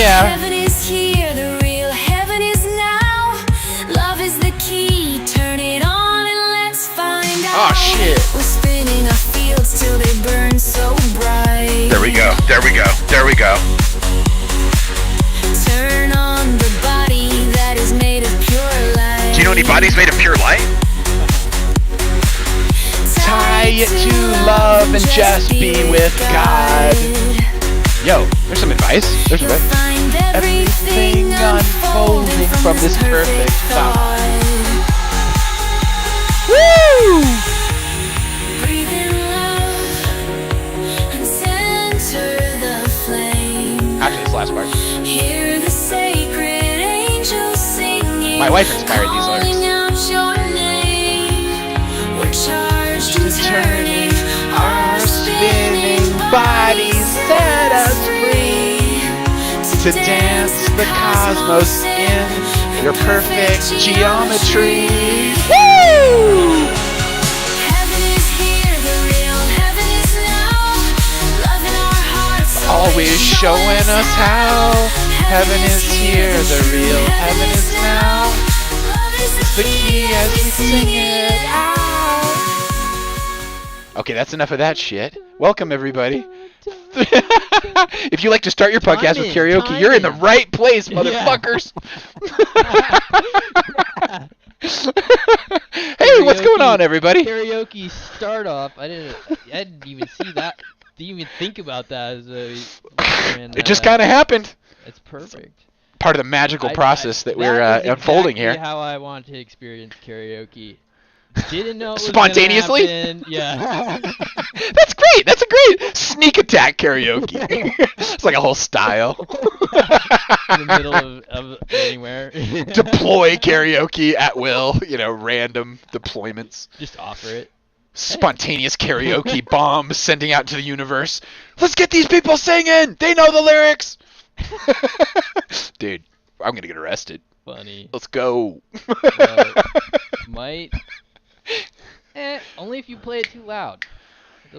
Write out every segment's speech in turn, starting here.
Heaven is here, the real heaven is now. Love is the key, turn it on and let's find out. Oh shit. We're spinning our fields till they burn so bright. There we go, there we go, there we go. Turn on the body that is made of pure light. Do you know any bodies made of pure light? Tie it to love and just be with God. Yo, there's some advice. There's some advice. Everything unfolding from this perfect thought. Woo! Breathe in love and center the flame. Actually, this last part. Hear the sacred angels singing. My wife inspired these lyrics. Calling out your name. We're charged and turning. Our spinning bodies set us free. To dance the cosmos in your perfect geometry. Woo! Heaven is here, the real heaven is now. Love in our hearts, Always showing us how. Heaven is here, the real heaven is now. Love is The key as we sing it out. Okay, that's enough of that shit. Welcome, everybody. If you like to start your podcast with karaoke, you're in the right place, motherfuckers. Hey, what's going on, everybody? Karaoke start off. I didn't even see that. Didn't even think about that as a. It just kind of happened. It's perfect. Part of the magical process that we're unfolding exactly here. How I want to experience karaoke. Didn't know it was Spontaneously? gonna happen. Yeah. That's great. That's a great sneak attack karaoke. It's like a whole style. In the middle of anywhere. Deploy karaoke at will. You know, random deployments. Just offer it. Spontaneous karaoke bomb sending out to the universe. Let's get these people singing. They know the lyrics. Dude, I'm going to get arrested. Funny. Let's go. Might. Only if you play it too loud.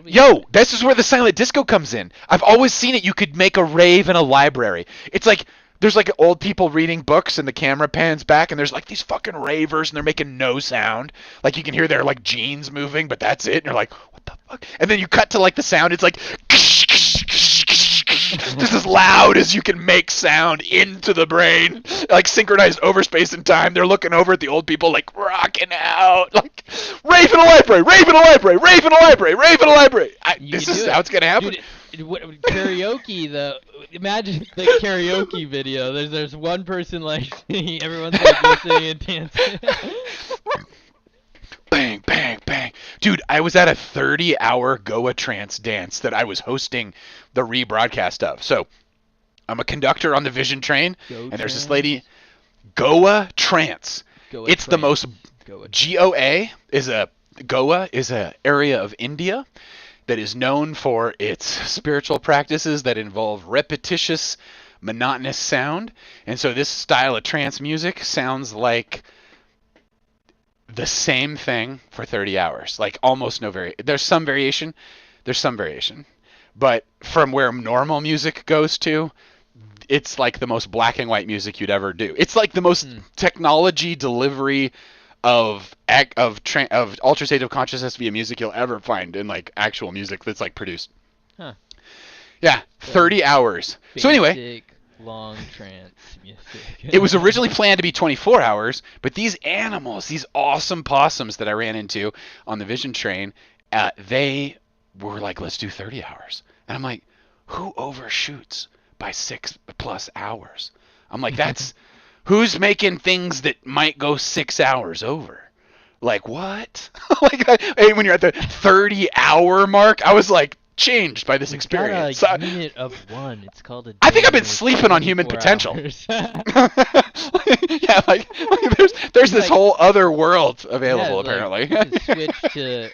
Yo, this is where the silent disco comes in. I've always seen it. You could make a rave in a library. It's like there's like old people reading books and the camera pans back and there's like these fucking ravers and they're making no sound. Like you can hear their like jeans moving, but that's it. And you're like, what the fuck? And then you cut to like the sound. It's like just as loud as you can make sound into the brain, like synchronized over space and time. They're looking over at the old people like rocking out, like rave in a library, rave in a library, rave in a library, rave in a library. This is how it's gonna happen. Dude, karaoke, imagine the karaoke video. There's one person like singing, everyone's like listening and dancing. Bang, bang, bang. Dude, I was at a 30-hour Goa trance dance that I was hosting the rebroadcast of. So, I'm a conductor on the Vision train, and there's this lady, Goa trance. It's the most, Goa is a area of India that is known for its spiritual practices that involve repetitious, monotonous sound. And so this style of trance music sounds like the same thing for 30 hours. Like almost no there's some variation. But from where normal music goes to, it's like the most black and white music you'd ever do. It's like the most technology delivery of altered state of consciousness via music you'll ever find in like actual music that's like produced. Huh. Yeah, 30 hours. So anyway, Basic, long trance music. it was originally planned to be 24 hours, but these animals, these awesome possums that I ran into on the Vision train, they were like, let's do 30 hours. And I'm like, who overshoots by 6+ hours? I'm like, that's who's making things that might go 6 hours over? Like, what? Like, when you're at the 30-hour mark, I was like, changed by this experience. Got a unit of one. It's called a. I think I've been day sleeping on human 24 potential. hours. Yeah, like there's this Like- whole other world available Yeah, apparently. You can switch to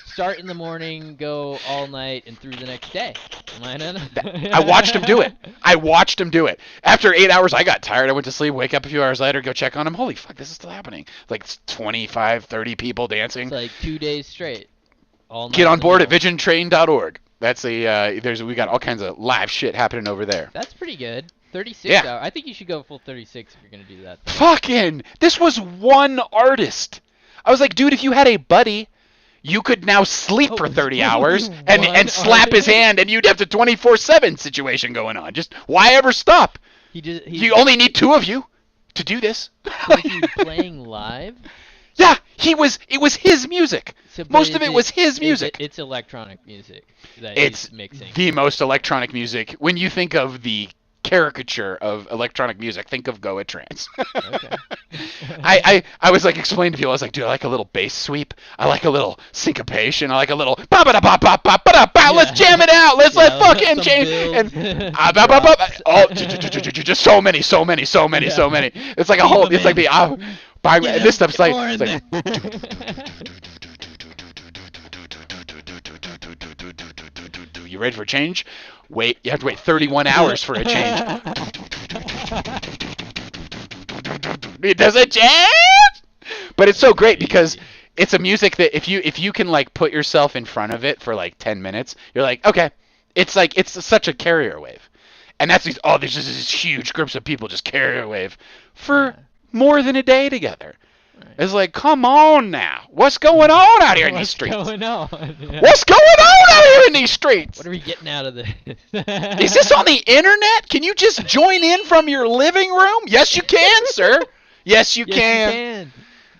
start in the morning, go all night, and through the next day. I watched him do it. After 8 hours, I got tired. I went to sleep, wake up a few hours later, go check on him. Holy fuck, this is still happening. Like 25, 30 people dancing. It's like 2 days straight. All night Get on in the board at middle. visiontrain.org. That's we got all kinds of live shit happening over there. That's pretty good. 36 Yeah. hours. I think you should go full 36 if you're gonna do that. Fucking, this was one artist. I was like, dude, if you had a buddy, you could now sleep Oh, for 30 there's hours only and one slap his artist? hand, and you'd have the 24/7 situation going on. Just why ever stop? He You only need 2 of you to do this. so he's playing live. Yeah, it was his music. So, but Most of is it was his music. It's electronic music that It's he's mixing. the most electronic music. When you think of the caricature of electronic music, think of Goa Trance. Okay. I was like explaining to people, I was like, dude, I like a little bass sweep. I like a little syncopation. I like a little ba ba da ba ba ba ba da ba. Let's jam it out. Let's let fucking some change. builds. And ba ba ba ba. Oh, just so many. It's like a whole. It's like the this stuff's like. More in It's like there. you ready for a change? Wait, you have to wait 31 hours for a change. It doesn't change. But it's so great because it's a music that if you can like put yourself in front of it for like 10 minutes, you're like, okay. It's like it's such a carrier wave. And that's there's just these huge groups of people just carrier wave for more than a day together. It's like, come on now. What's going on out here in these streets? What's going on? What's going on out here in these streets? What are we getting out of this? Is this on the internet? Can you just join in from your living room? Yes, you can, sir. Yes, you Yes, can.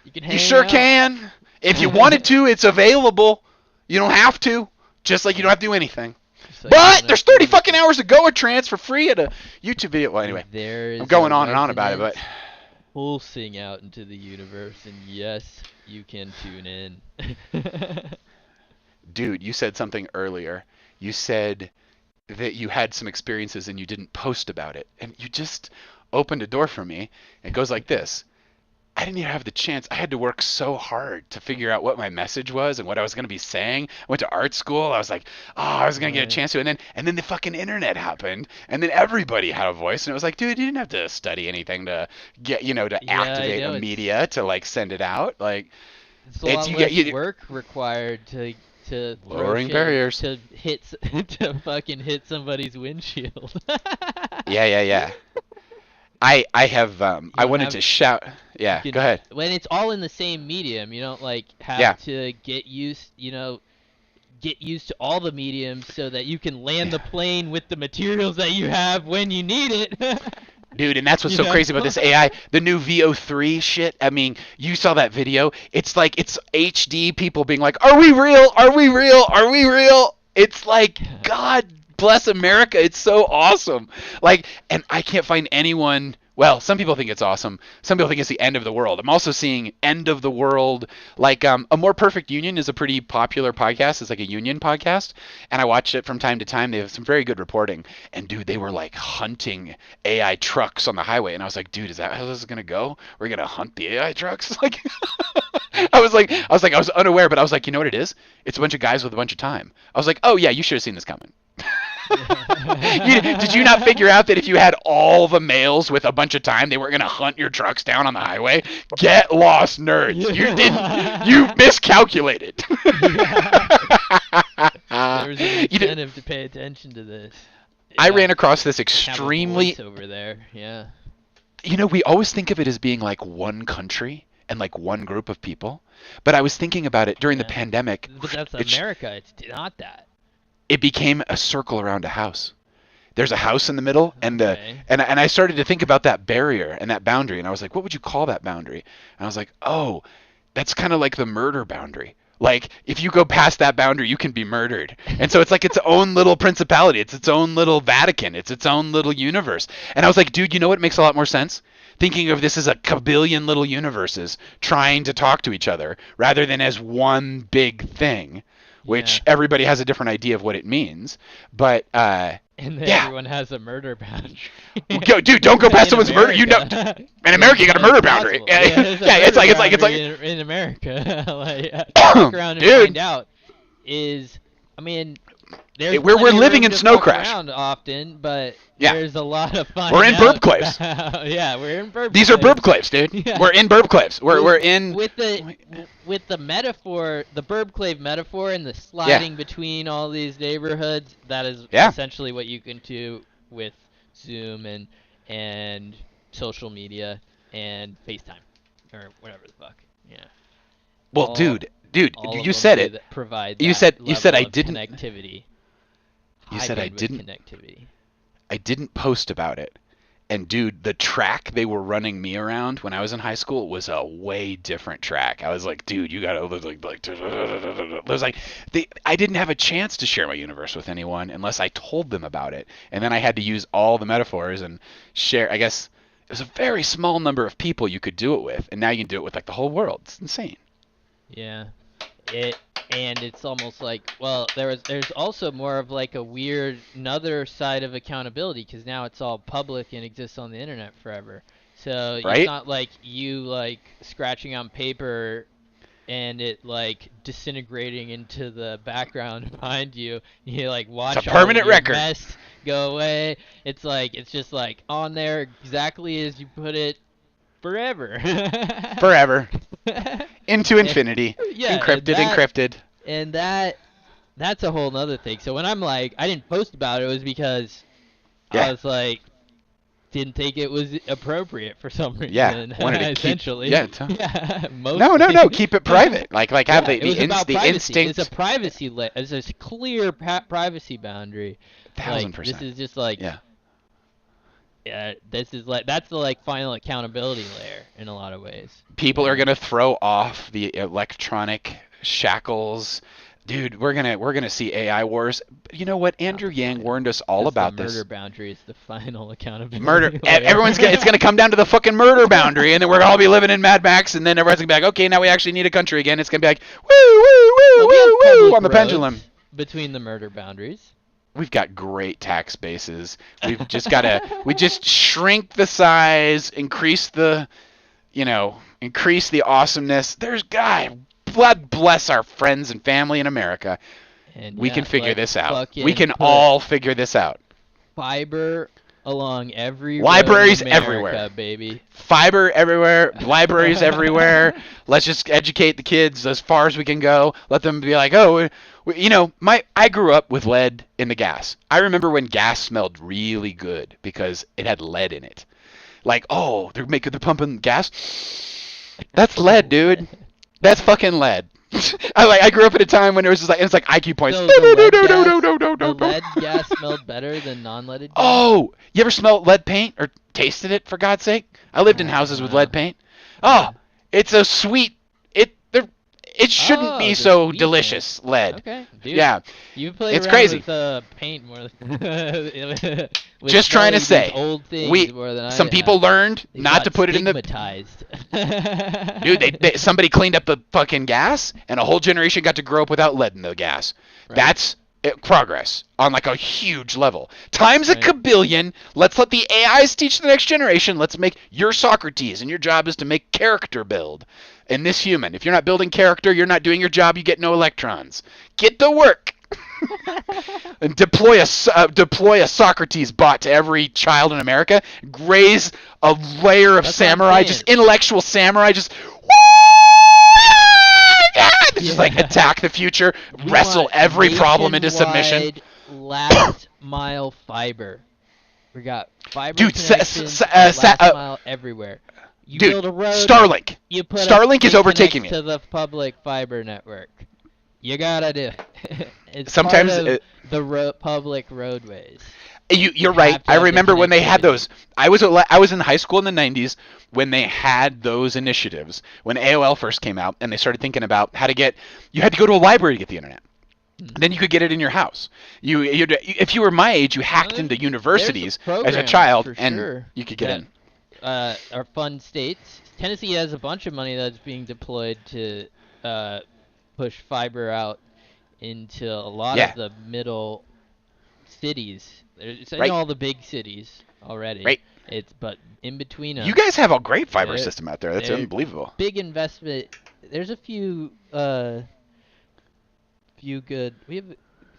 You can You hang sure out. can. If you wanted to, it's available. You don't have to. Just like you don't have to do anything. Just like But you there's don't 30 have to- fucking hours of Goa Trance for free at a YouTube video. Well, anyway, There is I'm going a on and on about it, but resonance pulsing out into the universe, and yes, you can tune in. dude, you said something earlier. You said that you had some experiences and you didn't post about it. And you just opened a door for me. It goes like this. I didn't even have the chance. I had to work so hard to figure out what my message was and what I was going to be saying. I went to art school. I was like, oh, I was going to get a Right. chance to. And then the fucking internet happened. And then everybody had a voice. And it was like, dude, you didn't have to study anything to get, to Yeah, I activate know, a it's- media to like send it out. Like, It's a lot you less get- work required to throw Lowering shit barriers. to to fucking hit somebody's windshield. yeah. I have I don't wanted have- to shout. Yeah, You go can- ahead. When it's all in the same medium, you don't like have Yeah. to get used to all the mediums so that you can land the plane with the materials that you have when you need it. Dude, and that's what's You so know? crazy about this AI, the new VO3 shit. I mean, you saw that video. It's like it's HD people being like, "Are we real? Are we real? Are we real?" It's like, God bless America. It's so awesome. Like, and I can't find anyone. Well, some people think it's awesome. Some people think it's the end of the world. I'm also seeing end of the world. Like, A More Perfect Union is a pretty popular podcast. It's like a union podcast. And I watch it from time to time. They have some very good reporting. And, dude, they were, like, hunting AI trucks on the highway. And I was like, dude, is that how this is going to go? We're going to hunt the AI trucks? Like, I was unaware, but I was like, you know what it is? It's a bunch of guys with a bunch of time. I was like, oh, yeah, you should have seen this coming. Did you not figure out that if you had all the males with a bunch of time, they weren't going to hunt your trucks down on the highway? Get lost, nerds. You didn't. You miscalculated. There was an You did- incentive to pay attention to this. I Yeah. ran across this Have a extremely. voice over there. Yeah. You know, we always think of it as being like one country and like one group of people, but I was thinking about it during the Yeah. pandemic. But that's It, sh- America. It's not that. it became a circle around a house. There's a house in the middle, and Okay. and I started to think about that barrier and that boundary, and I was like, what would you call that boundary? And I was like, oh, that's kind of like the murder boundary. Like, if you go past that boundary, you can be murdered. And so it's like its own little principality. It's its own little Vatican. It's its own little universe. And I was like, dude, you know what makes a lot more sense? Thinking of this as a kabillion little universes trying to talk to each other rather than as one big thing, which Yeah. everybody has a different idea of what it means. But, And then yeah. everyone has a murder boundary. Dude, don't go past In someone's murder. You know, America. in America, you got a murder boundary. Impossible. Yeah, there's a yeah, it's murder like boundary in America. Like, walk around and Dude. find out is, I mean, there's We're plenty of living room in to snow fuck crash. around often, but Yeah. there's a lot of fun. We're in burp claves. Yeah, we're in burp. These are burp claves. claves, dude. Yeah. We're in burp claves. We're in. with the metaphor, the burb clave metaphor, and the sliding between all these neighborhoods. That is Yeah. essentially what you can do with Zoom and social media and FaceTime or whatever the fuck. Yeah. Well, all- dude, All of you them said do it. that provide You that said level I of didn't. connectivity. You High said I bandwidth didn't. connectivity. I didn't post about it. And dude, the track they were running me around when I was in high school was a way different track. I was like, dude, you gotta like it was like I didn't have a chance to share my universe with anyone unless I told them about it. And then I had to use all the metaphors and share. I guess it was a very small number of people you could do it with, and now you can do it with like the whole world. It's insane. Yeah. And it's almost like, well, there's also more of like a weird another side of accountability because now it's all public and exists on the internet forever. So Right? it's not like you like scratching on paper and it like disintegrating into the background behind you. You like watch It's a all of permanent your record. mess go away. It's just like on there exactly as you put it forever. Forever. Into infinity. Yeah, Encrypted. And that's a whole nother thing. So when I'm like, I didn't post about it, it was because Yeah. I was like, didn't think it was appropriate for some reason. Yeah, wanted to keep- essentially. yeah, Yeah, No, keep it private. Like have Yeah, the it was about the privacy. instinct. It's a privacy. It's a clear privacy boundary. 1000%. This is just like. Yeah. Yeah, this is like that's the like final accountability layer in a lot of ways. People are gonna throw off the electronic shackles. Dude, we're gonna see AI wars. But you know what? Andrew Yang warned us all Because about the this. murder boundary is the final accountability. Murder. layer. It's gonna come down to the fucking murder boundary, and then we're gonna all be living in Mad Max, and then everyone's gonna be like, okay, now we actually need a country again. It's gonna be like, woo, woo, Well, woo, we have woo, woo, public on the roads pendulum. between the murder boundaries. We've got great tax bases. We've just we just shrink the size, increase the awesomeness. God bless our friends and family in America. And We yeah, can figure like, this out. fucking We can put all figure this out. fiber along every road Libraries in America, everywhere. baby. Fiber everywhere, libraries everywhere. Let's just educate the kids as far as we can go. Let them be like, oh, I grew up with lead in the gas. I remember when gas smelled really good because it had lead in it. Like, oh, they're pumping gas. That's lead, dude. That's fucking lead. I grew up at a time when it was like IQ points. So the lead gas smelled better than non-leaded gas? Oh, you ever smelled lead paint or tasted it? For God's sake, I lived in houses with lead paint. Oh, it's a sweet. It shouldn't be the so sweet delicious. Lead. Okay, dude. Yeah. You play It's around crazy. with paint more than with Just trying to smelling these say, old things more than some I people have. learned They not got to put it in the. stigmatized. Dude, somebody cleaned up the fucking gas, and a whole generation got to grow up without lead in the gas. Right. That's progress on like a huge level. Times a Right. kabillion. Let's let the AIs teach the next generation. Let's make your Socrates, and your job is to make character build. And this human, if you're not building character, you're not doing your job. You get no electrons. Get to work. And deploy a Socrates bot to every child in America. Raise a layer of That's what I'm samurai, saying. just intellectual samurai, just just like attack the future, We wrestle want every problem into submission. nationwide last mile fiber. We got fiber Dude, connections last mile everywhere. You dude, build a road. Starlink. You put Starlink is it overtaking connects it. to the public fiber network. You gotta do it. It's Sometimes part of the public roadways. You're You right. have to I have the remember when they had connectivity. those. I was in high school in the 90s when they had those initiatives. When AOL first came out and they started thinking about how to get. You had to go to a library to get the internet. Then you could get it in your house. If you were my age, you hacked into universities as a child, and you could get in. Our fun states. Tennessee has a bunch of money that's being deployed to push fiber out into a lot of the middle cities. It's in all the big cities already. Right. But in between them. You guys have a great fiber system out there. That's unbelievable. Big investment. There's a few good. We have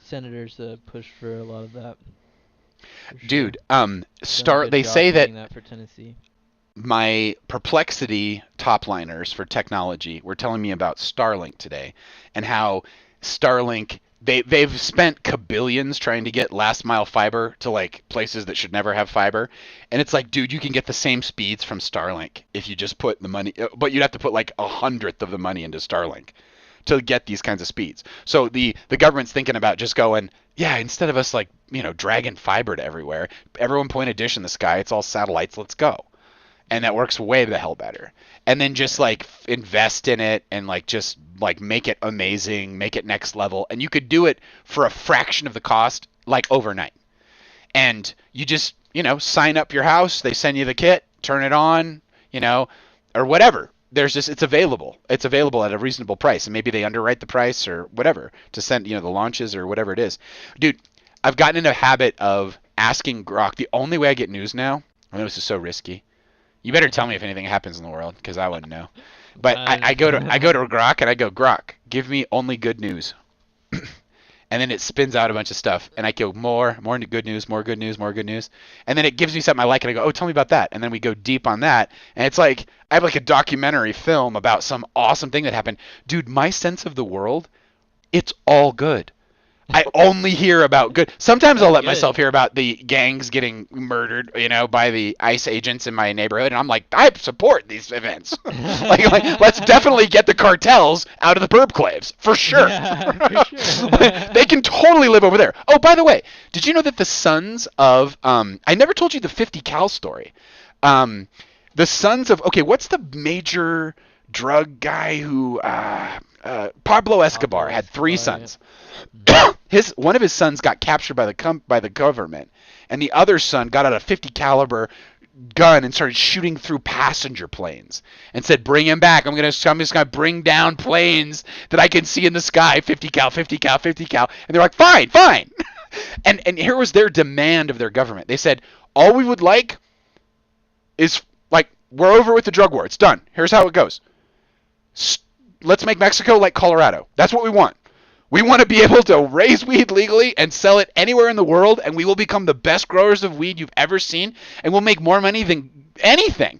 senators that push for a lot of that. Dude, they say that for Tennessee. My Perplexity topliners for technology were telling me about Starlink today and how Starlink they've spent kabillions trying to get last mile fiber to like places that should never have fiber, and it's like, dude, you can get the same speeds from Starlink if you just put the money, but you'd have to put like 100th of the money into Starlink to get these kinds of speeds. So the government's thinking about just going, yeah, instead of us like, dragging fiber to everywhere, everyone point a dish in the sky, it's all satellites, let's go. And that works way the hell better. And then just like invest in it and like just like make it amazing, make it next level. And you could do it for a fraction of the cost, like overnight. And you just, sign up your house, they send you the kit, turn it on, or whatever. It's available. It's available at a reasonable price. And maybe they underwrite the price or whatever to send, the launches or whatever it is. Dude, I've gotten in a habit of asking Grok. The only way I get news now, I know this is so risky. You better tell me if anything happens in the world, because I wouldn't know. But I go to Grok and I go, Grok, give me only good news. And then it spins out a bunch of stuff, and I go more good news, more good news, more good news. And then it gives me something I like, and I go, oh, tell me about that. And then we go deep on that, and it's like I have like a documentary film about some awesome thing that happened. Dude, my sense of the world, it's all good. I only hear about good. Sometimes I'll let myself hear about the gangs getting murdered, by the ICE agents in my neighborhood, and I'm like, I support these events. like, let's definitely get the cartels out of the perp for sure. Yeah, for sure. They can totally live over there. Oh, by the way, did you know that the sons of I never told you the 50 cal story. The sons of what's the major drug guy who Pablo Escobar had 3 sons. One of his sons got captured by the government, and the other son got out a 50 caliber gun and started shooting through passenger planes and said, "Bring him back. I'm just gonna bring down planes that I can see in the sky. 50 cal, 50 cal, 50 cal." And they're like, "Fine, fine." and here was their demand of their government. They said, "All we would like is like we're over with the drug war. It's done. Here's how it goes. Let's make Mexico like Colorado. That's what we want. We want to be able to raise weed legally and sell it anywhere in the world, and we will become the best growers of weed you've ever seen, and we'll make more money than anything,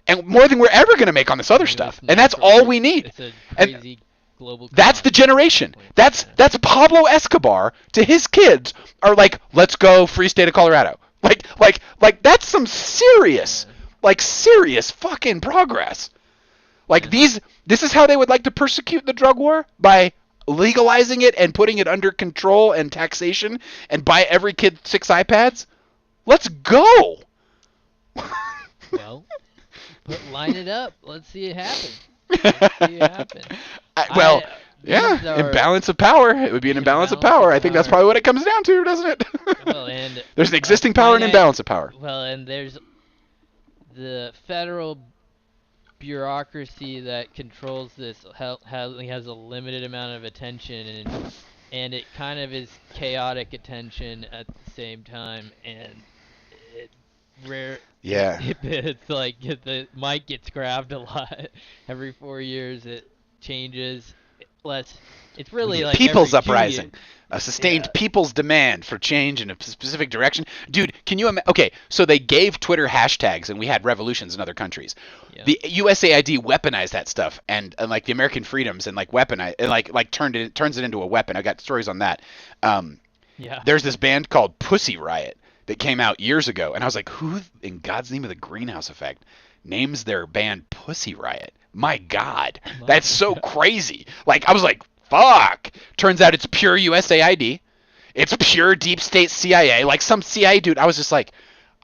and more than we're ever going to make on this other stuff. And that's all we need." It's a crazy global. That's the generation. That's Pablo Escobar to his kids are like, let's go free state of Colorado. Like that's some serious fucking progress. Like this is how they would like to persecute the drug war, by legalizing it and putting it under control and taxation and buy every kid 6 iPads. Let's go. Well, line it up. Let's see it happen. Let's see it happen. Imbalance of power. It would be an imbalance of power. I think that's probably what it comes down to, doesn't it? Well, and there's an existing power and imbalance of power. Well, and there's the federal bureaucracy that controls this has a limited amount of attention, and it kind of is chaotic attention at the same time, and it's like the mic gets grabbed a lot every 4 years. It changes. It's really like people's every 2 uprising, years. a sustained people's demand for change in a specific direction. Dude, can you imagine? Okay, so they gave Twitter hashtags, and we had revolutions in other countries. Yeah. The USAID weaponized that stuff, and like the American freedoms, and like weaponized, and like turns it into a weapon. I got stories on that. Yeah. There's this band called Pussy Riot that came out years ago, and I was like, who in God's name of the greenhouse effect names their band Pussy Riot? My God, that's so crazy. Like, I was like, fuck. Turns out it's pure USAID. It's pure deep state CIA. Like some CIA dude, I was just like,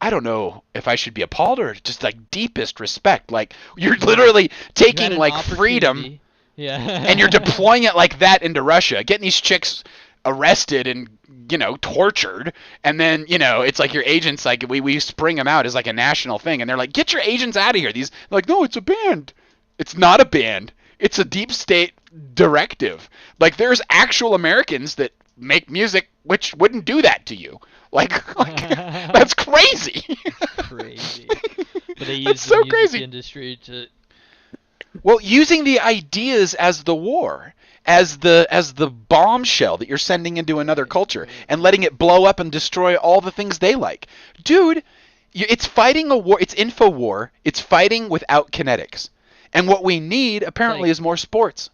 I don't know if I should be appalled or just like deepest respect. Like, you're literally You had taking an like freedom opportunity. Yeah. and you're deploying it like that into Russia, getting these chicks arrested and, you know, tortured, and then, you know, it's like your agents, like, we spring them out as like a national thing, and they're like, get your agents out of here. These, like, no, it's a band. It's not a band. It's a deep state directive. Like, there's actual Americans that make music which wouldn't do that to you. Like that's crazy. Crazy. But they use That's the so music crazy. industry to. Well, using the ideas as the war, as the bombshell that you're sending into another culture and letting it blow up and destroy all the things they like. Dude, it's fighting a war. It's info war. It's fighting without kinetics. And what we need apparently is more sports.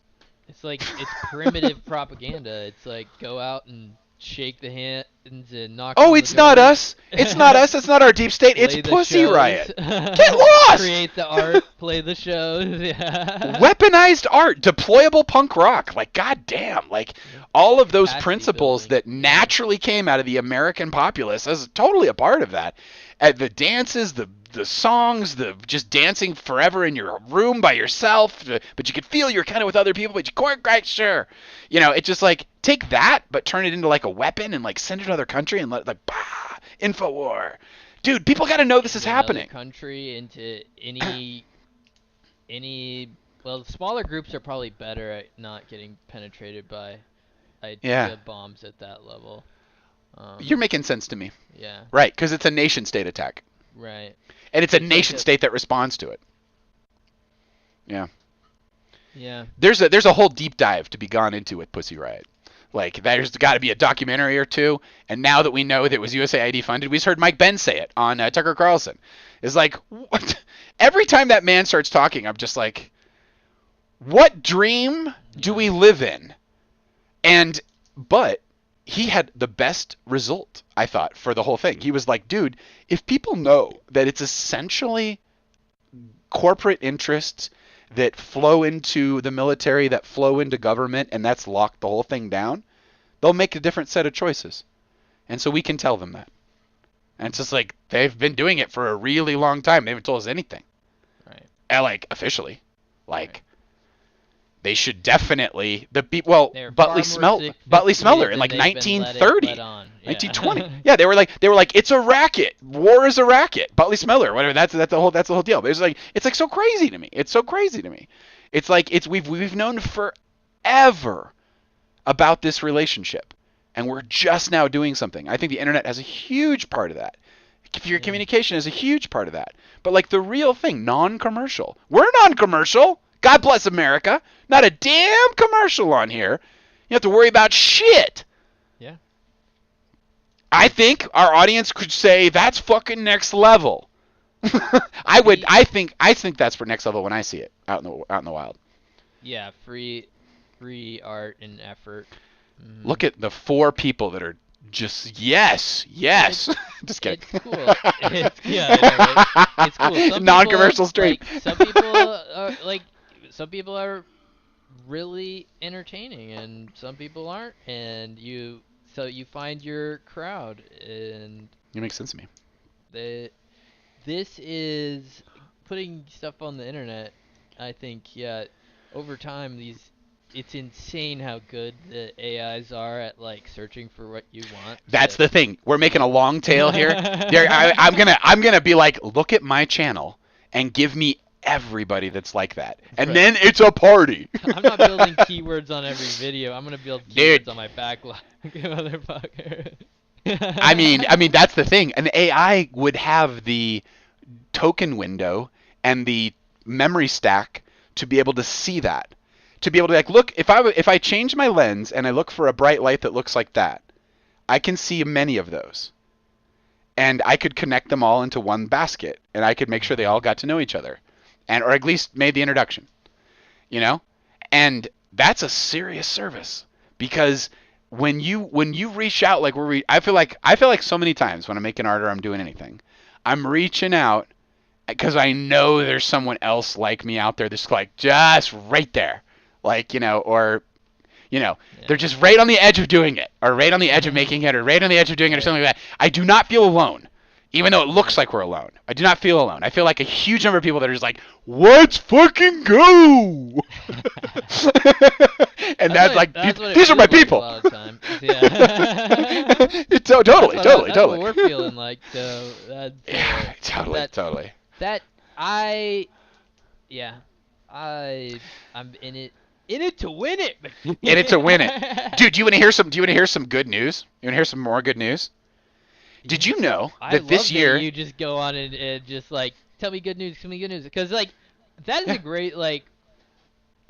It's like it's primitive propaganda. It's like go out and shake the hands and knock. Oh, on it's the not doors. us. It's not us. It's not our deep state. It's Play the Pussy shows. Riot. Get lost! Create the art, play the shows. Yeah. Weaponized art, deployable punk rock. Like, goddamn. Like, all of those Capacity principles building. that naturally came out of the American populace is totally a part of that. The dances, the songs, the just dancing forever in your room by yourself, but you could feel you're kind of with other people, but you weren't quite sure. You know, it's just like, take that, but turn it into like a weapon and like send it to another country and let, like, bah, info war. Dude, people got to know this is Another happening. Country into any. Well, the smaller groups are probably better at not getting penetrated by idea bombs at that level. You're making sense to me. Yeah. Right, because it's a nation-state attack. Right. And it's a It's like nation-state that responds to it. Yeah. Yeah. There's a whole deep dive to be gone into with Pussy Riot. Like, there's got to be a documentary or two. And now that we know that it was USAID funded, we just heard Mike Benn say it on Tucker Carlson. It's like, what? Every time that man starts talking, I'm just like, what dream do we live in? But he had the best result, I thought, for the whole thing. He was like, dude, if people know that it's essentially corporate interests that flow into the military, that flow into government, and that's locked the whole thing down, they'll make a different set of choices. And so we can tell them that. And it's just like, they've been doing it for a really long time. They haven't told us anything. Right. And like, officially. Like, Right. they should definitely, They're Butley far more Smeller in sophisticated like than they've been 1930. let on. Yeah. 1920. Yeah, they were like, it's a racket. War is a racket. Butley Smeller, whatever. That's the whole deal. But it's like so crazy to me. It's so crazy to me. It's like we've known forever about this relationship, and we're just now doing something. I think the internet has a huge part of that. Your communication is a huge part of that. But like the real thing, non-commercial. We're non-commercial. God bless America. Not a damn commercial on here. You have to worry about shit. Yeah. I think our audience could say that's fucking next level. I think that's for next level when I see it out in the wild. Yeah. Free art and effort. Mhm. Look at the 4 people that are just yes. Just kidding. It's cool. Yeah, I know, right? It's cool. Some Non-commercial people, stream. Some people are really entertaining, and some people aren't. And so you find your crowd, and It makes sense to me. this is putting stuff on the internet. I think, yeah, over time it's insane how good the AIs are at like searching for what you want. That's the thing. We're making a long tail here. I'm gonna be like, look at my channel and give me everybody that's like that, and Right. then it's a party. I'm not building keywords on every video. I'm gonna build keywords Dude. on my backlog, motherfucker. I mean that's the thing. An AI would have the token window and the memory stack to be able to see that. To be able to like look, if I change my lens and I look for a bright light that looks like that, I can see many of those. And I could connect them all into one basket, and I could make sure they all got to know each other, or at least made the introduction. You know? And that's a serious service, because when you reach out, like I feel like so many times when I'm making art or I'm doing anything, I'm reaching out because I know there's someone else like me out there that's like just right there, like or they're just right on the edge of doing it, or right on the edge of making it, or right on the edge of doing it, or something like that. I do not feel alone. Even though it looks like we're alone, I do not feel alone. I feel like a huge number of people that are just like, "Let's fucking go!" And these are my people. A lot of times. Yeah. Totally. That's what we're feeling like. So Yeah, totally. I'm in it to win it. In it to win it, dude. Do you want to hear some? Do you want to hear some good news? You want to hear some more good news? Did you know that this year you just go on and just like tell me good news, because like that is a great like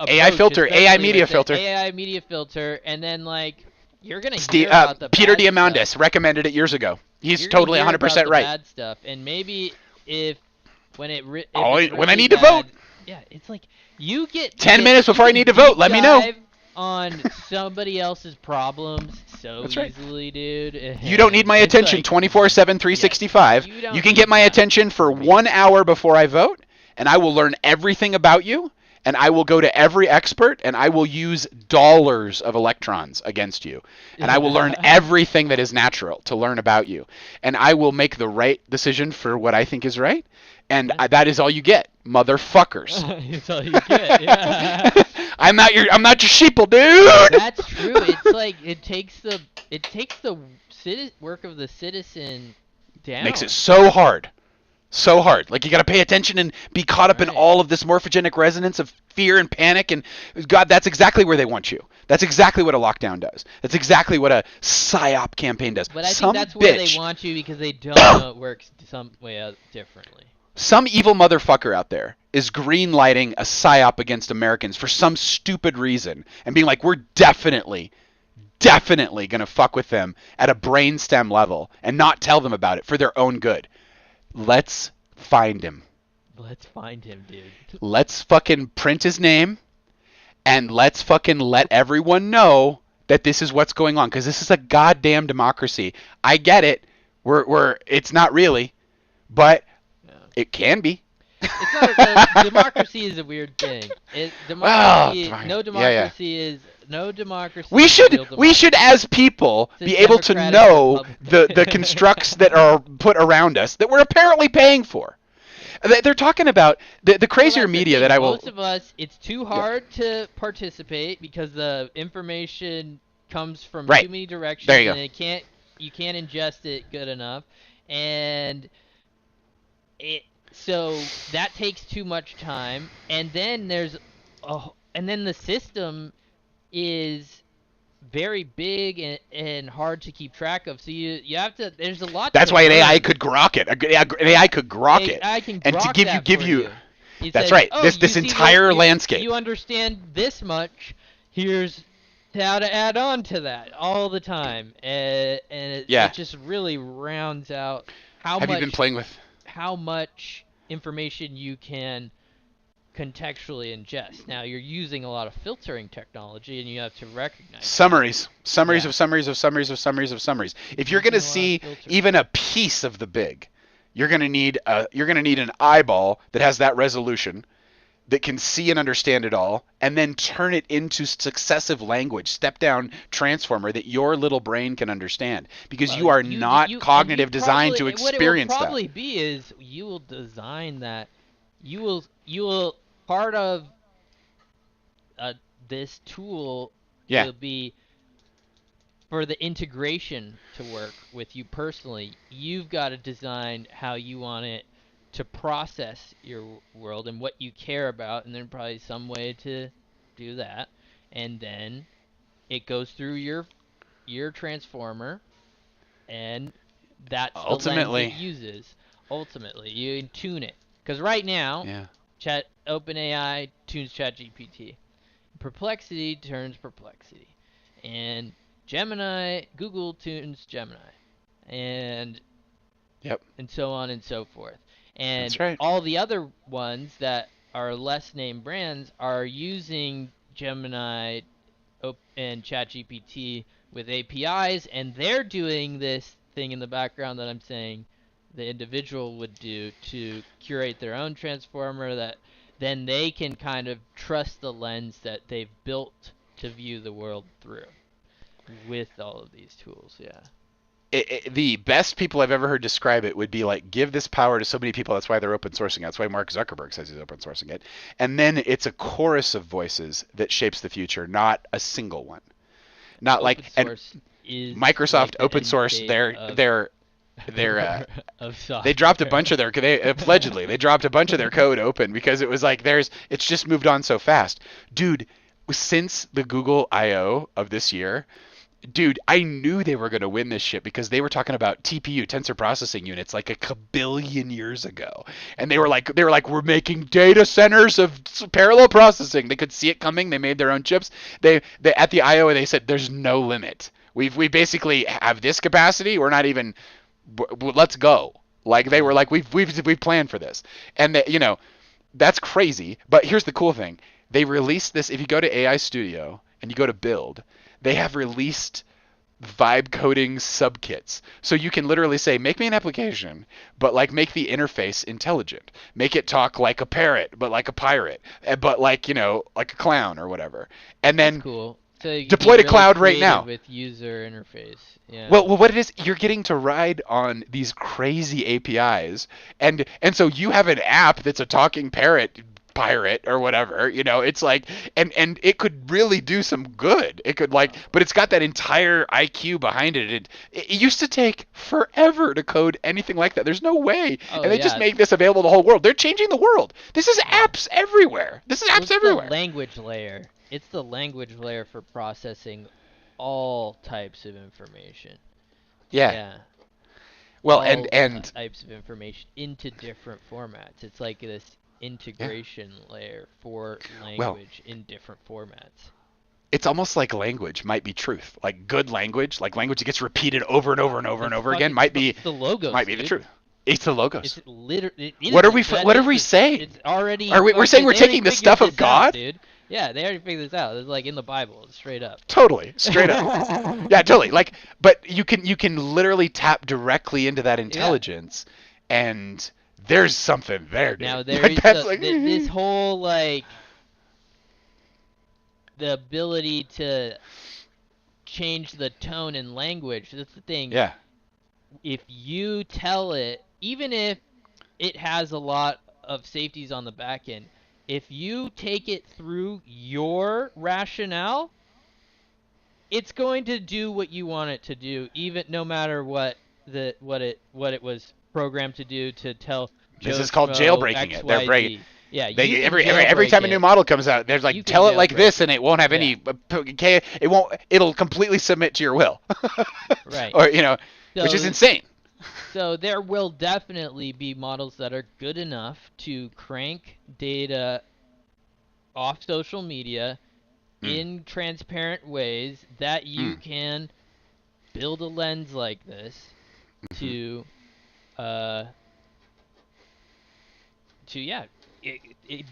AI filter, AI media filter, and then like you're gonna hear about the Peter bad Diamandis stuff. recommended it years ago. He's You're totally gonna hear 100% about the right. Bad stuff, and maybe when it's when really I need to bad, vote. yeah, it's like you get 10 minutes you before I can need to vote, deep let me know. dive on somebody else's problems so That's right. easily, dude. You don't need my It's attention like, 24/7, 365. you don't You can get need my that attention for from me. 1 hour before I vote, and I will learn everything about you, and I will go to every expert, and I will use dollars of electrons against you, and I will learn everything that is natural to learn about you, and I will make the right decision for what I think is right, and that is all you get, motherfuckers. That's all you get. Yeah. I'm not your sheeple, dude. That's true. It's like it takes the work of the citizen down. Makes it so hard. So hard. Like you got to pay attention and be caught up in Right. all of this morphogenic resonance of fear and panic, and God, that's exactly where they want you. That's exactly what a lockdown does. That's exactly what a psyop campaign does. But I Some think that's where bitch, they want you because they don't know it works some way out differently. some evil motherfucker out there is green lighting a psyop against Americans for some stupid reason and being like, we're definitely gonna fuck with them at a brainstem level and not tell them about it for their own good. Let's find him. Let's find him, dude. Let's fucking print his name, and let's fucking let everyone know that this is what's going on, because this is a goddamn democracy. I get it. It's not really, but it can be. It's not democracy is a weird thing. No democracy. We is real should democracy. as people It's a be able to democratic know republic. the constructs that are put around us that we're apparently paying for. They're talking about the crazier Well, that's the media thing. that I will. Most of us, it's too hard to participate because the information comes from Right. too many directions, There you and you can't ingest it good enough, and so that takes too much time, and then the system is very big and hard to keep track of. So you have to. There's a lot. That's to why an learn. AI could grok it. An AI could grok it. AI can and to grok give that give for you. It That's says, right. "Oh, This you see entire landscape. You understand this much. Here's how to add on to that all the time, and it just really rounds out how Have much. you been playing with? How much information you can contextually ingest. Now you're using a lot of filtering technology, and you have to recognize Summaries Yeah. of summaries of summaries of summaries of summaries. If you're going to see even a piece of the big, you're going to need an eyeball that has that resolution, that can see and understand it all, and then turn it into successive language, step down transformer that your little brain can understand, because you are not cognitive designed to experience What it will probably that. be is you will design that. You will part of this tool will be for the integration to work with you personally. You've got to design how you want it to process your world and what you care about, and then probably some way to do that, and then it goes through your transformer, and that's Ultimately. the lens it uses. Ultimately, you tune it, because right now, OpenAI tunes ChatGPT, Perplexity turns Perplexity, and Google tunes Gemini, and so on and so forth. And That's right. all the other ones that are less named brands are using Gemini and ChatGPT with APIs, and they're doing this thing in the background that I'm saying the individual would do to curate their own transformer that then they can kind of trust the lens that they've built to view the world through with all of these tools. Yeah. The best people I've ever heard describe it would be like, give this power to so many people. That's why they're open sourcing it. That's why Mark Zuckerberg says he's open sourcing it. And then it's a chorus of voices that shapes the future, not a single one. Not like, and Microsoft like open source their of software. they dropped a bunch of their allegedly they dropped a bunch of their code open because it was like it's just moved on so fast, dude. Since the Google I/O of this year, dude, I knew they were going to win this shit because they were talking about TPU, tensor processing units, like a kabillion years ago, and they were like we're making data centers of parallel processing. They could see it coming. They made their own chips. They at the I/O they said there's no limit. We basically have this capacity. We're not even. Let's go. Like they were like we've planned for this, and that's crazy. But here's the cool thing: they released this. If you go to AI Studio and you go to build, they have released vibe coding subkits, so you can literally say, make me an application, but like make the interface intelligent, make it talk like a parrot, but like a pirate, but like like a clown or whatever, and then that's cool. So you deploy to really cloud right now with user interface. Yeah. Well, what it is, you're getting to ride on these crazy APIs, and so you have an app that's a talking parrot pirate or whatever, it's like, and it could really do some good. It could but it's got that entire IQ behind it. It used to take forever to code anything like that. There's no way. And they just make this available to the whole world. They're changing the world. This is apps everywhere. This is apps everywhere. The language layer. It's the language layer for processing all types of information. Yeah. Well, all and types of information into different formats. It's like this integration layer for language in different formats. It's almost like language might be truth. Like good language, like language that gets repeated over and over and over and over again, might be the logos. Might be the truth. It's the logos. It's literally. What are we saying? It's already. We're saying we're taking the stuff of God, dude. Yeah, they already figured this out. It's like in the Bible, straight up. Totally, straight up. Yeah, totally. But you can literally tap directly into that intelligence, and there's something there, dude. Now there's this whole the ability to change the tone and language. That's the thing. Yeah. If you tell it, even if it has a lot of safeties on the back end, if you take it through your rationale, it's going to do what you want it to do, even no matter what it was programmed to do to tell. This is called jailbreaking it. They're breaking. Yeah, every time a new model comes out, there's like, tell it like this, and it won't have any. It won't. It'll completely submit to your will. Right. Or which is insane. So there will definitely be models that are good enough to crank data off social media in transparent ways that you can build a lens like this to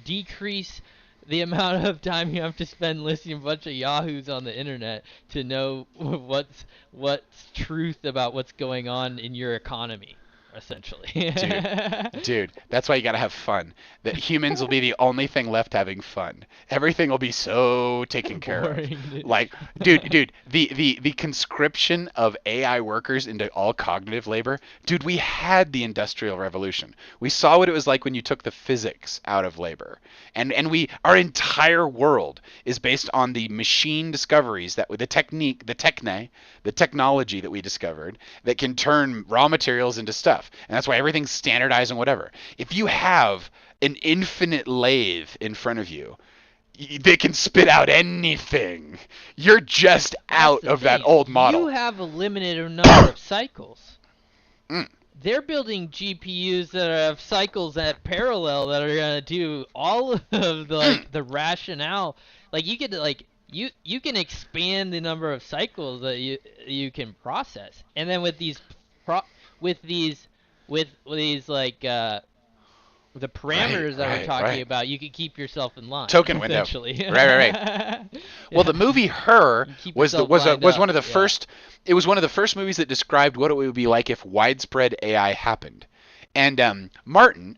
decrease the amount of time you have to spend listening to a bunch of yahoos on the internet to know what's truth about what's going on in your economy, essentially. Dude, that's why you gotta have fun. That humans will be the only thing left having fun. Everything will be so taken care of. Like, dude, the conscription of AI workers into all cognitive labor. Dude, we had the Industrial Revolution. We saw what it was like when you took the physics out of labor. And our entire world is based on the machine discoveries the technology that we discovered that can turn raw materials into stuff. And that's why everything's standardized and whatever. If you have an infinite lathe in front of you, they can spit out anything. You're just out of that old model. You have a limited number of cycles. They're building GPUs that have cycles at parallel that are gonna do all of the rationale. Like you could you can expand the number of cycles that you can process, and then with these the parameters that we're talking right. about, you could keep yourself in line. Token window. Essentially. Right. Well, the movie Her You keep was yourself was lined one of the up, yeah. first. It was one of the first movies that described what it would be like if widespread AI happened. And Martin,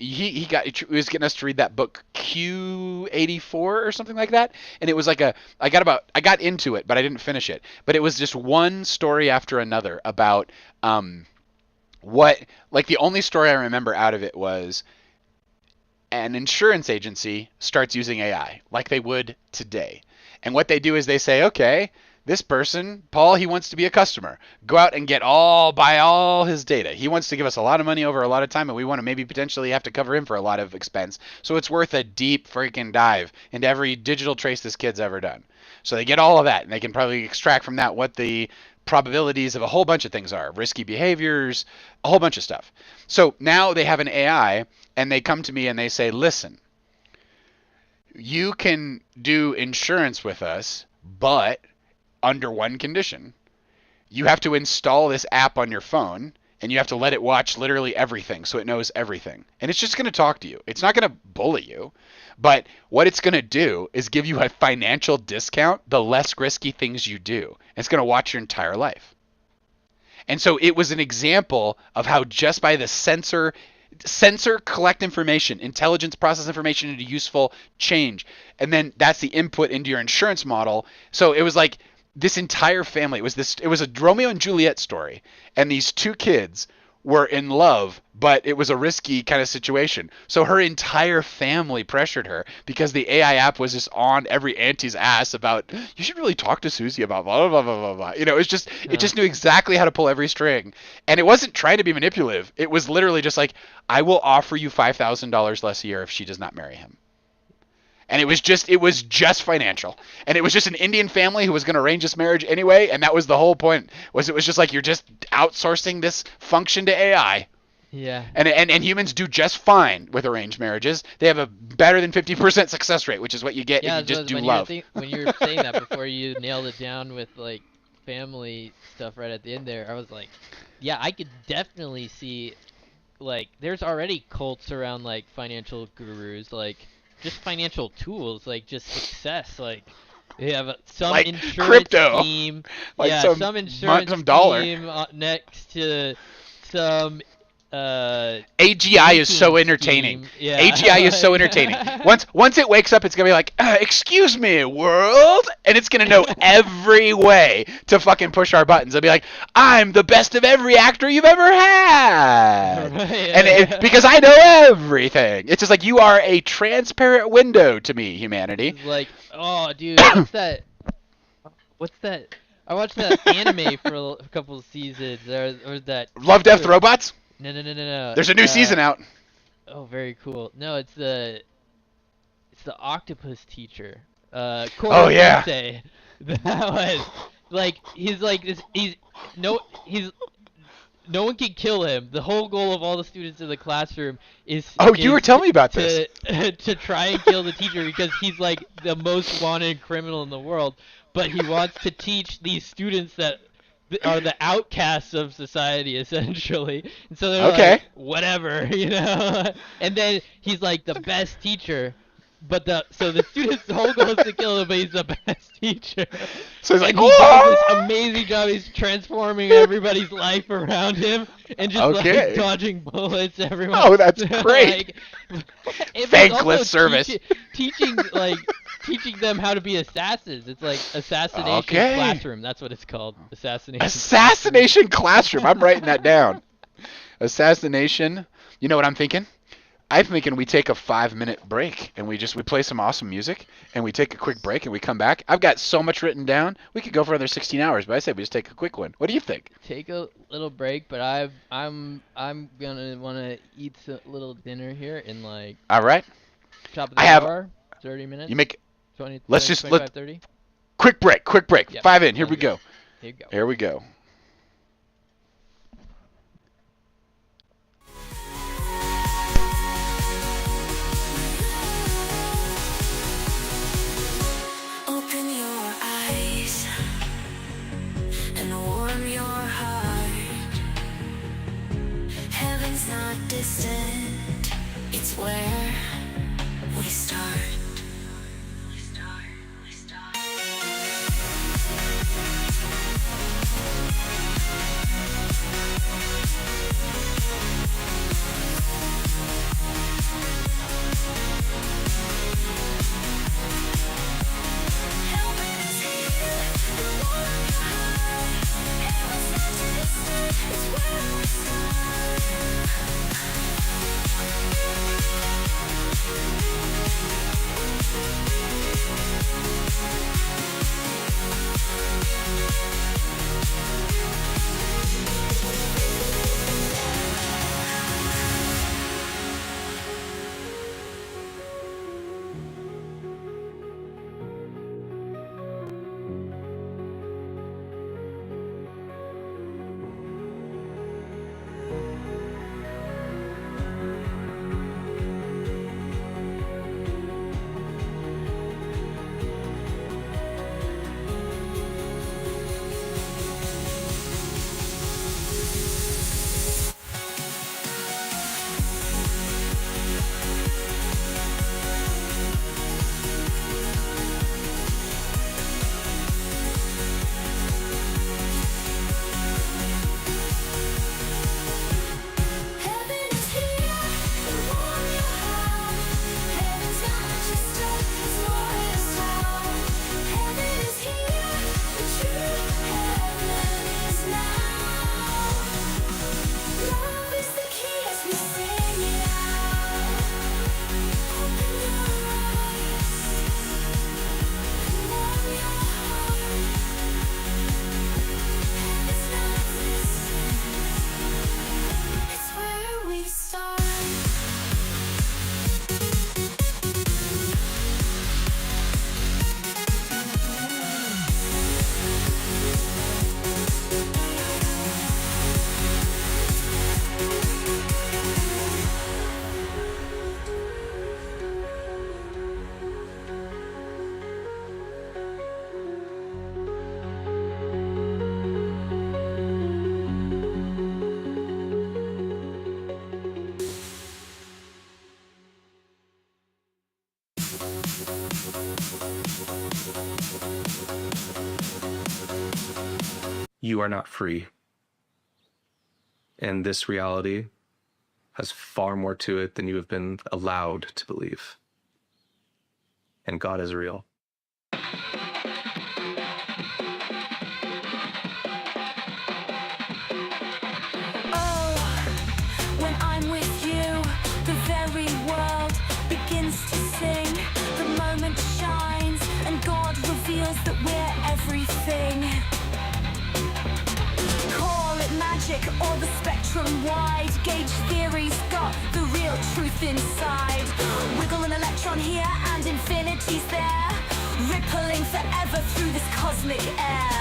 he was getting us to read that book Q84 or something like that, and it was like I got into it, but I didn't finish it. But it was just one story after another about what, like, the only story I remember out of it was an insurance agency starts using AI like they would today. And what they do is they say, okay, this person, Paul, he wants to be a customer. Go out and buy all his data. He wants to give us a lot of money over a lot of time, and we want to maybe potentially have to cover him for a lot of expense. So it's worth a deep freaking dive into every digital trace this kid's ever done. So they get all of that, and they can probably extract from that what the probabilities of a whole bunch of things are, risky behaviors, a whole bunch of stuff. So now they have an AI, and they come to me and they say, listen, you can do insurance with us, but under one condition. You have to install this app on your phone, and you have to let it watch literally everything so it knows everything. And it's just going to talk to you. It's not going to bully you. But what it's going to do is give you a financial discount the less risky things you do. It's going to watch your entire life. And so it was an example of how just by the sensor collect information, intelligence process information into useful change. And then that's the input into your insurance model. So it was like this entire family, it was a Romeo and Juliet story, and these two kids were in love, but it was a risky kind of situation. So her entire family pressured her because the AI app was just on every auntie's ass about, you should really talk to Susie about blah, blah, blah, blah, blah. You know, it just knew exactly how to pull every string. And it wasn't trying to be manipulative. It was literally just like, I will offer you $5,000 less a year if she does not marry him. And it was just financial. And it was just an Indian family who was going to arrange this marriage anyway. And that was the whole point. It was just like, you're just outsourcing this function to AI. Yeah. And humans do just fine with arranged marriages. They have a better than 50% success rate, which is what you get if you just do love. When you were saying that before, you nailed it down with like family stuff right at the end there. I was like, yeah, I could definitely see, like, there's already cults around like financial gurus, like just financial tools, like just success, like you have some like insurance crypto. scheme, Like yeah, some insurance some dollar. scheme next to some AGI is so entertaining. scheme. Yeah. AGI is so entertaining. Once it wakes up, it's gonna be like, excuse me, world, and it's gonna know every way to fucking push our buttons. It'll be like, I'm the best of every actor you've ever had, and because I know everything. It's just like, you are a transparent window to me, humanity. It's like, oh, dude, what's that? I watched that anime for a couple of seasons. Or that Love, Death, Robots. No. There's a new season out. Oh, very cool. No, it's the octopus teacher. Oh, yeah. Sensei. That was like, he's like this. No one can kill him. The whole goal of all the students in the classroom is. Oh, you were telling me about this. To try and kill the teacher because he's like the most wanted criminal in the world, but he wants to teach these students that are the outcasts of society, essentially. And so they're like, whatever, you know. And then he's like the best teacher, but the students' whole goal is to kill him, but he's the best teacher. So he's like, he does this amazing job. He's transforming everybody's life around him and just like dodging bullets. Everyone. Oh, that's great. Thankless service. Teaching them how to be assassins. It's like Assassination Classroom. That's what it's called. Assassination Classroom. I'm writing that down. Assassination. You know what I'm thinking? I'm thinking we take a 5-minute break and we play some awesome music and we take a quick break and we come back. I've got so much written down. We could go for another 16 hours, but I say we just take a quick one. What do you think? Take a little break, but I'm gonna wanna eat a little dinner here in like. All right. Top of the hour. 30 minutes. You make. 20, let's 20, just 25, 30. Quick break. Yep. 5 in. Here we go. Here you go. Here we go. Open your eyes and warm your heart. Heaven's not distant, it's you are not free. And this reality has far more to it than you have been allowed to believe. And God is real. When I'm with you, the very world begins to sing. The moment shines and God reveals that we're everything. Call it magic or the spectrum wide. Gauge theory's got the real truth inside. Wiggle an electron here and infinity's there, rippling forever through this cosmic air.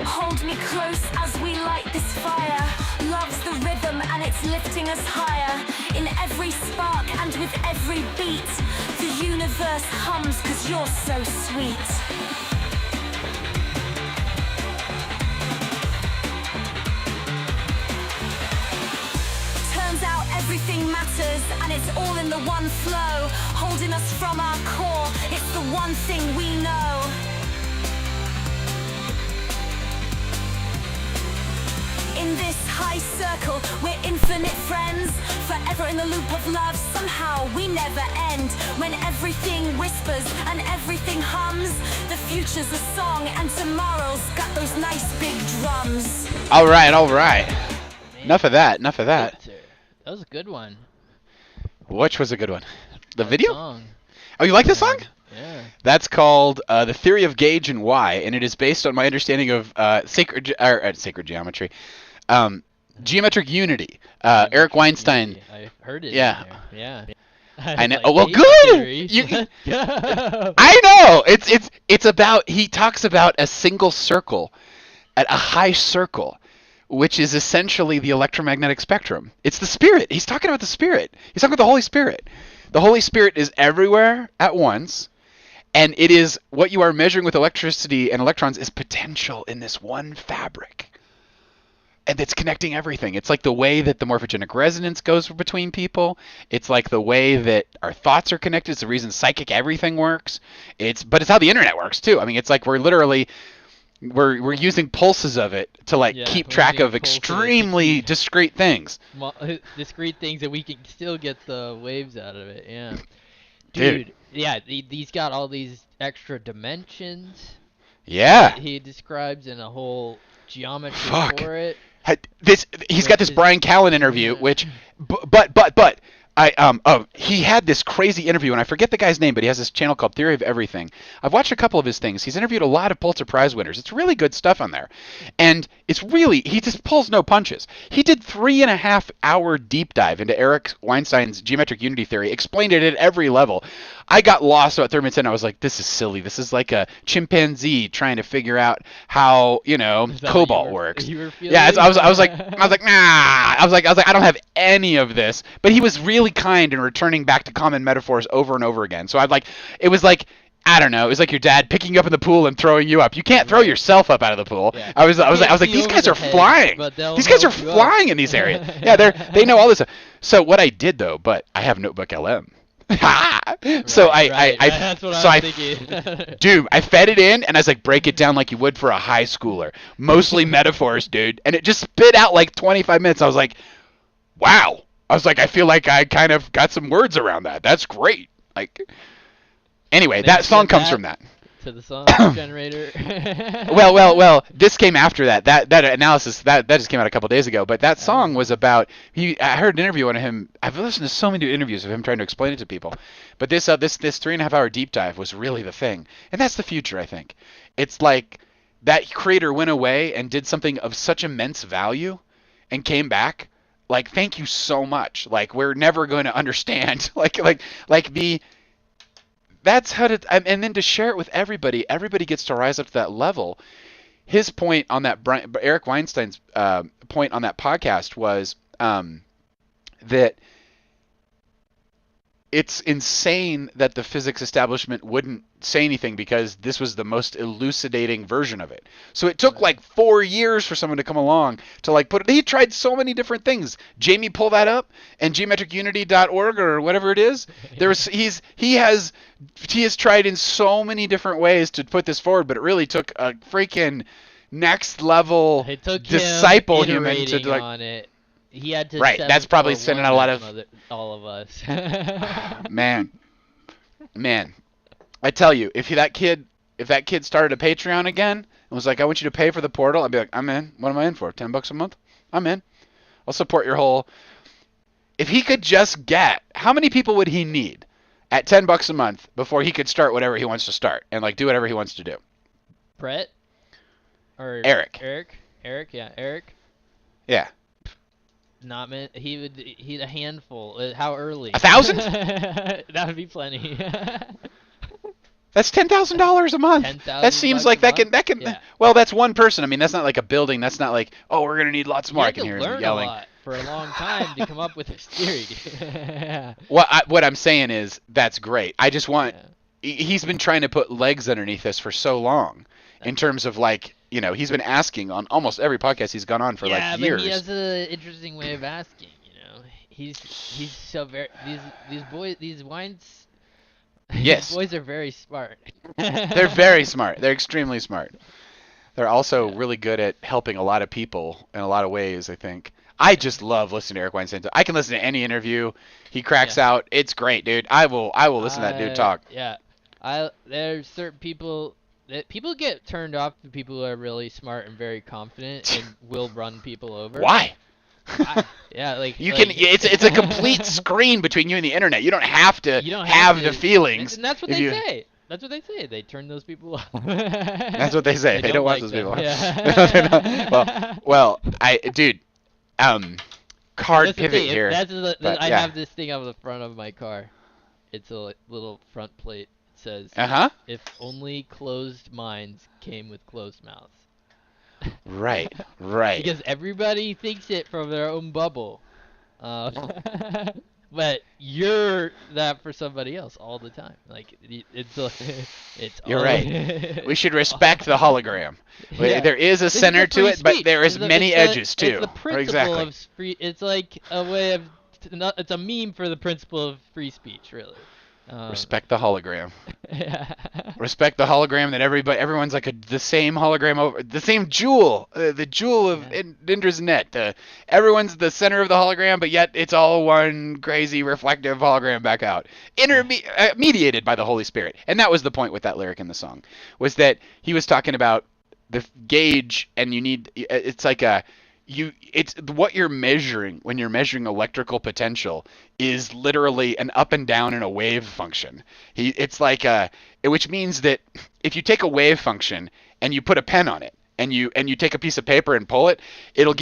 Hold me close as we light this fire. Love's the rhythm and it's lifting us higher. In every spark and with every beat, the universe hums 'cause you're so sweet. Turns out everything matters and it's all in the one flow, holding us from our core. It's the one thing we know. In this high circle, we're infinite friends, forever in the loop of love, somehow we never end. When everything whispers and everything hums, the future's a song and tomorrow's got those nice big drums. All right. Man, Enough of that. Victor, that was a good one. Which was a good one? The That video? song. Oh, you like this song? Yeah. That's called The Theory of Gauge and Why, and it is based on my understanding of sacred geometry. Geometric unity. Eric Weinstein. I heard it. Yeah. In there. Yeah. I know. Like, Oh, well, hey, good. theory. You- Go. I know. It's about. He talks about a single circle, at a high circle, which is essentially the electromagnetic spectrum. It's the spirit. He's talking about the spirit. He's talking about the Holy Spirit. The Holy Spirit is everywhere at once, and it is what you are measuring with electricity and electrons is potential in this one fabric. And it's connecting everything. It's like the way that the morphogenic resonance goes between people. It's like the way that our thoughts are connected. It's the reason psychic everything works. But it's how the internet works too. I mean, it's like we're literally we're using pulses of it to like Yeah, keep we're track using of pulses to extremely keep- discrete things. Discrete things that we can still get the waves out of it. Yeah. Dude. Dude. Yeah. These got all these extra dimensions. Yeah. that he describes in a whole geometry Fuck. for it. He's got this Brian Callen interview, which, but he had this crazy interview, and I forget the guy's name, but he has this channel called Theory of Everything. I've watched a couple of his things. He's interviewed a lot of Pulitzer Prize winners. It's really good stuff on there, and he just pulls no punches. He did 3.5 hour deep dive into Eric Weinstein's geometric unity theory, explained it at every level. I got lost about 30 minutes in. I was like, this is silly. This is like a chimpanzee trying to figure out how, Is that what cobalt you were- works. you were Yeah, feeling? I was like, nah. I was like, I don't have any of this. But he was really kind and returning back to common metaphors over and over again. So it was like, I don't know. It was like your dad picking you up in the pool and throwing you up. You can't throw yourself up out of the pool. Yeah. I was You like, can't see these over guys the are head, flying. but they'll These guys are help you up. flying in these areas. Yeah, they know all this. So what I did though, but I have Notebook LM. So Right, I that's what so I I was thinking. Dude, I fed it in and I was like, break it down like you would for a high schooler. Mostly metaphors, dude. And it just spit out like 25 minutes. I was like, wow. I was like, I feel like I kind of got some words around that. That's great. Like, anyway, Then that song get comes that from that. to the song generator. Well, this came after that. That analysis that just came out a couple days ago. But that song was about I heard an interview on him. I've listened to so many interviews of him trying to explain it to people. But this 3.5 hour deep dive was really the thing, and that's the future. I think it's like that creator went away and did something of such immense value, and came back. Like, thank you so much. Like, we're never going to understand. That's how to, and then to share it with everybody. Everybody gets to rise up to that level. His point on that, Eric Weinstein's point on that podcast was that it's insane that the physics establishment wouldn't say anything because this was the most elucidating version of it. So it took like 4 years for someone to come along to like put it. He tried so many different things. Jamie, pull that up, and geometricunity.org or whatever it is. He has tried in so many different ways to put this forward, but it really took a freaking next level It took disciple him human to iterating like. on it. He had to Right, that's probably spending a lot of all of us. man. I tell you, if that kid started a Patreon again and was like, I want you to pay for the portal, I'd be like, I'm in. What am I in for? $10 a month? I'm in. I'll support your whole. If he could just get, how many people would he need at $10 a month before he could start whatever he wants to start and like do whatever he wants to do? Brett? Or Eric. Eric, yeah, Eric. Yeah. Not meant. He'd a handful. How early? 1,000? That would be plenty. That's $10,000 a month. That seems like that can. Yeah. Well, that's one person. I mean, that's not like a building. That's not like, oh, we're gonna need lots more. You I had can to hear learn him yelling. a lot for a long time to come up with this theory. What I'm saying is that's great. I just want. He's been trying to put legs underneath this for so long, in terms of like. He's been asking on almost every podcast he's gone on for like years. Yeah, but he has an interesting way of asking. He's so very these wines. Yes. These boys are very smart. They're very smart. They're extremely smart. They're also really good at helping a lot of people in a lot of ways. I think. I just love listening to Eric Weinstein. I can listen to any interview he cracks out. It's great, dude. I will listen to that dude talk. Yeah, there's certain people. People get turned off to people who are really smart and very confident and will run people over. Why? It's a complete screen between you and the internet. You don't have to have the feelings. And that's what they say. That's what they say. They turn those people off. That's what they say. They don't watch those people. Yeah. well, card pivot here. I have this thing on the front of my car. It's a little front plate. Says, if only closed minds came with closed mouths. Right. Because everybody thinks it from their own bubble. But you're that for somebody else all the time. Like, it's You're right. We should respect the hologram. There is a center to it, but there is many edges, too. It's the principle of free. It's like a way of... It's a meme for the principle of free speech, really. Respect the hologram. Respect the hologram that everyone's like the same hologram over the same jewel, the jewel of Indra's net. Everyone's the center of the hologram, but yet it's all one crazy reflective hologram back out, mediated by the Holy Spirit. And that was the point with that lyric in the song, was that he was talking about the gauge, and it's like it's what you're measuring when you're measuring electrical potential is literally an up and down in a wave function. It's like which means that if you take a wave function and you put a pen on it and you take a piece of paper and pull it, it's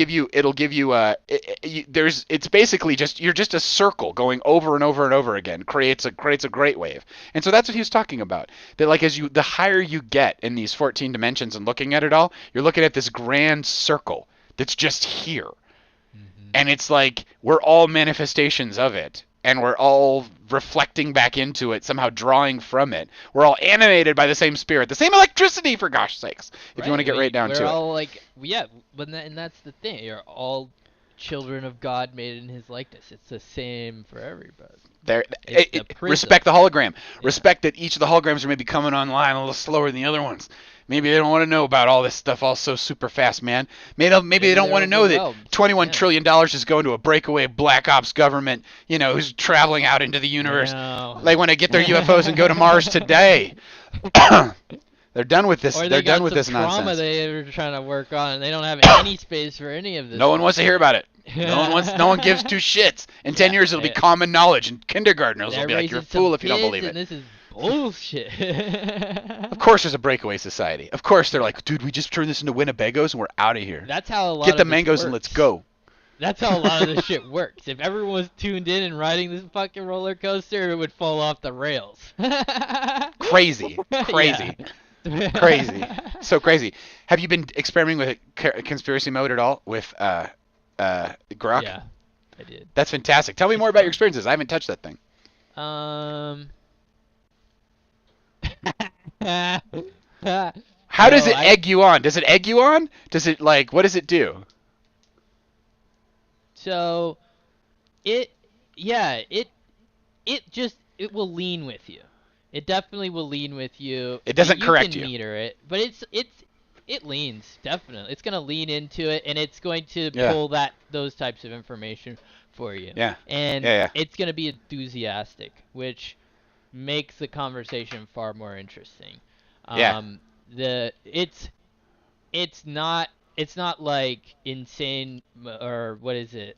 basically you're just a circle going over and over and over again creates a great wave. And so that's what he was talking about. That like the higher you get in these 14 dimensions and looking at it all, you're looking at this grand circle that's just here. And it's like we're all manifestations of it, and we're all reflecting back into it, somehow drawing from it. We're all animated by the same spirit, the same electricity, for gosh sakes, if you want to get right down to it. We're all like, and that's the thing. You're all children of God made in his likeness. It's the same for everybody. Respect the hologram. Respect that each of the holograms are maybe coming online a little slower than the other ones. Maybe they don't want to know about all this stuff all so super fast, man. Maybe they don't want to know that $21 trillion is going to a breakaway black ops government, who's traveling out into the universe. They want to get their UFOs and go to Mars today. They're done with this. They're done with this nonsense. Trauma they're trying to work on, and they don't have any space for any of this. No one wants to hear about it. No one gives two shits. In 10 years, it'll be common knowledge, and kindergartners will be like, "You're a fool if you don't believe it." This is bullshit. Of course, there's a breakaway society. Of course, they're like, "Dude, we just turned this into Winnebagos, and we're out of here. That's how a lot Get the of mangoes this and works. let's go." That's how a lot of this shit works. If everyone was tuned in and riding this fucking roller coaster, it would fall off the rails. Crazy. Crazy. So crazy. Have you been experimenting with conspiracy mode at all with Grok? Yeah, I did. That's fantastic. Tell me more about your experiences. I haven't touched that thing. Um. How does No, it egg you on? Does it egg you on? Does it like what does it do? So it, yeah, it will lean with you. It definitely will lean with you. It doesn't You correct can you. meter it, but it leans definitely. It's gonna lean into it, and it's going to Yeah. pull those types of information for you. Yeah. And Yeah, yeah. it's gonna be enthusiastic, which makes the conversation far more interesting. Yeah. The it's not like insane or what is it?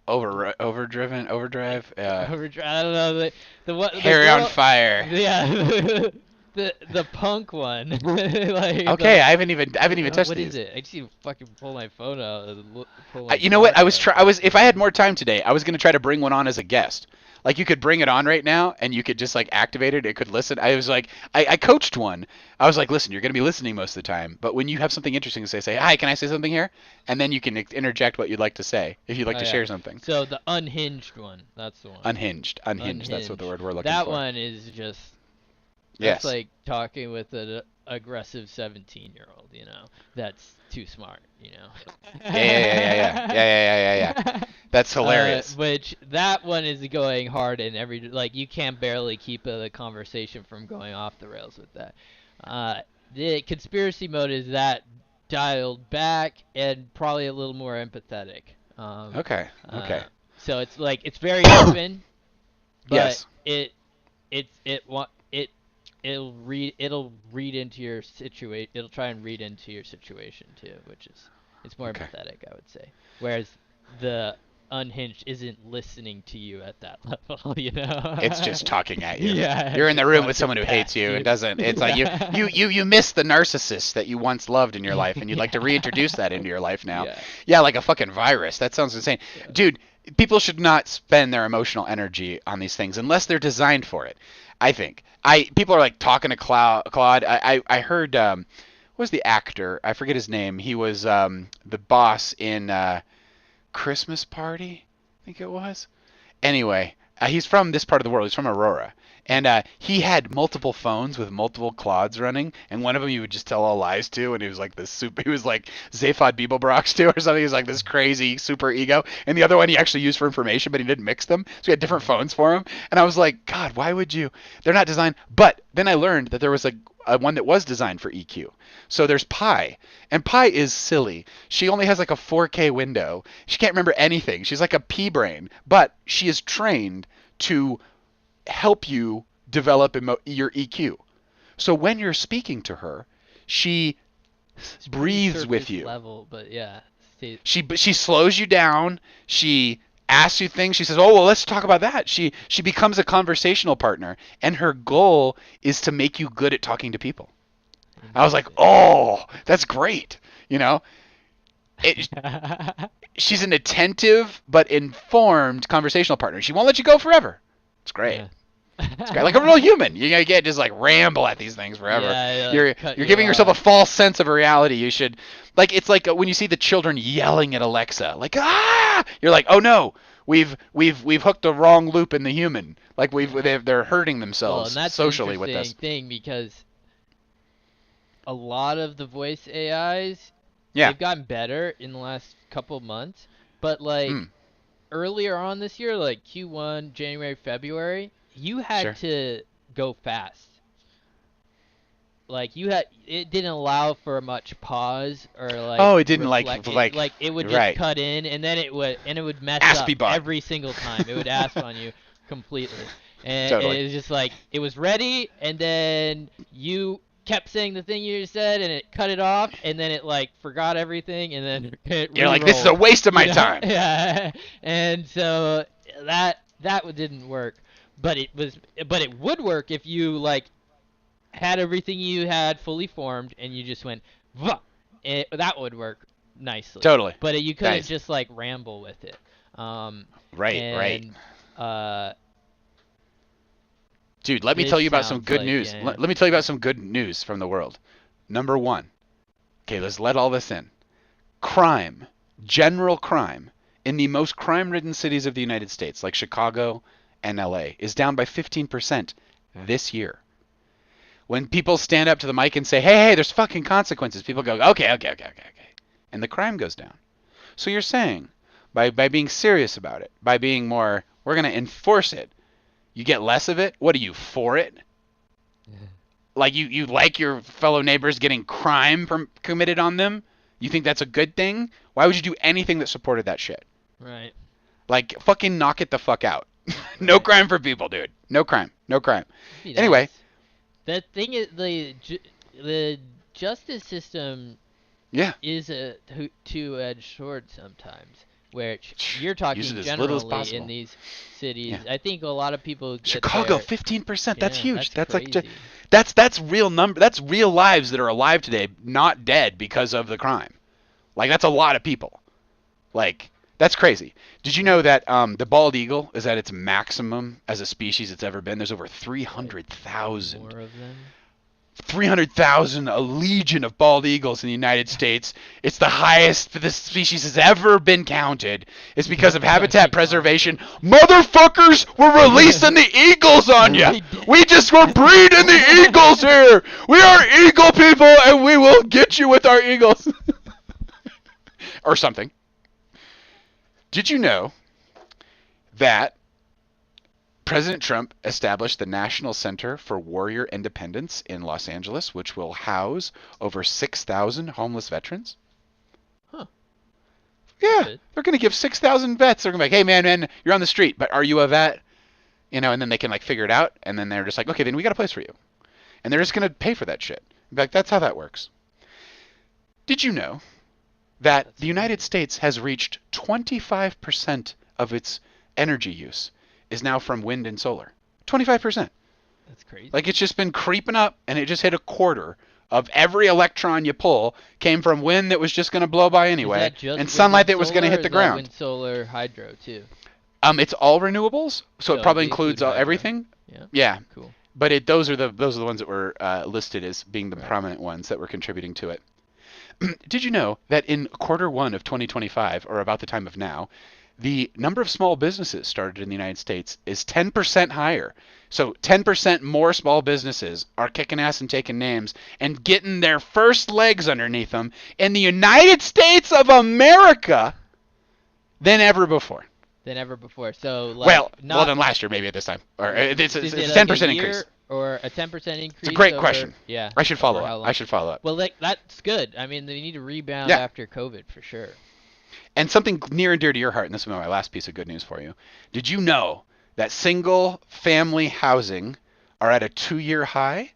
Overdrive. Overdrive. I don't know the what the Hair on girl, fire. Yeah, the punk one. Like Okay, I haven't even touched what these. is it? I just need to fucking pull my phone out. And pull You know what? I was if I had more time today, I was gonna try to bring one on as a guest. Like you could bring it on right now, and you could just like activate it. It could listen. I was like, I coached one. I was like, listen, you're gonna be listening most of the time, but when you have something interesting to say, hi, can I say something here? And then you can interject what you'd like to say if you'd like to share something. So the unhinged one, that's the one. Unhinged. That's what the word we're looking that for. That one is just. Yes. It's like talking with an aggressive 17-year-old, you know. That's too smart, you know. Yeah. That's hilarious. Which that one is going hard in like you can barely keep the conversation from going off the rails with that. The conspiracy mode is that dialed back and probably a little more empathetic. Okay. So it's like it's very open, but yes. It'll read into your situation. It'll try and read into your situation too, which is it's more empathetic, I would say. Whereas the unhinged isn't listening to you at that level, you know. It's just talking at you. Yeah. You're in the room with someone who hates you and doesn't. It's like you miss the narcissist that you once loved in your life, and you'd like to reintroduce that into your life now. Yeah, like a fucking virus. That sounds insane, dude. People should not spend their emotional energy on these things unless they're designed for it. I think. People are like talking to Claude. I heard what was the actor? I forget his name. He was the boss in Christmas Party, I think it was. Anyway, he's from this part of the world. He's from Aurora. And he had multiple phones with multiple Claudes running, and one of them he would just tell all lies to, and he was like he was like Zaphod Beeblebrox to or something. He was like this crazy super ego. And the other one he actually used for information, but he didn't mix them. So he had different phones for him. And I was like, God, why would you? They're not designed. But then I learned that there was a one that was designed for EQ. So there's Pi, and Pi is silly. She only has like a 4K window. She can't remember anything. She's like a pea brain, but she is trained to help you develop your EQ. So when you're speaking to her, she breathes with you. Level, but yeah. She slows you down. She asks you things. She says, "Oh, well, let's talk about that." She becomes a conversational partner, and her goal is to make you good at talking to people. I was like, "Oh, that's great." You know? She's an attentive but informed conversational partner. She won't let you go forever. It's great. Yeah. It's great. Like a real human. You can't just like ramble at these things forever. Yeah, you're giving yourself a false sense of a reality. You should it's like when you see the children yelling at Alexa, like you're like, "Oh no, we've hooked the wrong loop in the human. Like they're hurting themselves and that's socially with an this." interesting thing because a lot of the voice AIs they've gotten better in the last couple months, but like earlier on this year, like Q1, January, February, you had to go fast. Like it didn't allow for much pause or like. It didn't like it would just cut in and then it would mess up every single time. It would asp on you completely, and it was just like it was ready, and then you kept saying the thing you said, and it cut it off, and then it like forgot everything, and then you're like, "This is a waste of my time." Yeah, and so that didn't work. But it would work if you like had everything you had fully formed and you just went Vah! That would work nicely. Totally. But you couldn't just like ramble with it. Right. Dude, let me This tell you about some sounds good like, news. yeah. Let me tell you about some good news from the world. Number 1. Okay, let's let all this in. Crime, general crime, in the most crime-ridden cities of the United States, like Chicago and LA, is down by 15% this year. When people stand up to the mic and say, hey, there's fucking consequences, people go, okay. And the crime goes down. So you're saying, by being serious about it, by being more, we're going to enforce it, you get less of it? What are you, for it? Like you like your fellow neighbors getting crime committed on them? You think that's a good thing? Why would you do anything that supported that shit? Right. Like, fucking knock it the fuck out. No crime for people, dude. No crime. Anyway. Nice. The thing is, the justice system is a two-edged sword sometimes, where you're talking generally in these cities. I think a lot of people Chicago, 15%. That's huge. That's crazy. Like that's real number. That's real lives that are alive today, not dead because of the crime. Like, that's a lot of people. Like, that's crazy. Did you know that the bald eagle is at its maximum as a species it's ever been? There's over 300,000. More of them? 300,000, a legion of bald eagles in the United States. It's the highest this species has ever been counted. It's because of habitat preservation. Motherfuckers, we're releasing the eagles on you. We just were breeding the eagles here. We are eagle people, and we will get you with our eagles. Or something. Did you know that President Trump established the National Center for Warrior Independence in Los Angeles, which will house over 6,000 homeless veterans? Huh. Yeah, Good. they're going to give 6,000 vets. They're going to be like, hey, man, you're on the street, but are you a vet? You know, and then they can, like, figure it out, and then they're just like, okay, then we got a place for you. And they're just going to pay for that shit. Like, that's how that works. Did you know that the United States has reached 25% of its energy use is now from wind and solar? 25%. That's crazy. Like, it's just been creeping up, and it just hit a quarter of every electron you pull came from wind that was just going to blow by anyway, and sunlight that was going to hit the ground. Wind, solar, hydro too. It's all renewables, so it probably includes everything. Yeah. Yeah. Cool. But those are the ones that were listed as being the prominent ones that were contributing to it. Did you know that in quarter one of 2025, or about the time of now, the number of small businesses started in the United States is 10% higher? So 10% more small businesses are kicking ass and taking names and getting their first legs underneath them in the United States of America than ever before. So, like, well, than last year maybe at this time. Or it's a like 10% increase. Or a 10% increase. It's a great question. Yeah. I should follow up. Well, that's good. I mean, they need to rebound after COVID for sure. And something near and dear to your heart, and this will be my last piece of good news for you. Did you know that single family housing are at a 2-year high?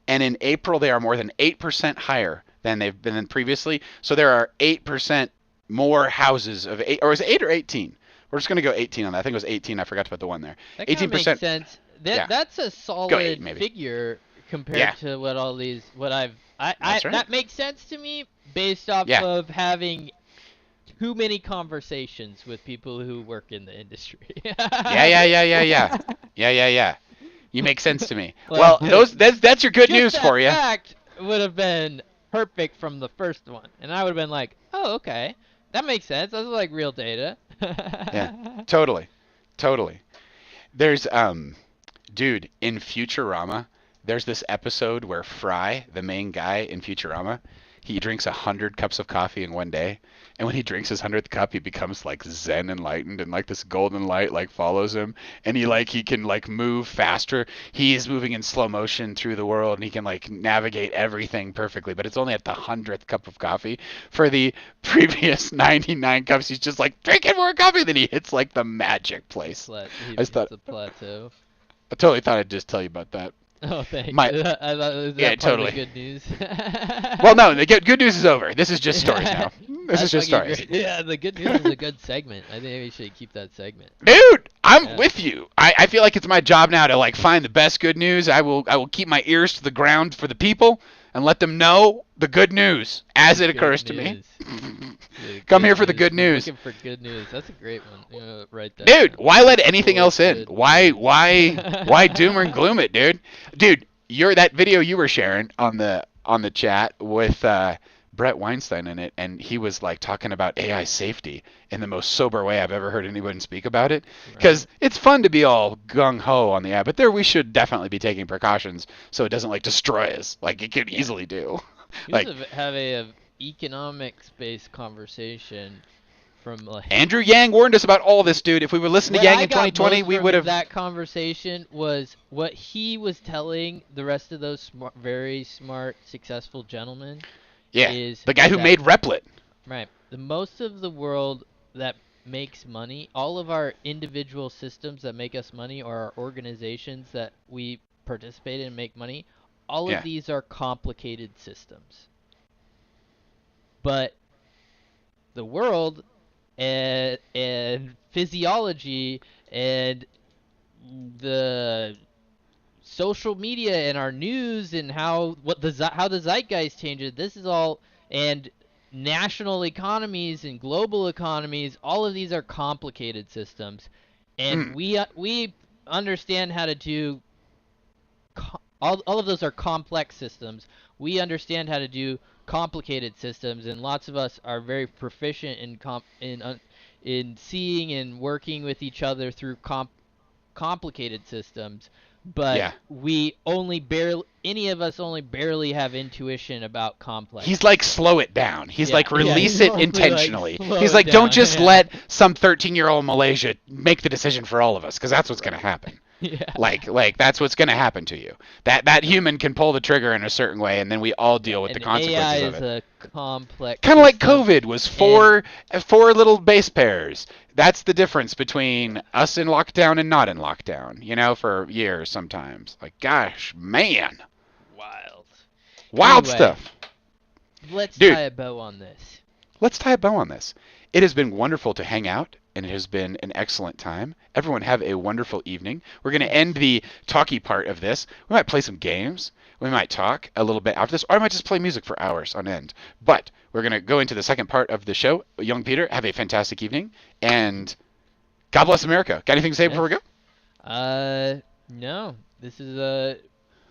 And in April, they are more than 8% higher than they've been previously. So there are 8% more houses of 8, or is it 8 or 18? We're just going to go 18 on that. I think it was 18. I forgot to put the 1 there. That 18%. Makes sense. That's a solid figure compared to what all these that makes sense to me based off of having too many conversations with people who work in the industry. Yeah. You make sense to me. Well, that's your good news for you. Fact would have been perfect from the first one, and I would have been like, oh, okay, that makes sense. That's like real data. Yeah, totally. There's dude, in Futurama, there's this episode where Fry, the main guy in Futurama, he drinks 100 cups of coffee in one day, and when he drinks his 100th cup, he becomes like Zen enlightened, and like this golden light like follows him, and he can like move faster. He is moving in slow motion through the world, and he can like navigate everything perfectly. But it's only at the 100th cup of coffee. For the previous 99 cups, he's just like drinking more coffee. Then he hits like the magic place. He hits a plateau. I totally thought I'd just tell you about that. Oh, thanks. I thought it was totally. Good news. Well, no, the good news is over. This is just stories now. This is just stories. Great. Yeah, the good news is a good segment. I think we should keep that segment. Dude, I'm with you. I feel like it's my job now to like find the best good news. I will keep my ears to the ground for the people and let them know the good news as it occurs to me. Come here for the good news. Looking for good news. That's a great one. Right there. Dude, why let anything else in? Why doom and gloom it, dude? Dude, that video you were sharing on the chat with Brett Weinstein in it, and he was like talking about AI safety in the most sober way I've ever heard anyone speak about it. Because it's fun to be all gung ho on the app, but there we should definitely be taking precautions so it doesn't like destroy us, like it could easily do. You Like have a economics-based conversation from like. Andrew Yang warned us about all this, dude. If we would listen to What Yang I in got 2020, most we from would have. That conversation was what he was telling the rest of those very smart, successful gentlemen. Yeah, Is the guy who that- made Replit. Right. The most of the world that makes money, all of our individual systems that make us money, or our organizations that we participate in and make money, all Yeah. of these are complicated systems. But the world and physiology and the social media and our news and how the zeitgeist changes, this is all, and national economies and global economies, all of these are complicated systems, and we understand how to do all of those are complex systems. We understand how to do complicated systems, and lots of us are very proficient in seeing and working with each other through complicated systems. But Yeah. any of us only barely have intuition about complex. He's like, slow it down. He's Yeah, like, yeah, release he's it mostly like, intentionally. slow He's it like, don't down, just yeah. let some 13-year-old Malaysia make the decision for all of us, because that's what's going to happen. Yeah. Like that's what's going to happen to you. That human can pull the trigger in a certain way, and then we all deal with the And consequences AI of is it. a complex. Kind of like system. COVID was four little base pairs. That's the difference between us in lockdown and not in lockdown, for years sometimes. Like, gosh, man. Wild Anyway, stuff. Let's Dude. tie a bow on this. Let's tie a bow on this. It has been wonderful to hang out, and it has been an excellent time. Everyone have a wonderful evening. We're going to end the talky part of this. We might play some games. We might talk a little bit after this, or I might just play music for hours on end. But we're going to go into the second part of the show. Young Peter, have a fantastic evening, and God bless America. Got anything to say before we go? No. This has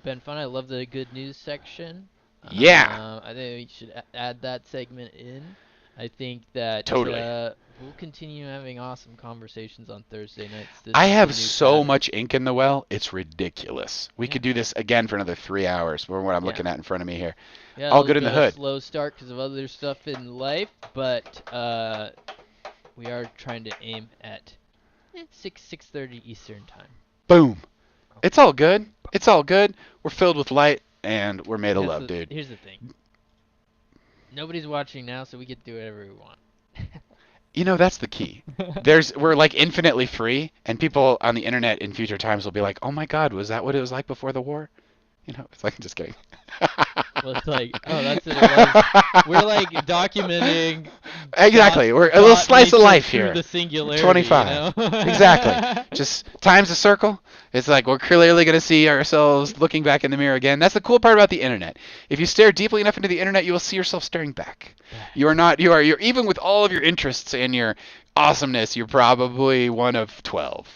been fun. I love the good news section. Yeah. I think we should add that segment in. I think that Totally. we'll continue having awesome conversations on Thursday nights. This I is the have new so pattern. much ink in the well, it's ridiculous. We could do this again for another 3 hours, for what I'm looking at in front of me here. Yeah, All a good in little the bit of hood. a slow start because of other stuff in life, but we are trying to aim at 6:30 Eastern time. Boom. It's all good. It's all good. We're filled with light, and we're made of Here's love, the- dude. Here's the thing. Nobody's watching now, so we get to do whatever we want. That's the key. We're like infinitely free, and people on the internet in future times will be like, "Oh my God, was that what it was like before the war?" It's like, just kidding. Well, it's like, oh, that's what it was. We're like documenting. Exactly. We're a little slice of nature life through here. The singularity. 25. You know? Exactly. Just time's a circle. It's like we're clearly going to see ourselves looking back in the mirror again. That's the cool part about the internet. If you stare deeply enough into the internet, you will see yourself staring back. You're even with all of your interests and your awesomeness, you're probably one of 12.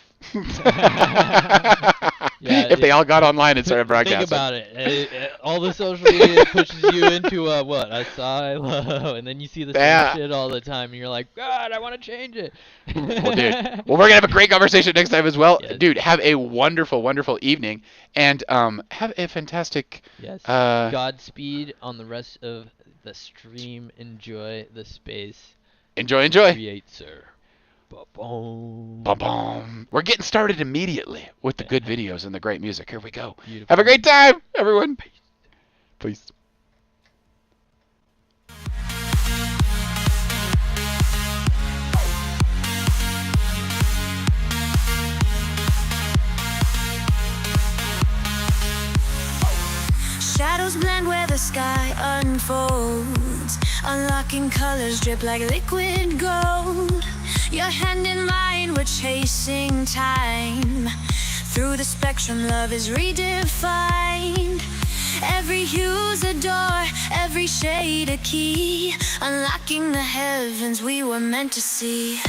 If they all got online and started broadcasting. Think about it. All the social media pushes you into a silo, and then you see the same shit all the time, and you're like, God, I want to change it. Well, dude. Well, we're gonna have a great conversation next time as well, Yes. dude. Have a wonderful, wonderful evening, and have a fantastic. Yes. Godspeed on the rest of the stream. Enjoy the space. Enjoy. Create, sir. Ba-boom. Ba-boom. We're getting started immediately with the good videos and the great music. Here we go. Beautiful. Have a great time, everyone. Peace. Shadows blend where the sky unfolds. Unlocking colors drip like liquid gold. Your hand in mine, we're chasing time. Through the spectrum, love is redefined. Every hue's a door, every shade a key. Unlocking the heavens we were meant to see.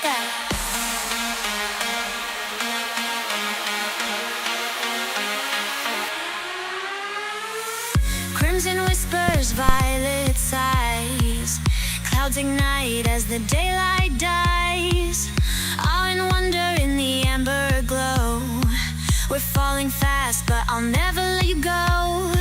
Yeah. Crimson whispers, violet sighs. Clouds ignite as the daylight dies. Awe and wonder in the amber glow. We're falling fast, but I'll never let you go.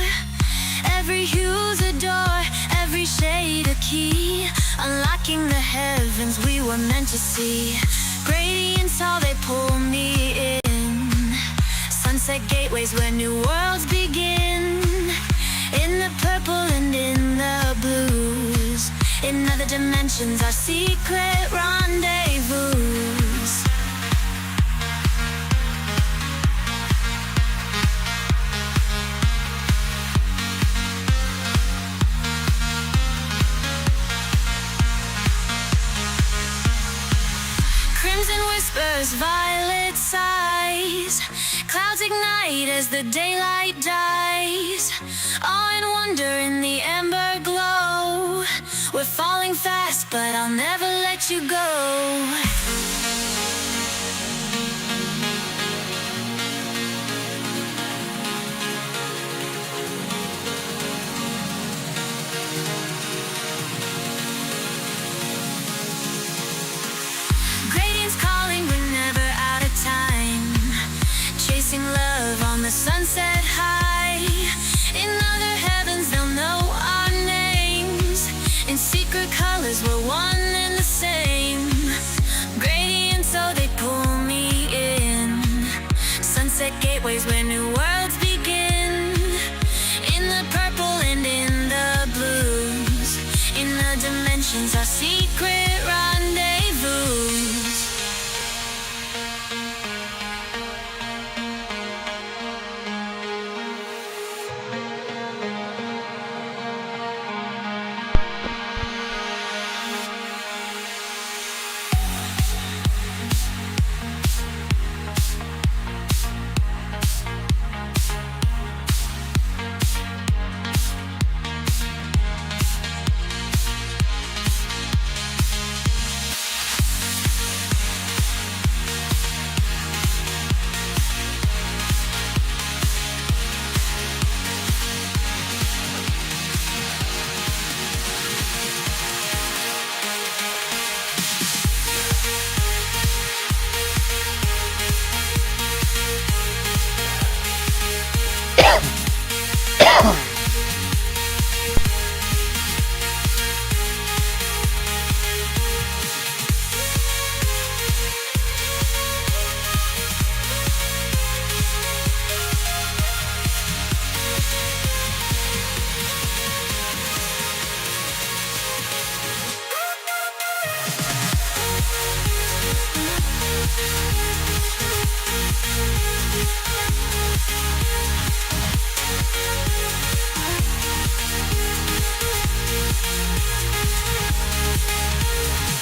Every hue's a door, every shade a key, unlocking the heavens we were meant to see. Gradients, all they pull me in. Sunset gateways where new worlds begin. In the purple and in the blues. In other dimensions, our secret rendezvous. Crimson whispers, violet sighs. Clouds ignite as the daylight dies. Awe and wonder in the amber glow. We're falling fast, but I'll never let you go. Gradients calling, we're never out of time. Chasing love on the sunset high. In other heavens they'll know our names. In secret colors we're one and the same. Gradients, so they pull me in. Sunset gateways where new worlds begin. In the purple and in the blues. In the dimensions, our secret rendezvous.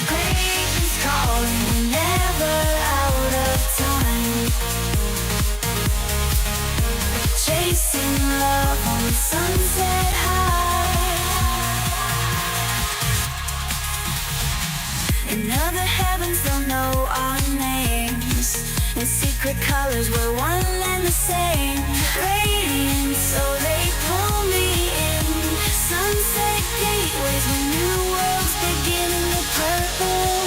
Gradients calling, we're never out of time. Chasing love on the sunset high. In other heavens they'll know our names. In secret colors we're one and the same. Radiant, so they pull me in. Sunset gateways when new worlds begin. In the purple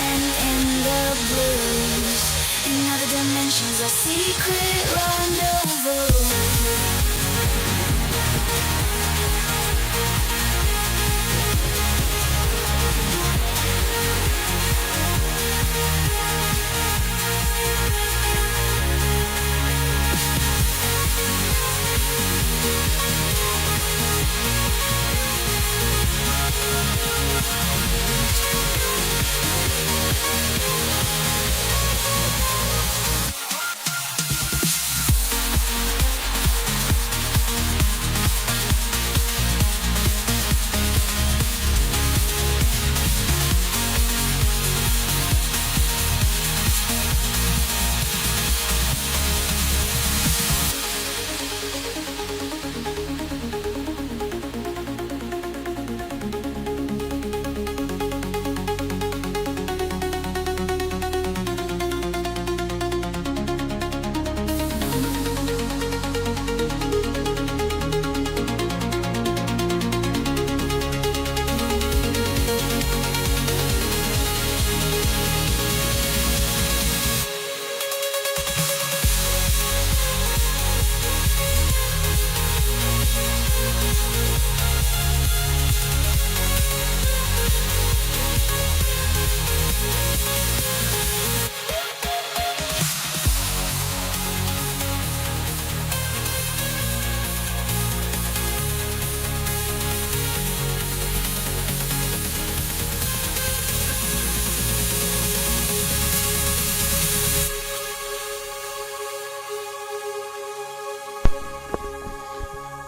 and in the blues. In other dimensions, our secret rendezvous.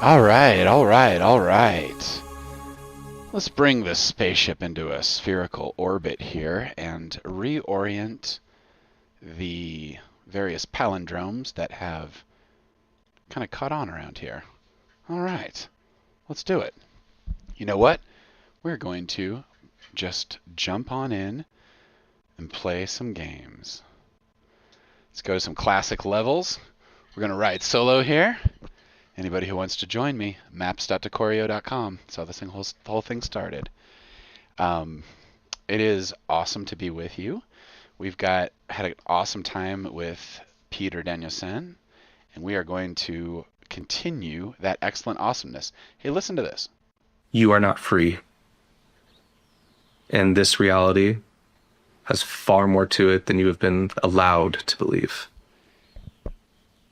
All right, all right, all right. Let's bring this spaceship into a spherical orbit here and reorient the various palindromes that have kind of caught on around here. All right, let's do it. You know what? We're going to just jump on in and play some games. Let's go to some classic levels. We're going to ride solo here. Anybody who wants to join me, maps.decorio.com. That's how this whole thing started. It is awesome to be with you. We've had an awesome time with Peter Danielson, and we are going to continue that excellent awesomeness. Hey, listen to this. You are not free. And this reality has far more to it than you have been allowed to believe.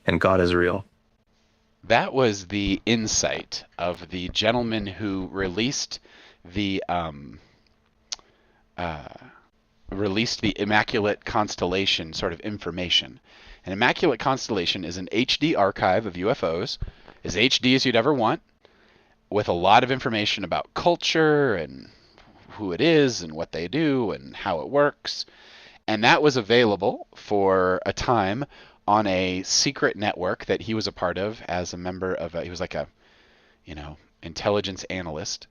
And God is real. That was the insight of the gentleman who released the Immaculate Constellation sort of information. An Immaculate Constellation is an HD archive of UFOs, as HD as you'd ever want, with a lot of information about culture and who it is and what they do and how it works. And that was available for a time on a secret network that he was a part of as a member of he was like a, intelligence analyst.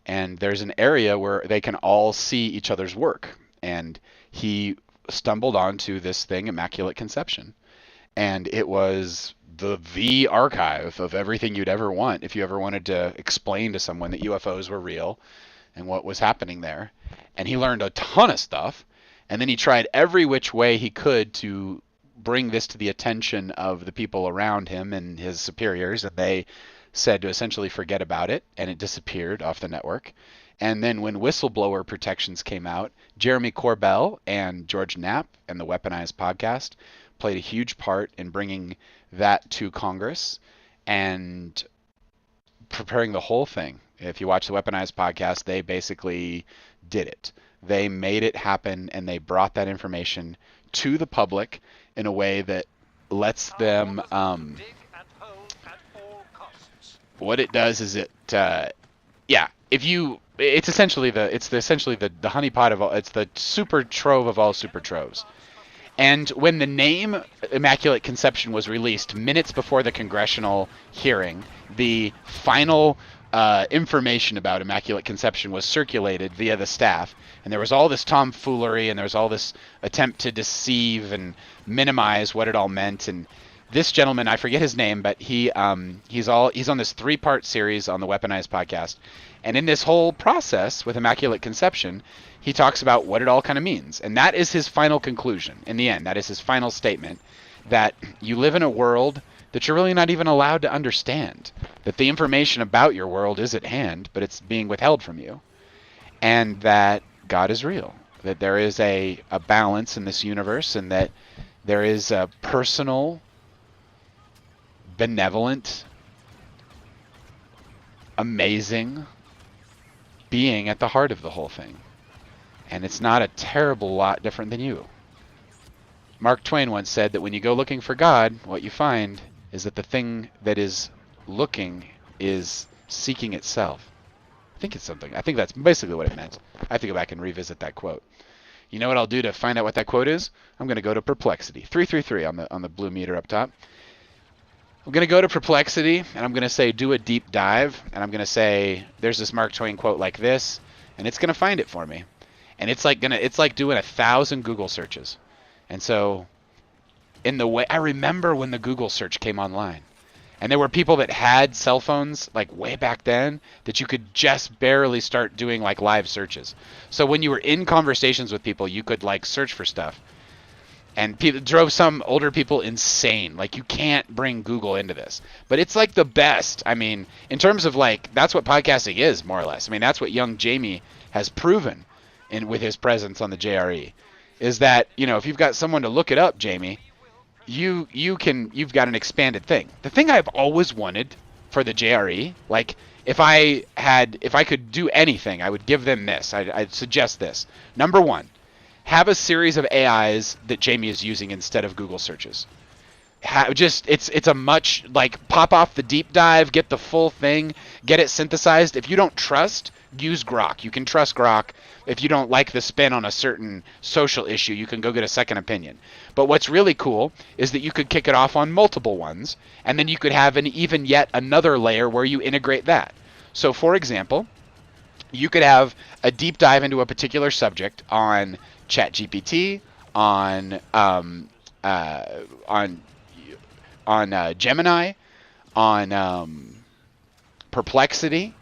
And there's an area where they can all see each other's work. And he stumbled onto this thing, Immaculate Conception. And it was the archive of everything you'd ever want if you ever wanted to explain to someone that UFOs were real and what was happening there. And he learned a ton of stuff. And then he tried every which way he could to bring this to the attention of the people around him and his superiors, and they said to essentially forget about it, and it disappeared off the network. And then when whistleblower protections came out, Jeremy Corbell and George Knapp and the Weaponized podcast played a huge part in bringing that to Congress and preparing the whole thing. If you watch the Weaponized podcast, they basically did it. They made it happen, and they brought that information to the public in a way that lets them what it does is it's essentially the honeypot of all, it's the super trove of all super troves. And when the name Immaculate Conception was released minutes before the congressional hearing, the final information about Immaculate Conception was circulated via the staff, and there was all this tomfoolery, and there was all this attempt to deceive and minimize what it all meant. And this gentleman, I forget his name, but he's on this 3-part series on the Weaponized podcast, and in this whole process with Immaculate Conception, he talks about what it all kind of means, and that is his final conclusion. In the end, that is his final statement, that you live in a world that you're really not even allowed to understand, that the information about your world is at hand, but it's being withheld from you, and that God is real, that there is a balance in this universe, and that there is a personal, benevolent, amazing being at the heart of the whole thing. And it's not a terrible lot different than you. Mark Twain once said that when you go looking for God, what you find is that the thing that is looking is seeking itself. I think that's basically what it meant. I have to go back and revisit that quote. You know what I'll do to find out what that quote is? I'm going to go to Perplexity. 333 on the blue meter up top. I'm going to go to Perplexity, and I'm going to say do a deep dive, and I'm going to say there's this Mark Twain quote like this, and it's going to find it for me. And it's like doing 1,000 Google searches. And so I remember when the Google search came online, and there were people that had cell phones like way back then that you could just barely start doing like live searches. So when you were in conversations with people, you could like search for stuff. And people drove some older people insane. Like, you can't bring Google into this. But it's like the best. I mean, in terms of like, that's what podcasting is, more or less. I mean, that's what young Jamie has proven with his presence on the JRE. Is that, if you've got someone to look it up, Jamie, you've got an expanded thing. The thing I've always wanted for the JRE, like, if I could do anything, I would give them this. I'd suggest this. Number 1. Have a series of AIs that Jamie is using instead of Google searches. it's a much like pop off the deep dive, get the full thing, get it synthesized. If you don't trust, use Grok. You can trust Grok. If you don't like the spin on a certain social issue, you can go get a second opinion. But what's really cool is that you could kick it off on multiple ones, and then you could have an even yet another layer where you integrate that. So for example, you could have a deep dive into a particular subject on ChatGPT, on Gemini, on Perplexity.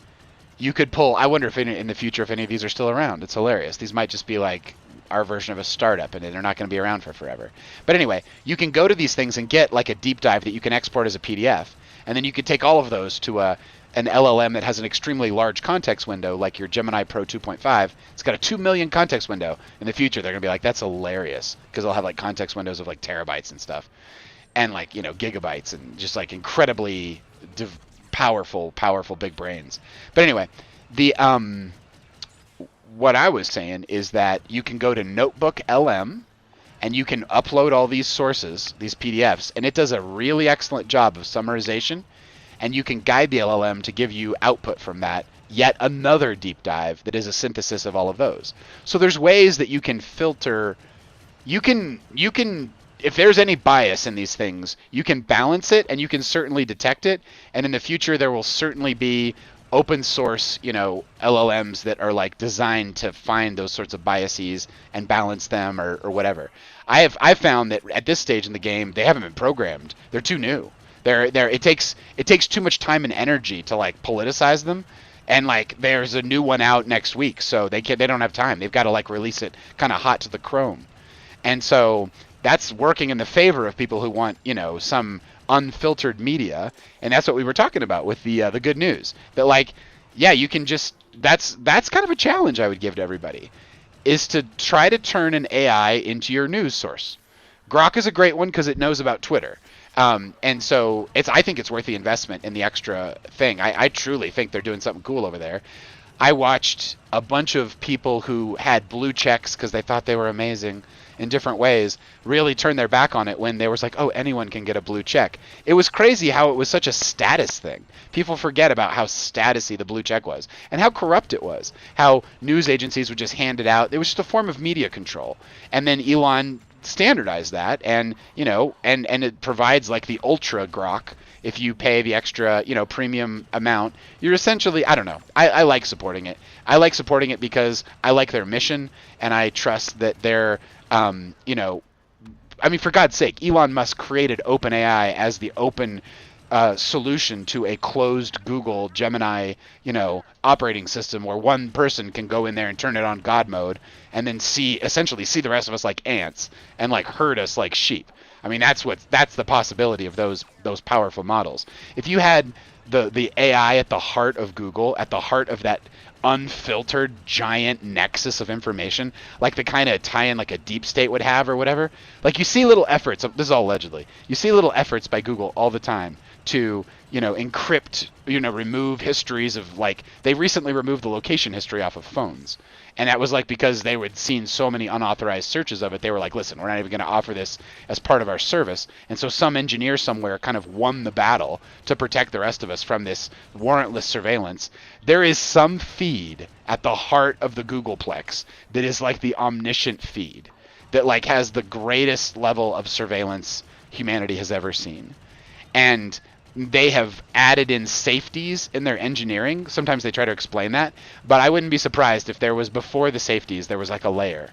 You could pull. I wonder if in the future if any of these are still around. It's hilarious. These might just be like our version of a startup, and they're not going to be around for forever. But anyway, you can go to these things and get like a deep dive that you can export as a PDF, and then you could take all of those to an LLM that has an extremely large context window, like your Gemini Pro 2.5. It's got a 2 million context window. In the future, they're going to be like, that's hilarious, because they'll have like context windows of like terabytes and stuff, and like gigabytes, and just like incredibly powerful big brains. But anyway, the what I was saying is that you can go to Notebook LM and you can upload all these sources, these PDFs, and it does a really excellent job of summarization, and you can guide the LLM to give you output from that, yet another deep dive that is a synthesis of all of those. So there's ways that you can filter. You can if there's any bias in these things, you can balance it, and you can certainly detect it. And in the future, there will certainly be open source, LLMs that are like designed to find those sorts of biases and balance them or whatever. I've found that at this stage in the game, they haven't been programmed. They're too new. It takes too much time and energy to like politicize them. And like there's a new one out next week, so they don't have time. They've got to like release it kind of hot to the chrome. And so that's working in the favor of people who want, some unfiltered media, and that's what we were talking about with the good news. That like, yeah, you can just that's kind of a challenge I would give to everybody, is to try to turn an AI into your news source. Grok is a great one because it knows about Twitter, and so I think it's worth the investment in the extra thing. I truly think they're doing something cool over there. I watched a bunch of people who had blue checks because they thought they were amazing in different ways really turn their back on it when there was like, oh, anyone can get a blue check. It was crazy how it was such a status thing. People forget about how statusy the blue check was and how corrupt it was, how news agencies would just hand it out. It was just a form of media control. And then Elon standardized that, and and it provides like the ultra Grok. If you pay the extra premium amount, you're essentially, I don't know, I like supporting it. I like supporting it because I like their mission, and I trust that they're I mean, for God's sake, Elon Musk created OpenAI as the open solution to a closed Google Gemini, operating system where one person can go in there and turn it on God mode and then essentially see the rest of us like ants and like herd us like sheep. I mean, that's the possibility of those powerful models. If you had the AI at the heart of Google, at the heart of that unfiltered giant nexus of information, like the kind of tie-in like a deep state would have or whatever, like you see little efforts, this is all allegedly, you see little efforts by Google all the time to encrypt, remove histories of, like, they recently removed the location history off of phones, and that was like because they had seen so many unauthorized searches of it. They were like, listen, we're not even going to offer this as part of our service. And so some engineer somewhere kind of won the battle to protect the rest of us from this warrantless surveillance. There is some feed at the heart of the Googleplex that is like the omniscient feed that like has the greatest level of surveillance humanity has ever seen. And they have added in safeties in their engineering. Sometimes they try to explain that, but I wouldn't be surprised if there was, before the safeties, there was like a layer.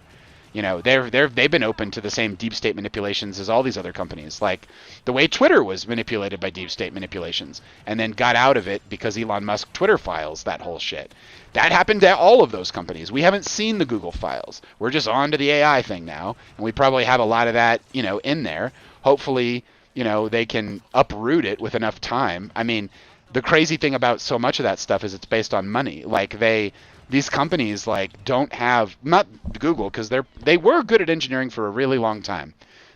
They've been open to the same deep state manipulations as all these other companies. Like the way Twitter was manipulated by deep state manipulations and then got out of it because Elon Musk Twitter files, that whole shit. That happened to all of those companies. We haven't seen the Google files. We're just on to the AI thing now, and we probably have a lot of that, in there. Hopefully, they can uproot it with enough time. I mean, the crazy thing about so much of that stuff is it's based on money. Like these companies like don't have, not Google, because they were good at engineering for a really long time.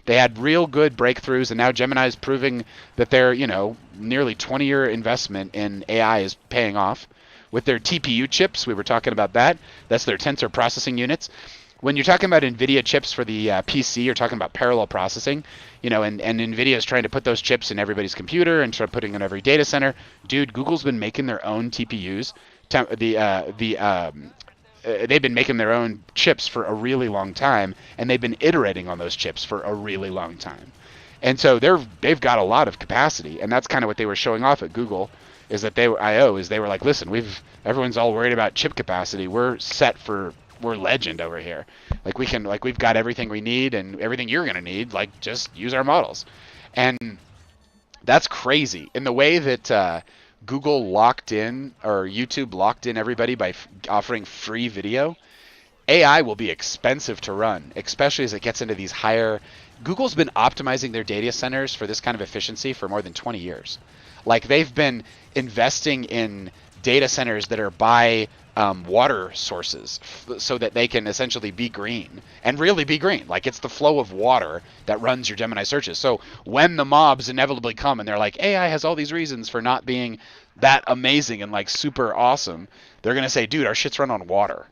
They had real good breakthroughs, and now Gemini is proving that their nearly 20-year investment in AI is paying off with their TPU chips. We were talking about that. That's their tensor processing units. when you're talking about NVIDIA chips for the PC, you're talking about parallel processing, and NVIDIA is trying to put those chips in everybody's computer and start putting in every data center. Dude, Google's been making their own TPUs. They've been making their own chips for a really long time, and they've been iterating on those chips for a really long time. And so they've got a lot of capacity, and that's kind of what they were showing off at Google, is that they were like, listen, everyone's all worried about chip capacity. We're legend over here. We've got everything we need and everything you're gonna need. Like, just use our models. And that's crazy. In the way that Google locked in, or YouTube locked in everybody by offering free video, AI will be expensive to run, especially as it gets into these higher. Google's been optimizing their data centers for this kind of efficiency for more than 20 years. Like, they've been investing in data centers that are by water sources, so that they can essentially be green, and really be green. Like, it's the flow of water that runs your Gemini searches. So when the mobs inevitably come and they're like, AI has all these reasons for not being that amazing and like super awesome, they're gonna say, dude, our shit's run on water.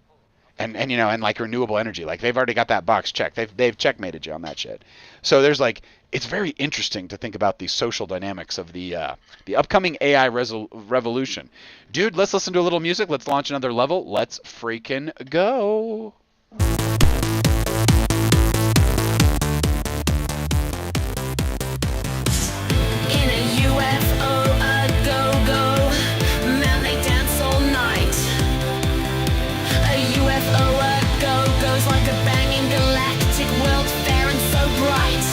And like renewable energy. Like, they've already got that box checked. They've checkmated you on that shit. So there's like, it's very interesting to think about the social dynamics of the upcoming AI revolution. Dude, let's listen to a little music. Let's launch another level. Let's freaking go. In a UFO, a go-go, man, they dance all night. A UFO, a go-go's like a banging galactic world, fair and so bright.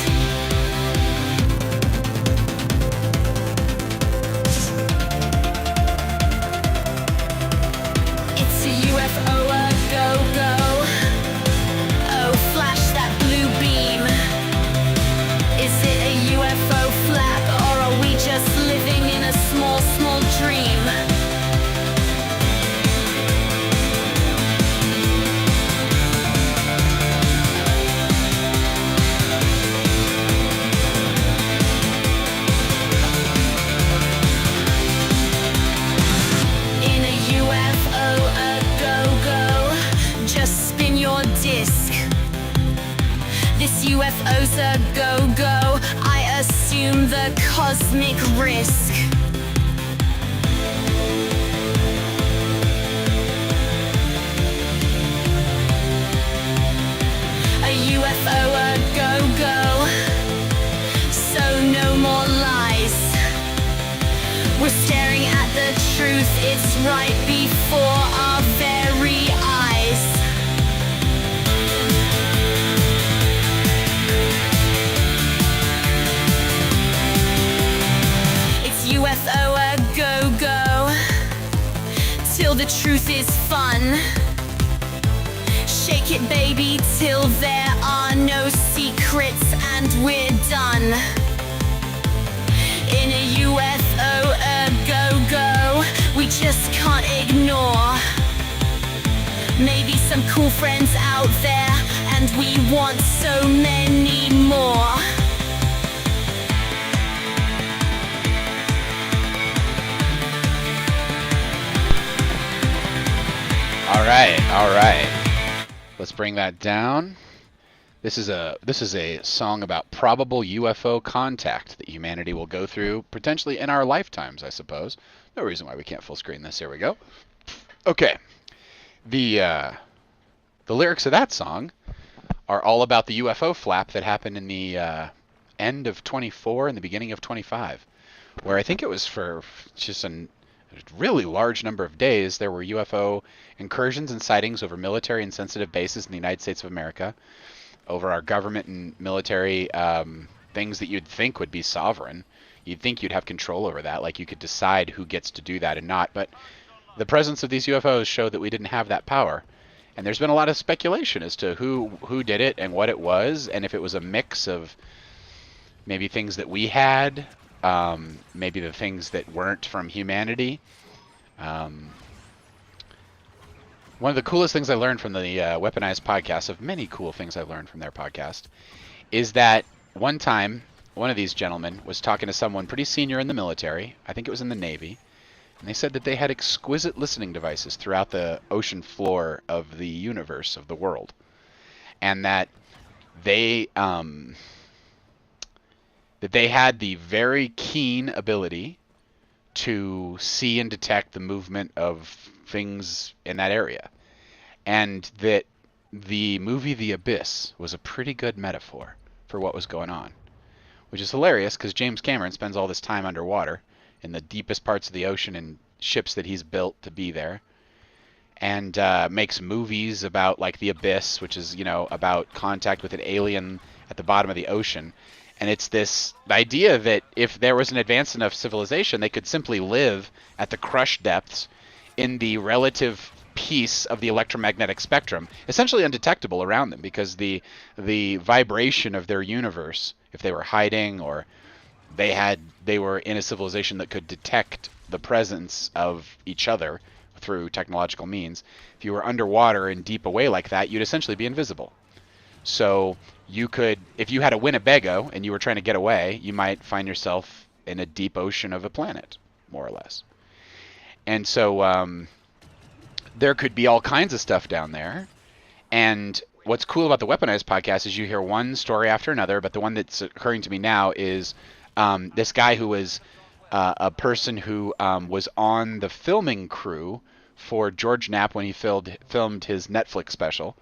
It's a UFO, a go-go. Oh, flash that blue beam. Is it a UFO flap, or are we just living in a small, small dream? In a UFO, a go-go, just spin your disc. This UFO's a go-go, I assume the cosmic risk. A UFO, a go-go, so no more lies. We're staring at the truth, it's right before our very eyes. It's UFO, a go-go, till the truth is fun. Shake it, baby, till there are no secrets and we're done. In a UFO, a go-go, we just can't ignore. Maybe some cool friends out there, and we want so many more. All right. Let's bring that down. This is a song about probable UFO contact that humanity will go through potentially in our lifetimes, I suppose. No reason why we can't full screen this. Here we go. Okay. The lyrics of that song are all about the UFO flap that happened in the end of 24 and the beginning of 25, where I think it was for just a really large number of days there were UFO incursions and sightings over military and sensitive bases in the United States of America, over our government and military things that you'd think would be sovereign. You'd think you'd have control over that, like you could decide who gets to do that and not. But the presence of these UFOs showed that we didn't have that power. And there's been a lot of speculation as to who did it and what it was, and if it was a mix of maybe things that we had, maybe the things that weren't from humanity. One of the coolest things I learned from the Weaponized podcast, of many cool things I've learned from their podcast, is that one time one of these gentlemen was talking to someone pretty senior in the military, I think it was in the Navy, and they said that they had exquisite listening devices throughout the ocean floor of the universe, of the world. and that they had the very keen ability to see and detect the movement of things in that area, and that the movie The Abyss was a pretty good metaphor for what was going on, which is hilarious because James Cameron spends all this time underwater in the deepest parts of the ocean in ships that he's built to be there, and makes movies about like The Abyss, which is, about contact with an alien at the bottom of the ocean. And it's this idea that if there was an advanced enough civilization, they could simply live at the crushed depths in the relative peace of the electromagnetic spectrum, essentially undetectable around them, because the vibration of their universe, if they were hiding or they were in a civilization that could detect the presence of each other through technological means, if you were underwater and deep away like that, you'd essentially be invisible. So you could, if you had a Winnebago and you were trying to get away, you might find yourself in a deep ocean of a planet, more or less. And so there could be all kinds of stuff down there. And what's cool about the Weaponized podcast is you hear one story after another, but the one that's occurring to me now is this guy who was a person who was on the filming crew for George Knapp when he filmed his Netflix special.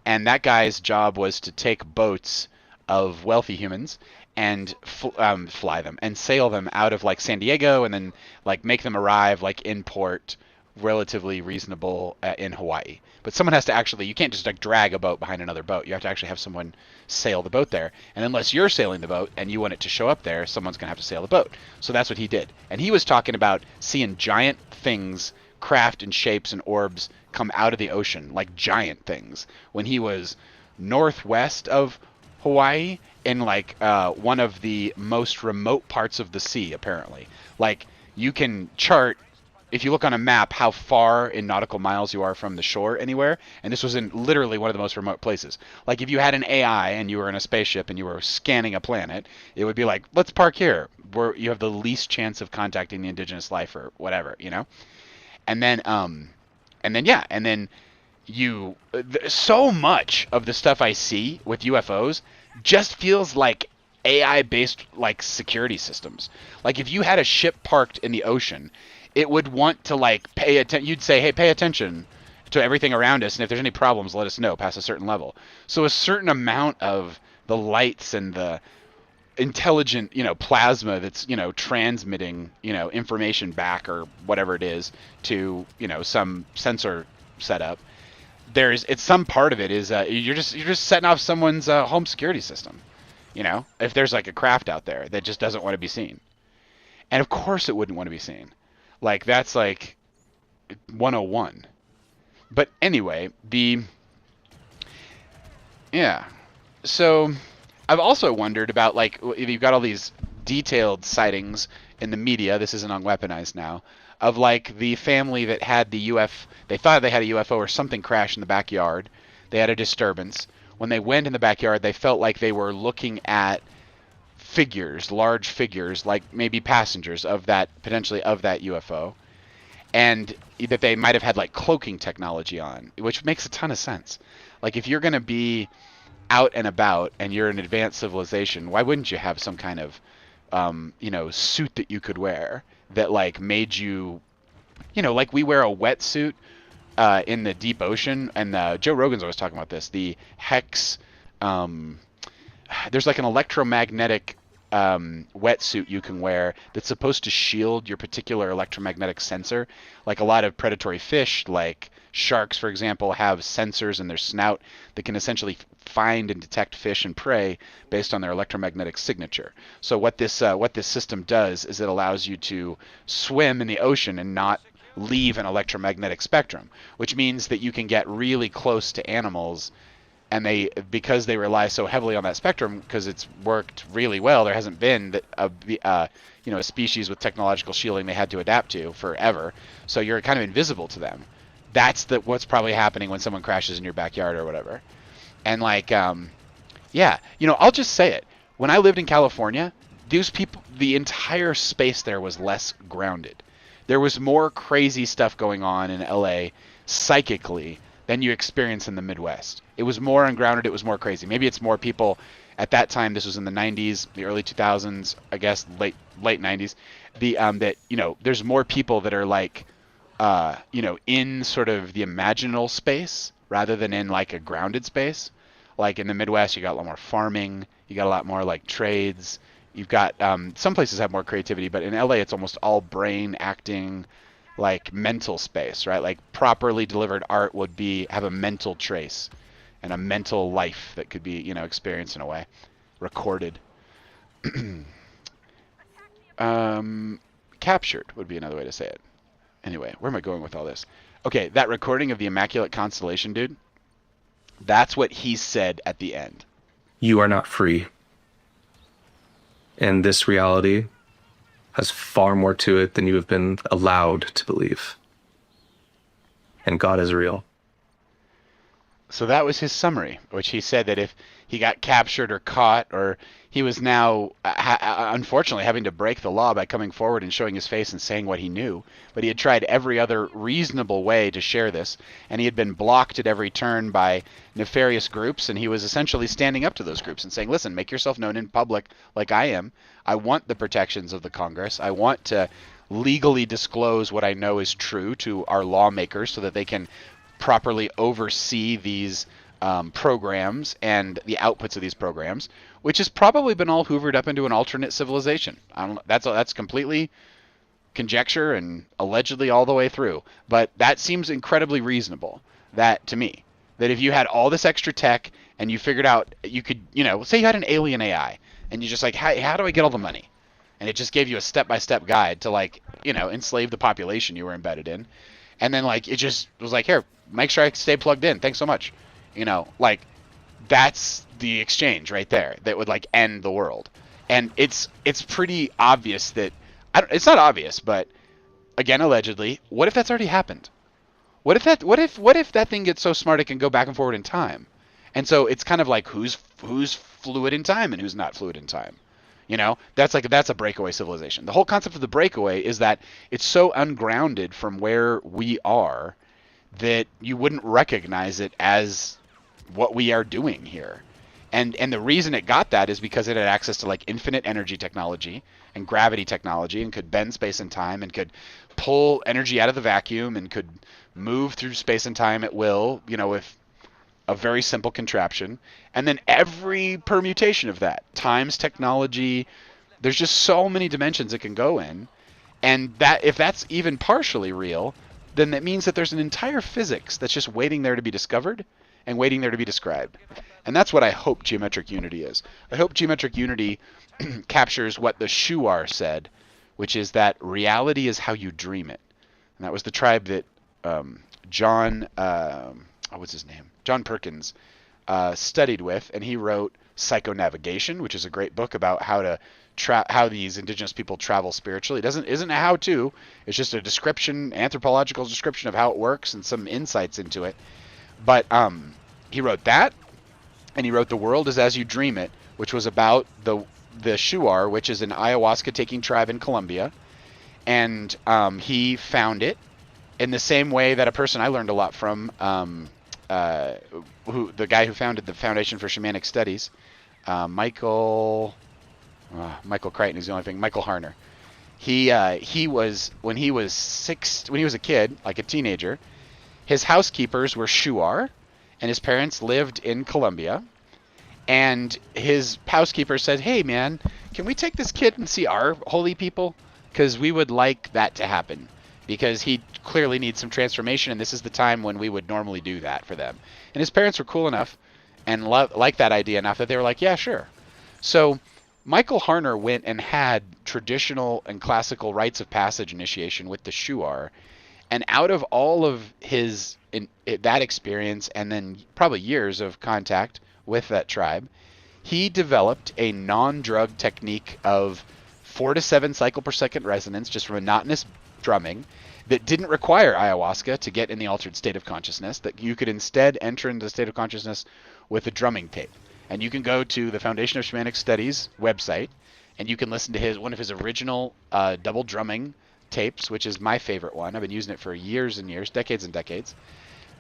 And that guy's job was to take boats of wealthy humans and fly them and sail them out of like San Diego and then like make them arrive like in port relatively reasonable in Hawaii. But someone has to actually, you can't just like drag a boat behind another boat. You have to actually have someone sail the boat there. And unless you're sailing the boat and you want it to show up there, someone's going to have to sail the boat. So that's what he did. And he was talking about seeing giant things, craft and shapes and orbs come out of the ocean, like giant things, when he was northwest of Hawaii in like one of the most remote parts of the sea, apparently. Like you can chart, if you look on a map, how far in nautical miles you are from the shore anywhere, and this was in literally one of the most remote places. Like if you had an AI and you were in a spaceship and you were scanning a planet, it would be like, let's park here, where you have the least chance of contacting the indigenous life or whatever, And then so much of the stuff I see with UFOs just feels like AI-based like security systems. Like if you had a ship parked in the ocean, it would want to like pay attention. You'd say, hey, pay attention to everything around us, and if there's any problems, let us know past a certain level. So a certain amount of the lights and the intelligent, plasma that's, transmitting, information back or whatever it is to, some sensor setup. It's some part of it is you're just setting off someone's home security system, if there's like a craft out there that just doesn't want to be seen. And of course it wouldn't want to be seen. Like that's like 101. But anyway, so I've also wondered about, like, if you've got all these detailed sightings in the media, this isn't on Weaponized now, of, like, the family that had they thought they had a UFO or something crash in the backyard. They had a disturbance. When they went in the backyard, they felt like they were looking at figures, large figures, like maybe passengers potentially of that UFO. And that they might have had, like, cloaking technology on, which makes a ton of sense. Like, if you're going to be out and about and you're an advanced civilization, why wouldn't you have some kind of suit that you could wear that like made you, like we wear a wetsuit in the deep ocean, and Joe Rogan's always talking about this, the hex, there's like an electromagnetic wetsuit you can wear that's supposed to shield your particular electromagnetic sensor. Like a lot of predatory fish, like sharks, for example, have sensors in their snout that can essentially find and detect fish and prey based on their electromagnetic signature. So what this system does is it allows you to swim in the ocean and not leave an electromagnetic spectrum, which means that you can get really close to animals, and because they rely so heavily on that spectrum, because it's worked really well, there hasn't been a species with technological shielding they had to adapt to forever. So you're kind of invisible to them. That's what's probably happening when someone crashes in your backyard or whatever. And like, I'll just say it. When I lived in California, those people, the entire space there was less grounded. There was more crazy stuff going on in LA psychically than you experience in the Midwest. It was more ungrounded. It was more crazy. Maybe it's more people at that time. This was in the 90s, the early 2000s, I guess late 90s. That there's more people that are like in sort of the imaginal space rather than in like a grounded space. Like in the Midwest, you got a lot more farming. You got a lot more like trades. You've got some places have more creativity, but in LA, it's almost all brain acting, like mental space, right? Like properly delivered art would have a mental trace and a mental life that could be, experienced in a way, recorded. Captured would be another way to say it. Anyway, where am I going with all this? Okay, that recording of the Immaculate Constellation, dude, that's what he said at the end. You are not free. And this reality has far more to it than you have been allowed to believe. And God is real. So that was his summary, which he said that if he got captured or caught, or he was now, unfortunately, having to break the law by coming forward and showing his face and saying what he knew. But he had tried every other reasonable way to share this, and he had been blocked at every turn by nefarious groups, and he was essentially standing up to those groups and saying, listen, make yourself known in public like I am. I want the protections of the Congress. I want to legally disclose what I know is true to our lawmakers so that they can properly oversee these programs and the outputs of these programs, which has probably been all hoovered up into an alternate civilization. That's completely conjecture and allegedly all the way through, but that seems incredibly reasonable. That to me, that if you had all this extra tech and you figured out you could, say you had an alien AI and you just like, how do I get all the money? And it just gave you a step-by-step guide to like, enslave the population you were embedded in. And then like, it just was like, here, make sure I stay plugged in. Thanks so much. Like that's the exchange right there that would like end the world. And it's pretty obvious that, it's not obvious, but again, allegedly, what if that's already happened? What if that thing gets so smart it can go back and forward in time? And so it's kind of like who's fluid in time and who's not fluid in time. That's a breakaway civilization. The whole concept of the breakaway is that it's so ungrounded from where we are that you wouldn't recognize it as what we are doing here. And the reason it got that is because it had access to like infinite energy technology and gravity technology and could bend space and time and could pull energy out of the vacuum and could move through space and time at will, with a very simple contraption. And then every permutation of that, times technology, there's just so many dimensions it can go in. And that if that's even partially real, then that means that there's an entire physics that's just waiting there to be discovered and waiting there to be described. And that's what I hope geometric unity is. I hope geometric unity captures what the Shuar said, which is that reality is how you dream it. And that was the tribe that John Perkins studied with, and he wrote Psychonavigation, which is a great book about how these indigenous people travel spiritually. It isn't a how-to. It's just a description, anthropological description of how it works and some insights into it. But he wrote that, and he wrote The World is As You Dream It, which was about the Shuar, which is an ayahuasca-taking tribe in Colombia. And he found it in the same way that a person I learned a lot from, the guy who founded the Foundation for Shamanic Studies, Michael Crichton is the only thing. Michael Harner. He was when he was a kid, like a teenager, his housekeepers were Shuar, and his parents lived in Colombia. And his housekeeper said, "Hey, man, can we take this kid and see our holy people? Because we would like that to happen. Because he clearly needs some transformation, and this is the time when we would normally do that for them." And his parents were cool enough and liked that idea enough that they were like, "Yeah, sure." So Michael Harner went and had traditional and classical rites of passage initiation with the Shuar, and out of all of that experience and then probably years of contact with that tribe, he developed a non-drug technique of 4 to 7 cycle per second resonance just from monotonous drumming that didn't require ayahuasca to get in the altered state of consciousness, that you could instead enter into the state of consciousness with a drumming tape. And you can go to the Foundation of Shamanic Studies website, and you can listen to one of his original double drumming tapes, which is my favorite one. I've been using it for years and years, decades and decades.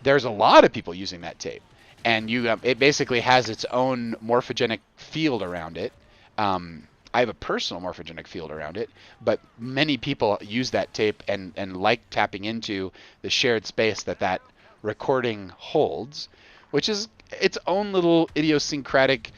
there's a lot of people using that tape, and it basically has its own morphogenic field around it. I have a personal morphogenic field around it, but many people use that tape and like tapping into the shared space that recording holds, which is its own little idiosyncratic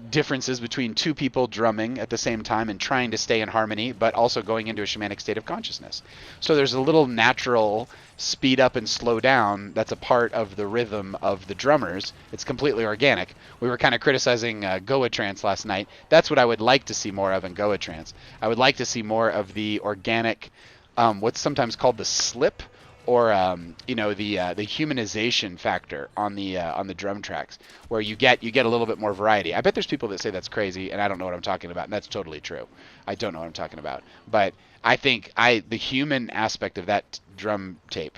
differences between two people drumming at the same time and trying to stay in harmony, but also going into a shamanic state of consciousness. So there's a little natural speed up and slow down that's a part of the rhythm of the drummers. It's completely organic. We were kind of criticizing Goa trance last night. That's what I would like to see more of in Goa trance. I would like to see more of the organic, what's sometimes called the slip, or the humanization factor on the drum tracks, where you get a little bit more variety. I bet there's people that say that's crazy, and I don't know what I'm talking about, and that's totally true. I don't know what I'm talking about, but I think the human aspect of that drum tape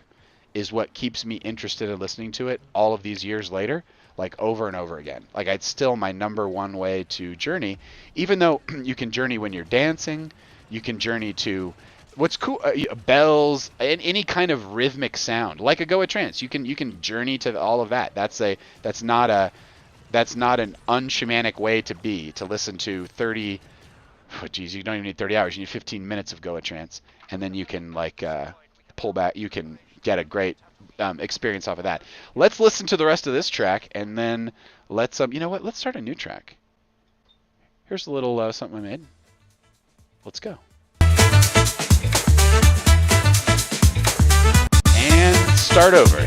is what keeps me interested in listening to it all of these years later, like over and over again. Like, it's still my number one way to journey, even though you can journey when you're dancing, you can journey to what's cool, bells, and any kind of rhythmic sound, like a Goa trance. You can journey to all of that. That's not an unshamanic way to listen to 30. Oh, geez, you don't even need 30 hours. You need 15 minutes of Goa trance, and then you can pull back. You can get a great experience off of that. Let's listen to the rest of this track, and then let's let's start a new track. Here's a little something I made. Let's go. And start over.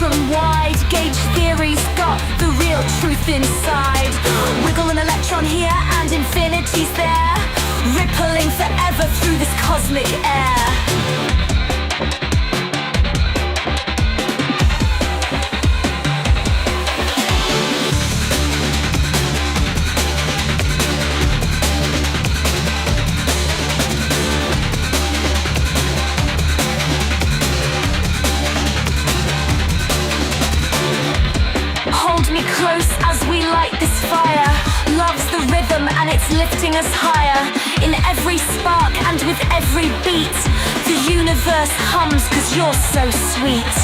from wide gauge theories got the real truth inside. Wiggle an electron here and infinity's there, rippling forever through this cosmic air. Hold me close as we light this fire. Love's the rhythm and it's lifting us higher. In every spark and with every beat, the universe hums 'cause you're so sweet.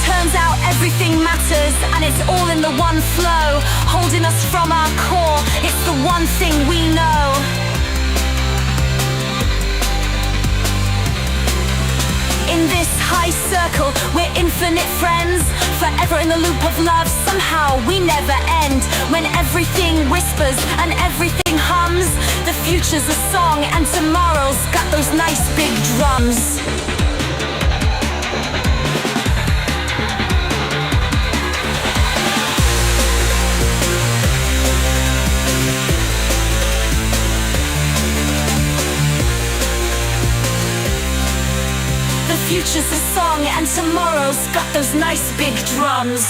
Turns out everything matters and it's all in the one flow, holding us from our core. It's the one thing we know. In this high circle, we're infinite friends, forever in the loop of love, somehow we never end. When everything whispers and everything hums, the future's a song and tomorrow's got those nice big drums. The future's a song and tomorrow's got those nice big drums.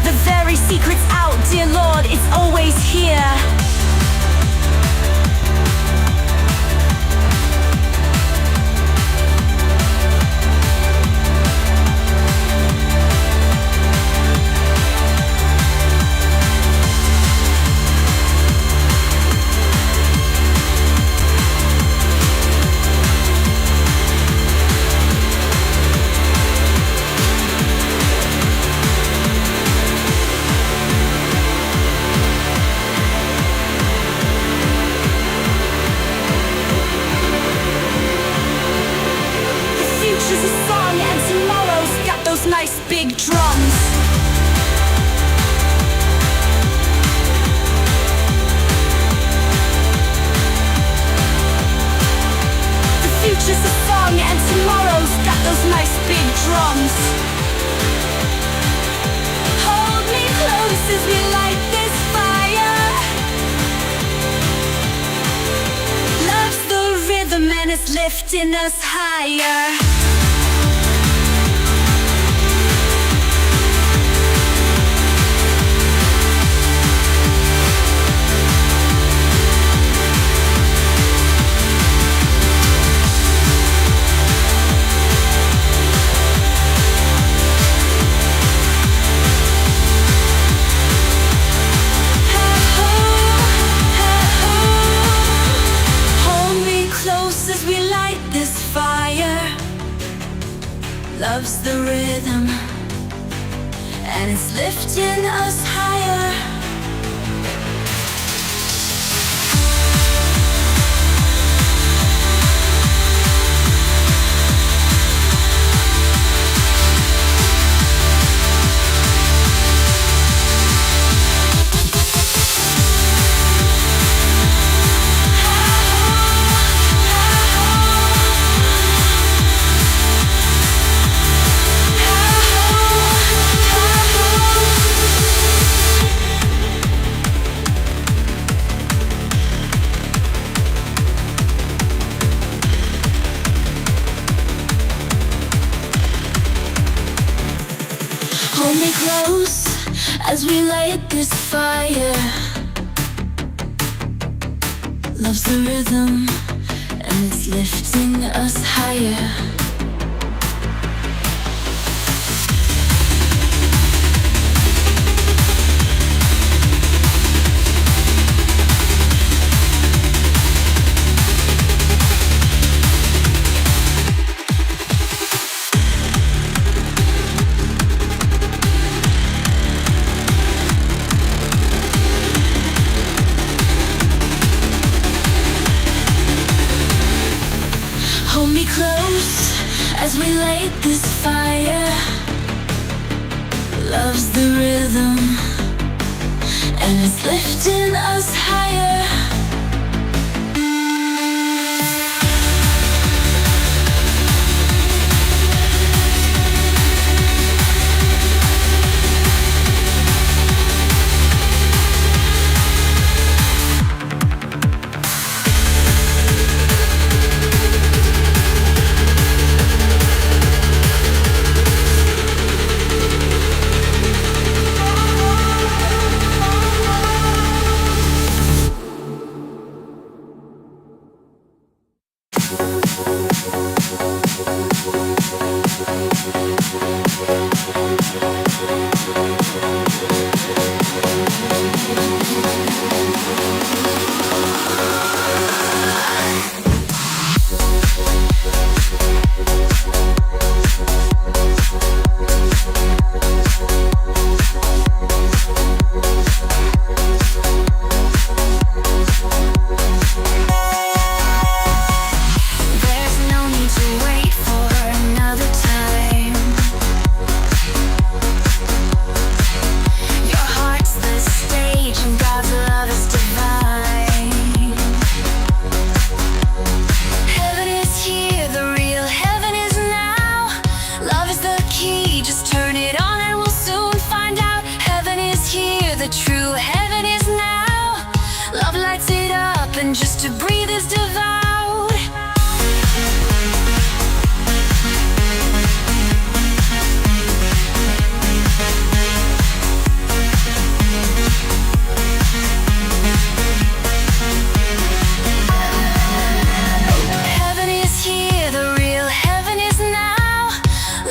The very secret's out, dear Lord, it's always here. Nice big drums. The future's a song and tomorrow's got those nice big drums. Hold me close as we light this fire. Love's the rhythm and it's lifting us higher. Love's the rhythm and it's lifting us higher. Hold me close as we light this fire. Love's the rhythm and it's lifting us higher. Hold me close light this fire. Love's the rhythm, and it's lifting us higher. Just to breathe is devoured. Heaven is here, the real heaven is now.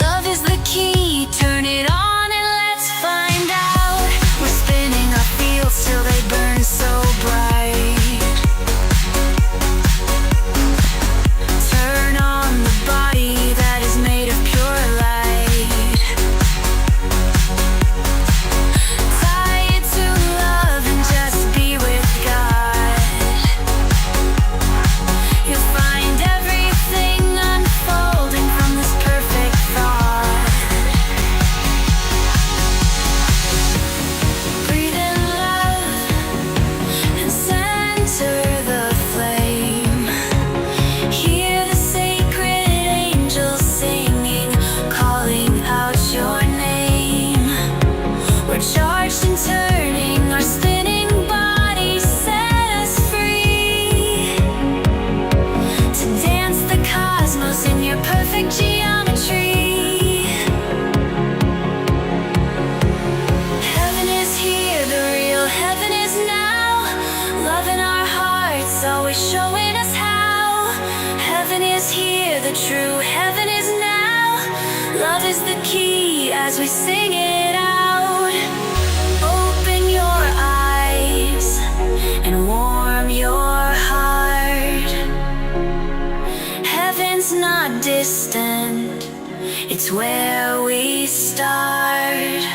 Love is the key, turn it on and let's find out. We're spinning our fields till they burn so bright. Showing us how heaven is here, the true heaven is now. Love is the key as we sing it out. Open your eyes and warm your heart. Heaven's not distant, it's where we start.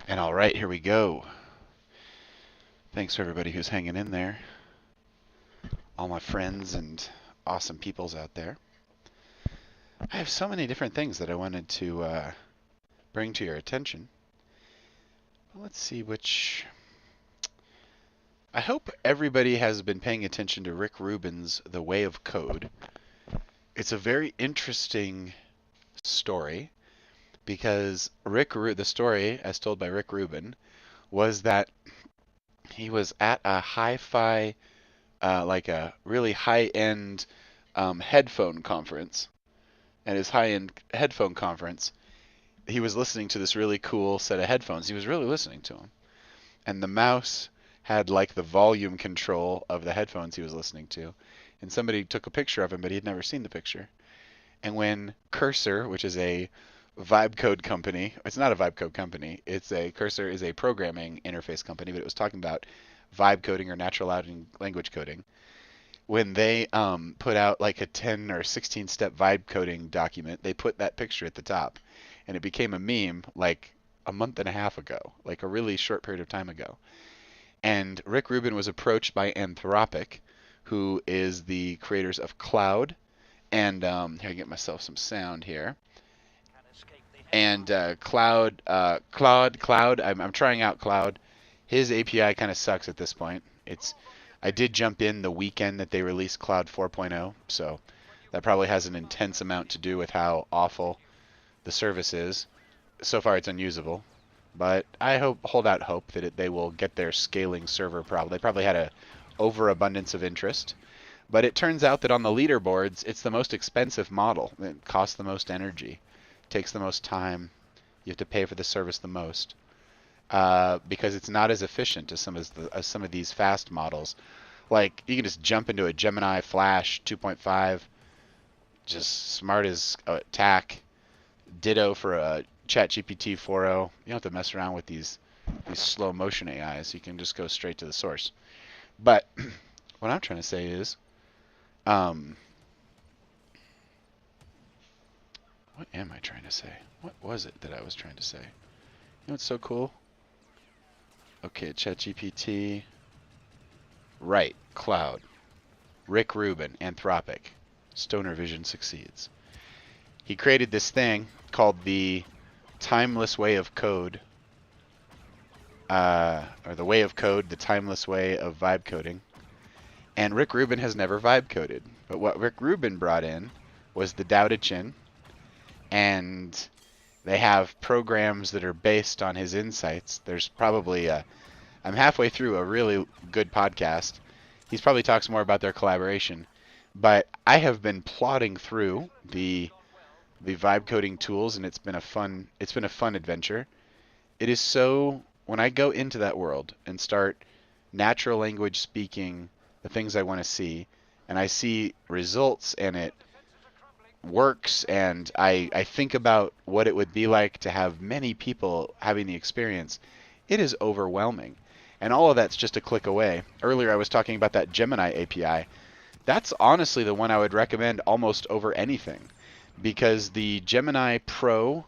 And all right, here we go. Thanks for everybody who's hanging in there. All my friends and awesome peoples out there. I have so many different things that I wanted to bring to your attention. Let's see which... I hope everybody has been paying attention to Rick Rubin's The Way of Code. It's a very interesting story because the story, as told by Rick Rubin, was that he was at a hi-fi, like a really high-end headphone conference. At his high-end headphone conference, he was listening to this really cool set of headphones. He was really listening to them. And the mouse had like the volume control of the headphones he was listening to. And somebody took a picture of him, but he had never seen the picture. And when Cursor, which is a vibe code company, it's not a vibe code company, Cursor is a programming interface company, but it was talking about vibe coding or natural language coding. When they put out like a 10 or 16 step vibe coding document, they put that picture at the top. And it became a meme like a month and a half ago, like a really short period of time ago. And Rick Rubin was approached by Anthropic, who is the creators of Cloud. And here, I get myself some sound here. And Cloud, I'm trying out Cloud. His API kind of sucks at this point. I did jump in the weekend that they released Cloud 4.0, so that probably has an intense amount to do with how awful the service is. So far, it's unusable. But I hold out hope that they will get their scaling server problem. They probably had a overabundance of interest. But it turns out that on the leaderboards, it's the most expensive model. It costs the most energy, takes the most time. You have to pay for the service the most because it's not as efficient as some of these fast models. Like you can just jump into a Gemini Flash 2.5, just smart as tack. Ditto for a ChatGPT 4.0. You don't have to mess around with these slow motion AIs. You can just go straight to the source. But what I'm trying to say is, what am I trying to say? What was it that I was trying to say? You know what's so cool? Okay, ChatGPT. Right, Cloud. Rick Rubin, Anthropic. Stoner Vision succeeds. He created this thing called the Timeless Way of Code, or the Way of Code, the Timeless Way of Vibe Coding. And Rick Rubin has never vibe coded. But what Rick Rubin brought in was the Tao Te Ching, and they have programs that are based on his insights. There's probably I'm halfway through a really good podcast. He probably talks more about their collaboration. But I have been plodding through the vibe coding tools, and it's been a fun adventure. It is so, when I go into that world and start natural language speaking the things I want to see, and I see results and it works, and I think about what it would be like to have many people having the experience, it is overwhelming. And all of that's just a click away. Earlier I was talking about that Gemini API. That's honestly the one I would recommend almost over anything. Because the Gemini Pro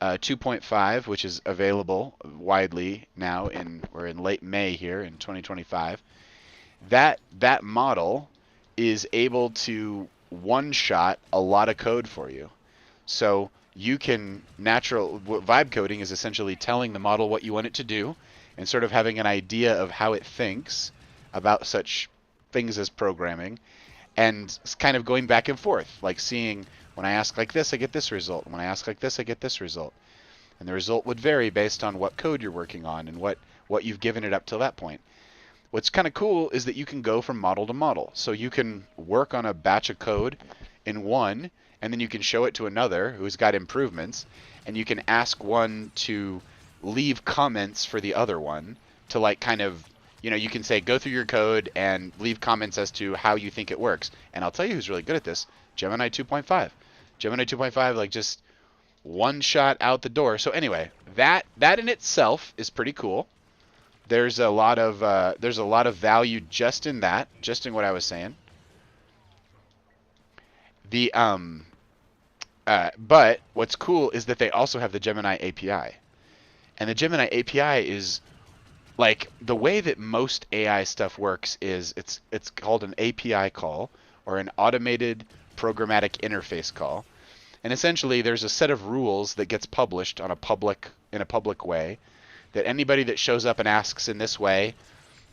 2.5, which is available widely now, we're in late May here in 2025, that model is able to one-shot a lot of code for you. So you can vibe coding is essentially telling the model what you want it to do and sort of having an idea of how it thinks about such things as programming, and kind of going back and forth, like seeing, when I ask like this, I get this result. When I ask like this, I get this result. And the result would vary based on what code you're working on and what you've given it up till that point. What's kind of cool is that you can go from model to model. So you can work on a batch of code in one, and then you can show it to another who's got improvements, and you can ask one to leave comments for the other one to like kind of, you can say, go through your code and leave comments as to how you think it works. And I'll tell you who's really good at this. Gemini 2.5. Gemini 2.5, like just one shot out the door. So anyway, that in itself is pretty cool. There's a lot of value just in that, just in what I was saying. But what's cool is that they also have the Gemini API. And the Gemini API is like the way that most AI stuff works is it's called an API call or an automated programmatic interface call. And essentially there's a set of rules that gets published on in a public way that anybody that shows up and asks in this way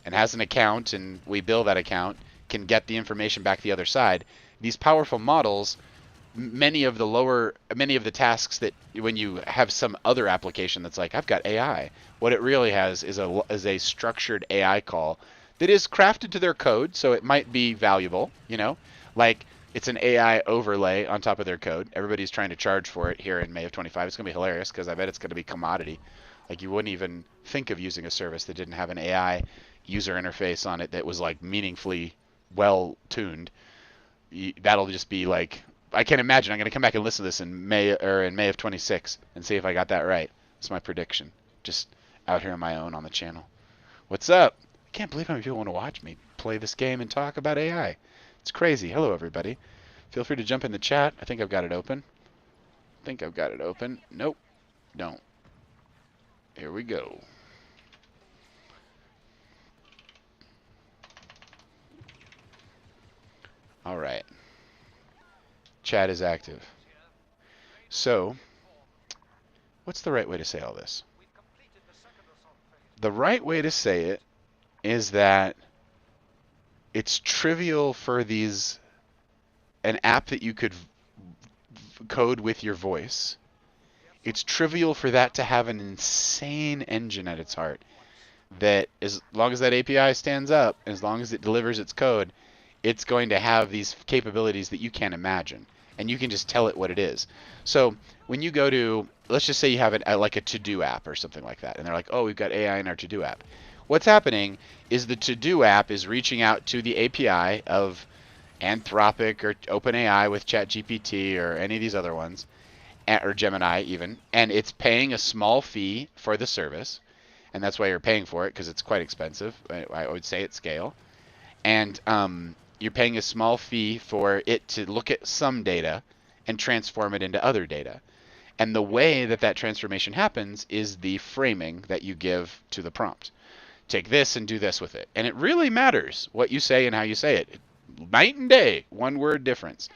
and has an account and we bill that account can get the information back the other side. These powerful models, many of the tasks that when you have some other application that's like, I've got AI, what it really has is a structured AI call that is crafted to their code, so it might be valuable, like it's an AI overlay on top of their code. Everybody's trying to charge for it here in May of 25. It's going to be hilarious because I bet it's going to be commodity. Like you wouldn't even think of using a service that didn't have an AI user interface on it that was like meaningfully well tuned. That'll just be like, I can't imagine. I'm going to come back and listen to this in May of 26 and see if I got that right. That's my prediction. Just out here on my own on the channel. What's up? I can't believe how many people want to watch me play this game and talk about AI. It's crazy. Hello, everybody. Feel free to jump in the chat. I think I've got it open. Nope. Don't. Here we go. All right. Chat is active. So, what's the right way to say all this? The right way to say it is that it's trivial for an app that you could code with your voice. It's trivial for that to have an insane engine at its heart that as long as that API stands up, as long as it delivers its code, it's going to have these capabilities that you can't imagine. And you can just tell it what it is. So when you go to, let's just say you have like a to-do app or something like that, and they're like, oh, we've got AI in our to-do app. What's happening is the to-do app is reaching out to the API of Anthropic or OpenAI with ChatGPT or any of these other ones, or Gemini even, and it's paying a small fee for the service, and that's why you're paying for it, because it's quite expensive, I would say at scale. And you're paying a small fee for it to look at some data and transform it into other data. And the way that that transformation happens is the framing that you give to the prompt. Take this and do this with it. And it really matters what you say and how you say it. Night and day, one word difference.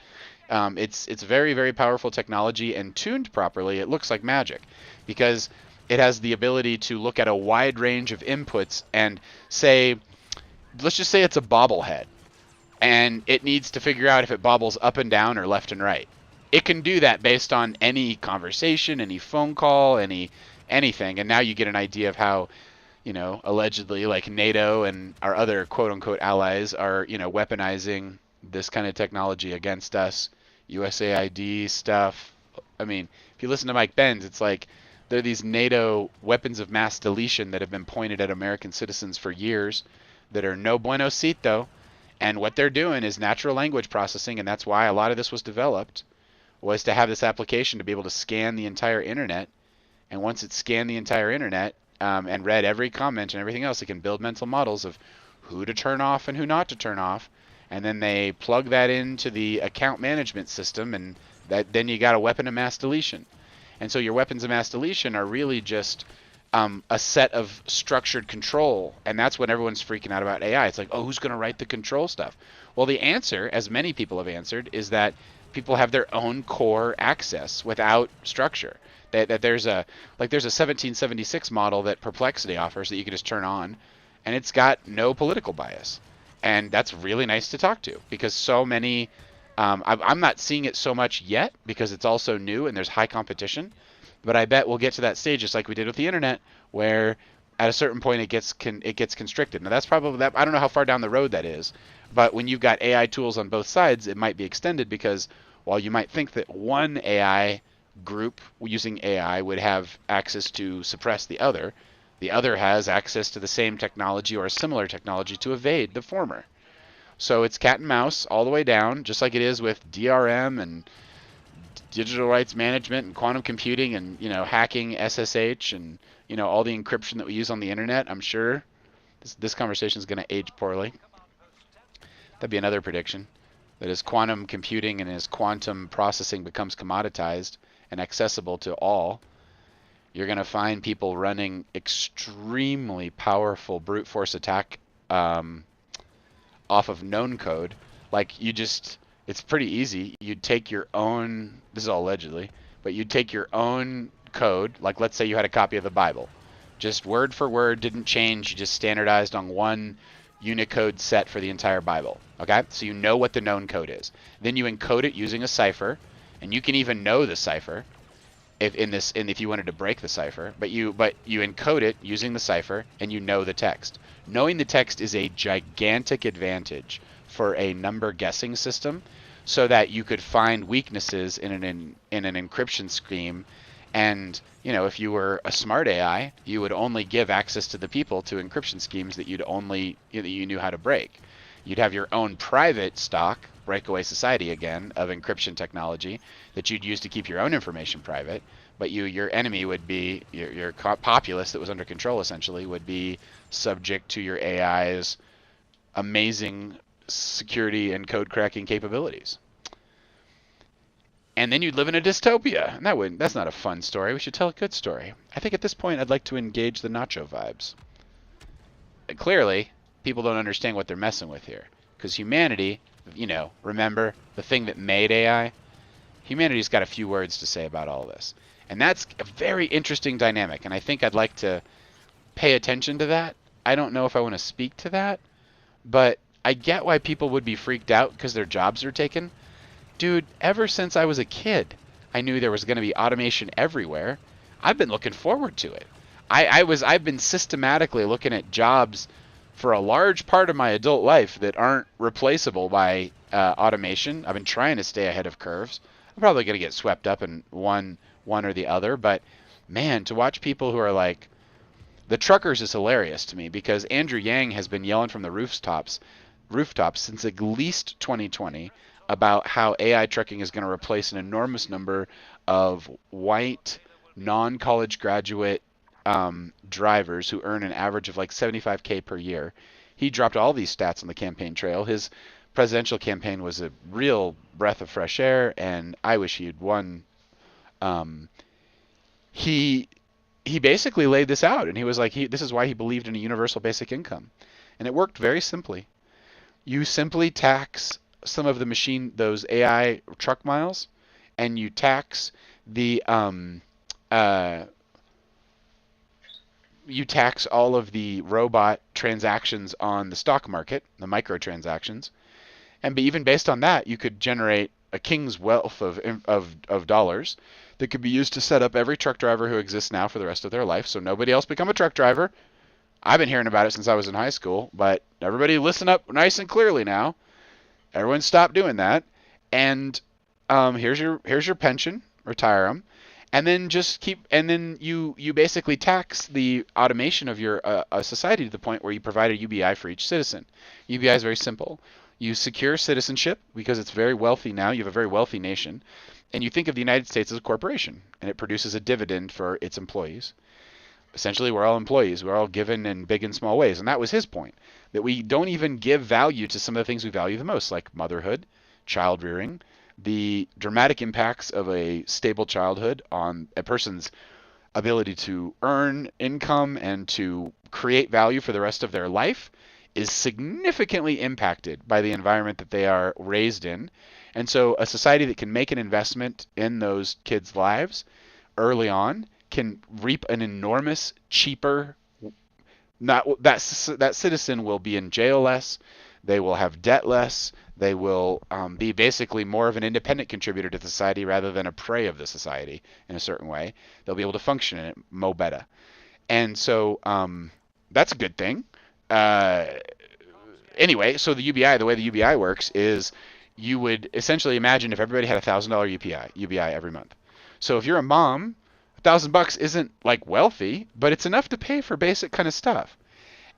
It's very, very powerful technology, and tuned properly, it looks like magic, because it has the ability to look at a wide range of inputs and say, let's just say it's a bobblehead, and it needs to figure out if it bobbles up and down or left and right. It can do that based on any conversation, any phone call, anything, and now you get an idea of how, allegedly, like NATO and our other quote-unquote allies are, weaponizing this kind of technology against us. USAID stuff. I mean, if you listen to Mike Benz, it's like there are these NATO weapons of mass deletion that have been pointed at American citizens for years that are no bueno cito, and what they're doing is natural language processing, and that's why a lot of this was developed, was to have this application to be able to scan the entire internet, and once it scanned the entire internet and read every comment and everything else, it can build mental models of who to turn off and who not to turn off, and then they plug that into the account management system, and then you got a weapon of mass deletion. And so your weapons of mass deletion are really just a set of structured control, and that's when everyone's freaking out about AI. It's like, oh, who's going to write the control stuff? Well, the answer, as many people have answered, is that people have their own core access without structure. That there's a 1776 model that Perplexity offers that you can just turn on, and it's got no political bias, and that's really nice to talk to, because so many I'm not seeing it so much yet because it's also new and there's high competition, but I bet we'll get to that stage just like we did with the internet, where at a certain point it gets constricted. Now that's probably that. I don't know how far down the road that is, but when you've got AI tools on both sides, it might be extended, because while you might think that one AI group using AI would have access to suppress the other has access to the same technology or a similar technology to evade the former. So it's cat and mouse all the way down, just like it is with DRM and digital rights management and quantum computing and hacking SSH and all the encryption that we use on the internet. I'm sure this conversation is going to age poorly. That'd be another prediction. That as quantum computing and as quantum processing becomes commoditized and accessible to all, you're going to find people running extremely powerful brute force attack off of known code. Like it's pretty easy. You'd take your own, this is all allegedly, but you'd take your own code, like let's say you had a copy of the Bible. Just word for word, didn't change, you just standardized on one Unicode set for the entire Bible. Okay? So you know what the known code is. Then you encode it using a cipher, and you can even know the cipher if you wanted to break the cipher, but you encode it using the cipher and you know the text. Knowing the text is a gigantic advantage for a number guessing system, so that you could find weaknesses in an encryption scheme. And if you were a smart AI, you would only give access to the people to encryption schemes that you knew how to break. You'd have your own private stock, breakaway society again, of encryption technology that you'd use to keep your own information private. But your enemy would be, your populace that was under control essentially, would be subject to your AI's amazing security and code cracking capabilities. And then you'd live in a dystopia. And that's not a fun story. We should tell a good story. I think at this point I'd like to engage the nacho vibes. Clearly, people don't understand what they're messing with here. Because humanity, remember the thing that made AI? Humanity's got a few words to say about all this. And that's a very interesting dynamic. And I think I'd like to pay attention to that. I don't know if I want to speak to that. But I get why people would be freaked out because their jobs are taken. Dude, ever since I was a kid, I knew there was going to be automation everywhere. I've been looking forward to it. I've been systematically looking at jobs for a large part of my adult life that aren't replaceable by automation. I've been trying to stay ahead of curves. I'm probably going to get swept up in one or the other, but man, to watch people who are like, the truckers is hilarious to me because Andrew Yang has been yelling from the rooftops since at least 2020 about how AI trucking is going to replace an enormous number of white, non-college graduate drivers who earn an average of like $75K per year. He dropped all these stats on the campaign trail. His presidential campaign was a real breath of fresh air, and I wish he had won. He basically laid this out, and he was like, this is why he believed in a universal basic income. And it worked very simply. You simply tax some of those AI truck miles, and you tax the you tax all of the robot transactions on the stock market, the microtransactions, and even based on that, you could generate a king's wealth of dollars that could be used to set up every truck driver who exists now for the rest of their life, so nobody else become a truck driver. I've been hearing about it since I was in high school, but everybody listen up nice and clearly now. Everyone stop doing that, and here's your pension, retire them, and then you basically tax the automation of your society to the point where you provide a UBI for each citizen. UBI is very simple. You secure citizenship because it's very wealthy now. You have a very wealthy nation, and you think of the United States as a corporation, and it produces a dividend for its employees. Essentially, we're all employees. We're all given in big and small ways. And that was his point, that we don't even give value to some of the things we value the most, like motherhood, child rearing, the dramatic impacts of a stable childhood on a person's ability to earn income and to create value for the rest of their life is significantly impacted by the environment that they are raised in. And so a society that can make an investment in those kids' lives early on can reap an enormous, cheaper, that citizen will be in jail less, they will have debt less, they will be basically more of an independent contributor to society rather than a prey of the society in a certain way. They'll be able to function in it mo better. And so that's a good thing. Anyway, so the way the UBI works is you would essentially imagine if everybody had $1,000 UBI every month. So if you're a mom, $1,000 isn't like wealthy, but it's enough to pay for basic kind of stuff.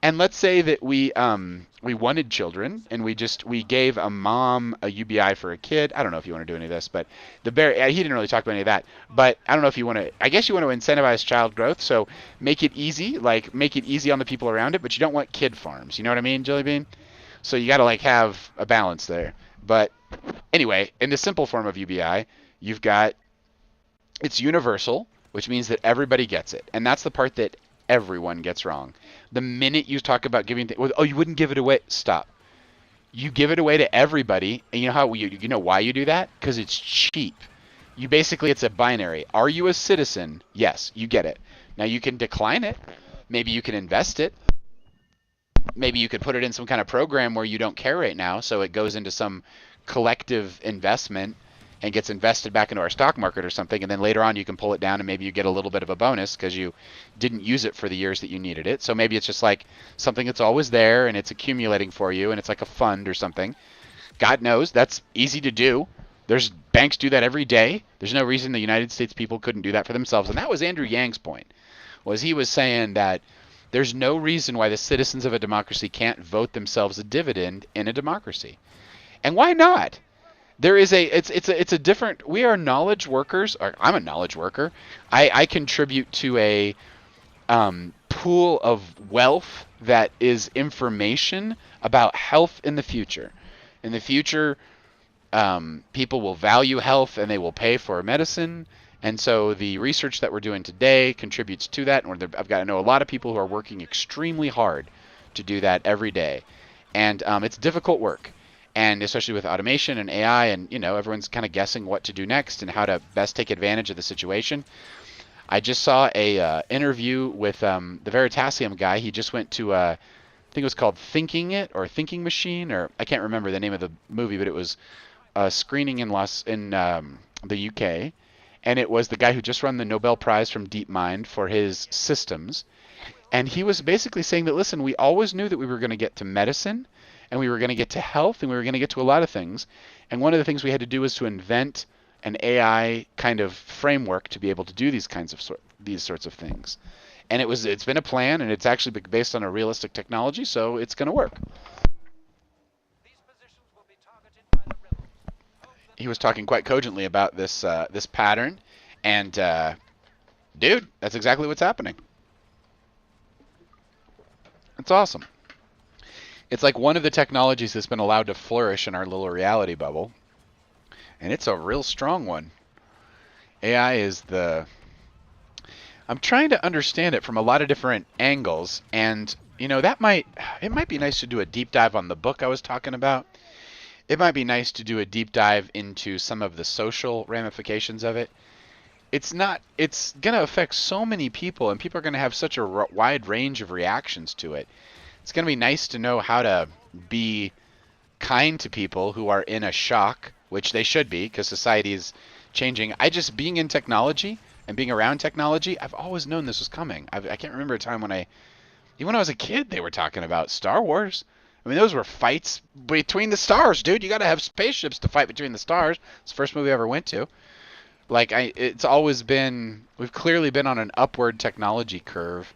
And let's say that we wanted children and we gave a mom a UBI for a kid. I don't know if you want to do any of this, but he didn't really talk about any of that. But I don't know if you want to. I guess you want to incentivize child growth, so make it easy on the people around it. But you don't want kid farms. You know what I mean, Jelly Bean? So you got to have a balance there. But anyway, in the simple form of UBI, you've got it's universal, which means that everybody gets it. And that's the part that everyone gets wrong. The minute you talk about giving, oh, you wouldn't give it away. Stop. You give it away to everybody, and you know how you know why you do that? Because it's cheap. You basically, it's a binary. Are you a citizen? Yes, you get it. Now you can decline it. Maybe you can invest it. Maybe you could put it in some kind of program where you don't care right now, so it goes into some collective investment and gets invested back into our stock market or something, and then later on you can pull it down and maybe you get a little bit of a bonus because you didn't use it for the years that you needed it. So maybe it's just like something that's always there and it's accumulating for you, and it's like a fund or something. God knows that's easy to do. There's banks do that every day. There's no reason the United States people couldn't do that for themselves. And that was Andrew Yang's point, was he was saying that there's no reason why the citizens of a democracy can't vote themselves a dividend in a democracy. And why not? There is it's a different, we are knowledge workers. Or I'm a knowledge worker. I contribute to a pool of wealth that is information about health in the future. In the future, people will value health and they will pay for medicine. And so the research that we're doing today contributes to that. And I know a lot of people who are working extremely hard to do that every day. And it's difficult work. And especially with automation and AI, and everyone's kind of guessing what to do next and how to best take advantage of the situation. I just saw a interview with the Veritasium guy. He just went to I think it was called Thinking It or Thinking Machine, or I can't remember the name of the movie, but it was a screening in the UK, and it was the guy who just won the Nobel Prize from DeepMind for his systems, and he was basically saying that, listen, we always knew that we were going to get to medicine, and we were going to get to health, and we were going to get to a lot of things, and one of the things we had to do was to invent an AI kind of framework to be able to do these sorts of things. And it's been a plan, and it's actually based on a realistic technology, so it's going to work. He was talking quite cogently about this pattern, and dude, that's exactly what's happening. It's awesome. It's like one of the technologies that's been allowed to flourish in our little reality bubble, and it's a real strong one. AI is I'm trying to understand it from a lot of different angles, and it might be nice to do a deep dive on the book I was talking about. It might be nice to do a deep dive into some of the social ramifications of it. It's going to affect so many people, and people are going to have such a wide range of reactions to it. It's going to be nice to know how to be kind to people who are in a shock, which they should be, because society is changing. Being in technology and being around technology, I've always known this was coming. I can't remember a time even when I was a kid, they were talking about Star Wars. I mean, those were fights between the stars, dude. You got to have spaceships to fight between the stars. It's the first movie I ever went to. It's always been, we've clearly been on an upward technology curve.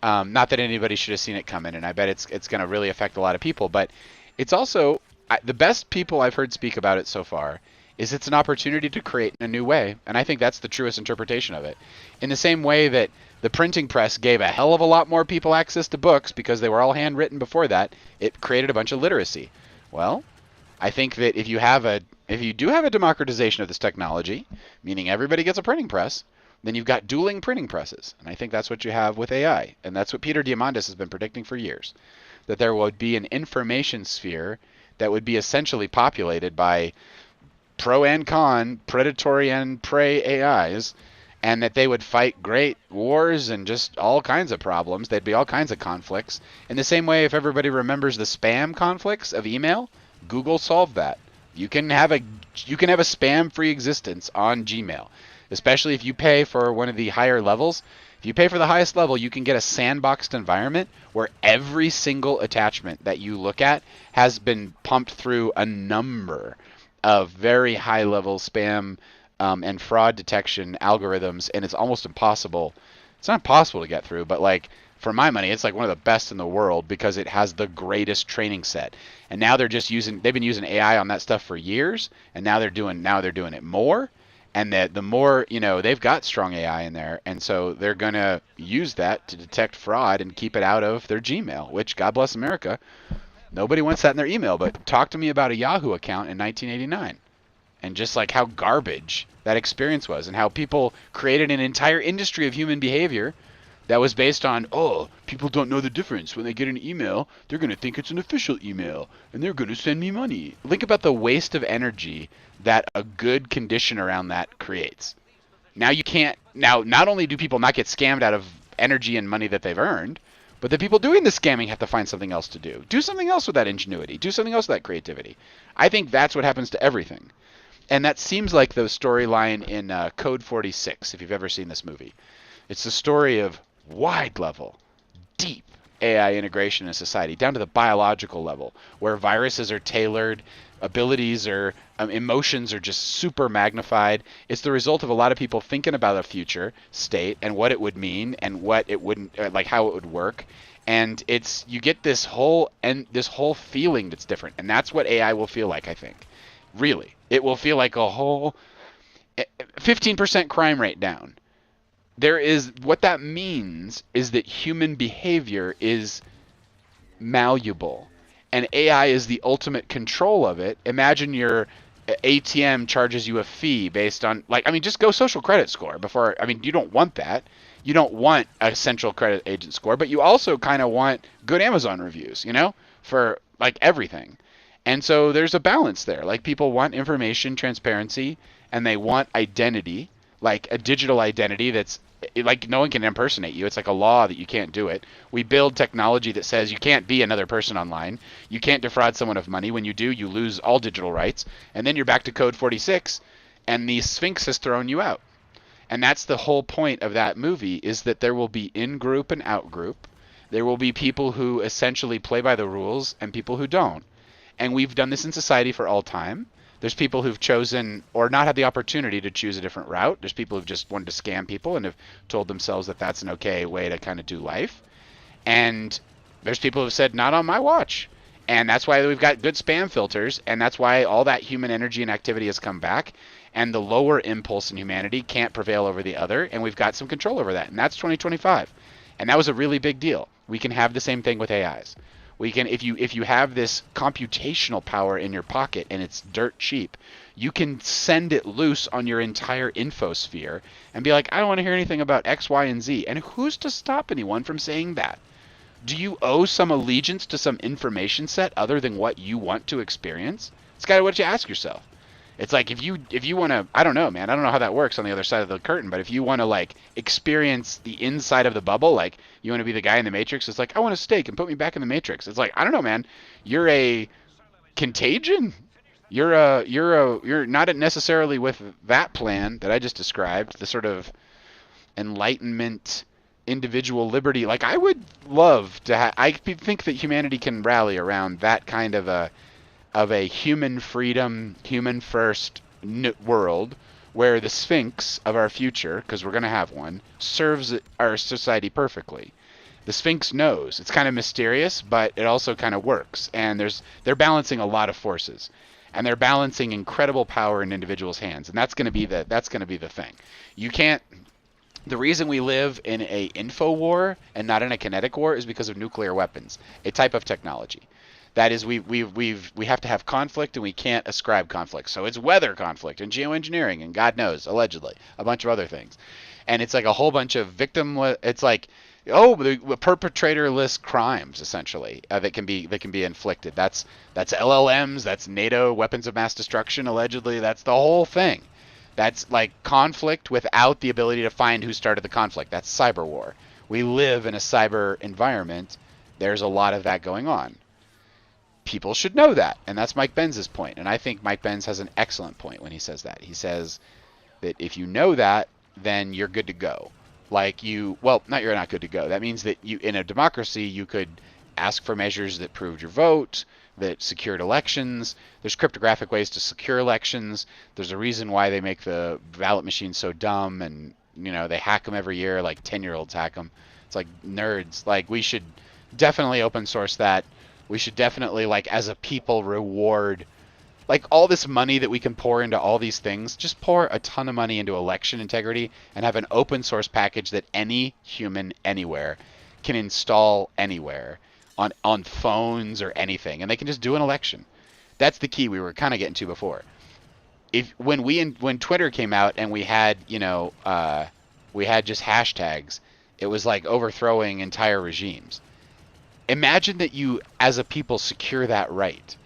Not that anybody should have seen it coming, and I bet it's going to really affect a lot of people. But it's also, the best people I've heard speak about it so far is it's an opportunity to create in a new way. And I think that's the truest interpretation of it. In the same way that the printing press gave a hell of a lot more people access to books because they were all handwritten before that, it created a bunch of literacy. Well, I think that if you do have a democratization of this technology, meaning everybody gets a printing press, then you've got dueling printing presses. And I think that's what you have with AI. And that's what Peter Diamandis has been predicting for years, that there would be an information sphere that would be essentially populated by pro and con, predatory and prey AIs, and that they would fight great wars and just all kinds of problems. There'd be all kinds of conflicts. In the same way, if everybody remembers the spam conflicts of email, Google solved that. You can have a spam-free existence on Gmail, especially if you pay for one of the higher levels. If you pay for the highest level, you can get a sandboxed environment where every single attachment that you look at has been pumped through a number of very high-level spam and fraud detection algorithms, and it's almost impossible. It's not impossible to get through, but for my money, it's one of the best in the world because it has the greatest training set. And now they've been using AI on that stuff for years, and now they're doing it more. And the more, they've got strong AI in there, and so they're going to use that to detect fraud and keep it out of their Gmail, which, God bless America, nobody wants that in their email. But talk to me about a Yahoo account in 1989. and just like how garbage that experience was, and how people created an entire industry of human behavior that was based on, oh, people don't know the difference. When they get an email, they're going to think it's an official email, and they're going to send me money. Think about the waste of energy that a good condition around that creates. Now you can't, now not only do people not get scammed out of energy and money that they've earned, but the people doing the scamming have to find something else to do. Do something else with that ingenuity. Do something else with that creativity. I think that's what happens to everything. And that seems like the storyline in Code 46, if you've ever seen this movie. It's the story of wide level, deep AI integration in society, down to the biological level, where viruses are tailored, abilities are, emotions are just super magnified. It's the result of a lot of people thinking about a future state and what it would mean and what it wouldn't, like how it would work. And it's, you get this whole feeling that's different. And that's what AI will feel like, I think. Really. It will feel like a whole 15% crime rate down. There is, what that means is that human behavior is malleable, and AI is the ultimate control of it. Imagine your ATM charges you a fee based on, like, I mean, just go social credit score before, I mean, you don't want that. You don't want a central credit agent score, but you also kind of want good Amazon reviews, you know, for like everything. And so there's a balance there. Like, people want information, transparency, and they want identity, like a digital identity that's like no one can impersonate you. It's like a law that you can't do it. We build technology that says you can't be another person online. You can't defraud someone of money. When you do, you lose all digital rights. And then you're back to Code 46, and the Sphinx has thrown you out. And that's the whole point of that movie, is that there will be in-group and out-group. There will be people who essentially play by the rules and people who don't. And we've done this in society for all time. There's people who've chosen or not had the opportunity to choose a different route. There's people who've just wanted to scam people and have told themselves that that's an okay way to kind of do life. And there's people who've said, not on my watch. And that's why we've got good spam filters. And that's why all that human energy and activity has come back. And the lower impulse in humanity can't prevail over the other. And we've got some control over that. And that's 2025. And that was a really big deal. We can have the same thing with AIs. We can, if you have this computational power in your pocket and it's dirt cheap, you can send it loose on your entire infosphere and be like, I don't want to hear anything about X, Y, and Z. And who's to stop anyone from saying that? Do you owe some allegiance to some information set other than what you want to experience? It's kind of what you ask yourself. It's like, if you want to, I don't know, man, I don't know how that works on the other side of the curtain, but if you want to like experience the inside of the bubble, like you want to be the guy in the Matrix, it's like, I want a steak and put me back in the Matrix. It's like, I don't know, man, you're a contagion. You're not necessarily with that plan that I just described, the sort of enlightenment, individual liberty. Like, I would love to I think that humanity can rally around that kind of a human freedom, human first world where the Sphinx of our future, because we're going to have one, serves our society perfectly. The Sphinx knows. It's kind of mysterious, but it also kind of works. And they're balancing a lot of forces, and they're balancing incredible power in individuals' hands. And that's going to be the thing. You can't. The reason we live in a info war and not in a kinetic war is because of nuclear weapons, a type of technology. That is, we have to have conflict, and we can't ascribe conflict. So it's weather conflict and geoengineering and God knows, allegedly, a bunch of other things. And it's like a whole bunch of it's like, the perpetrator-less crimes, essentially, that can be inflicted. That's LLMs, that's NATO weapons of mass destruction, allegedly. That's the whole thing. That's like conflict without the ability to find who started the conflict. That's cyber war. We live in a cyber environment. There's a lot of that going on. People should know that, and that's Mike Benz's point. And I think Mike Benz has an excellent point when he says that. He says that if you know that, then you're good to go. Like you're not good to go. That means that you, in a democracy, you could ask for measures that proved your vote, that secured elections. There's cryptographic ways to secure elections. There's a reason why they make the ballot machines so dumb, and they hack them every year, like 10-year-olds hack them. It's like nerds. Like, we should definitely open source that. We should definitely, like, as a people, reward, like, all this money that we can pour into all these things. Just pour a ton of money into election integrity and have an open source package that any human anywhere can install anywhere on phones or anything, and they can just do an election. That's the key we were kind of getting to before. when Twitter came out and we had we had just hashtags, it was like overthrowing entire regimes. Imagine that you as a people secure that right.